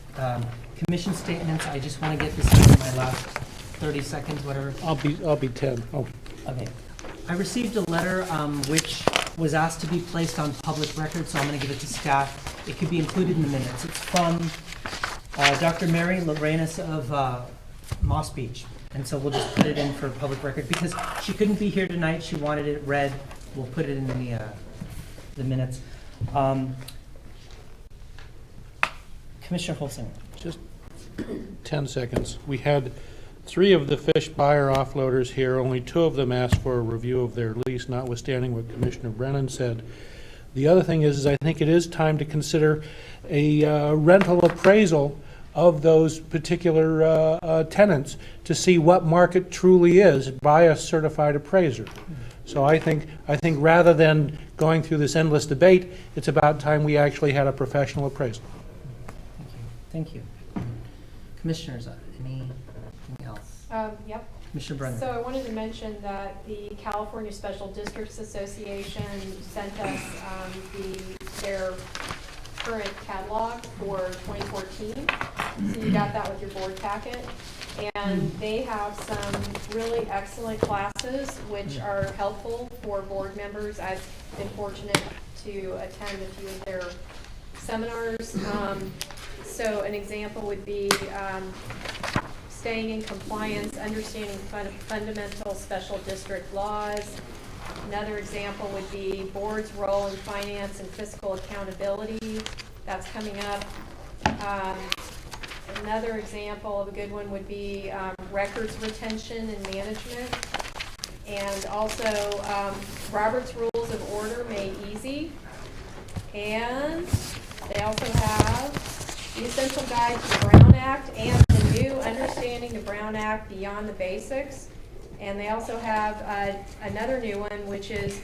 commission statements. I just want to get this in my last 30 seconds, whatever. I'll be 10. Oh. Okay. I received a letter which was asked to be placed on public record, so I'm going to give it to staff. It could be included in the minutes. It's from Dr. Mary Lorenas of Moss Beach. And so we'll just put it in for public record because she couldn't be here tonight. She wanted it read. We'll put it in the minutes. Commissioner Holsinger. Just 10 seconds. We had 3 of the fish buyer offloaders here. Only 2 of them asked for a review of their lease, notwithstanding what Commissioner Brennan said. The other thing is I think it is time to consider a rental appraisal of those particular tenants to see what market truly is by a certified appraiser. So I think rather than going through this endless debate, it's about time we actually had a professional appraisal. Thank you. Commissioners, anything else? Yep. Commissioner Brennan. So I wanted to mention that the California Special Districts Association sent us their current catalog for 2014. So you got that with your board packet. And they have some really excellent classes which are helpful for board members. I've been fortunate to attend a few of their seminars. So an example would be staying in compliance, understanding fundamental special district laws, Another example would be board's role in finance and fiscal accountability. That's coming up. Another example of a good one would be records retention and management. And also Robert's Rules of Order made easy. And they also have the Essential Guide to the Brown Act and the new Understanding the Brown Act Beyond the Basics. And they also have another new one, which is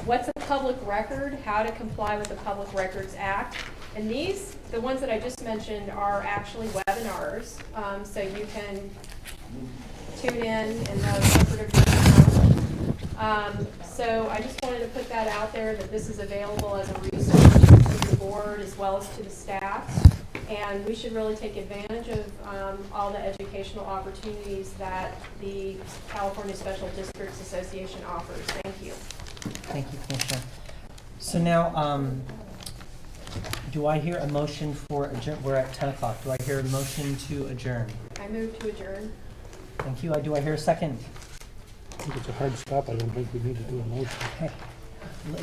What's a Public Record? How to Comply with the Public Records Act. And these, the ones that I just mentioned, are actually webinars, so you can tune in the comfort of your home. So I just wanted to put that out there, that this is available as a resource to the board as well as to the staff. And we should really take advantage of all the educational opportunities that the California Special Districts Association offers. Thank you. Thank you, Commissioner. So now, do I hear a motion for adjourn? We're at 10 o'clock. Do I hear a motion to adjourn? I move to adjourn. Thank you. Do I hear a second? I think it's a hard stop. I don't think we need to do a motion. Okay.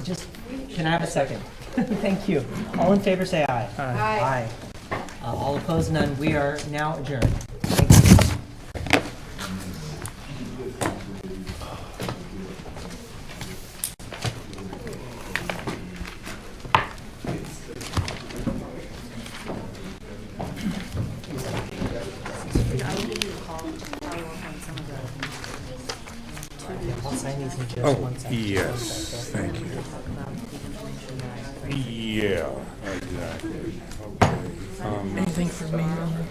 Just, can I have a second? Thank you. All in favor, say aye. Aye. All opposed, none. We are now adjourned. I'll sign these in just one second. Yes, thank you. Yeah, exactly. Okay. Anything for me on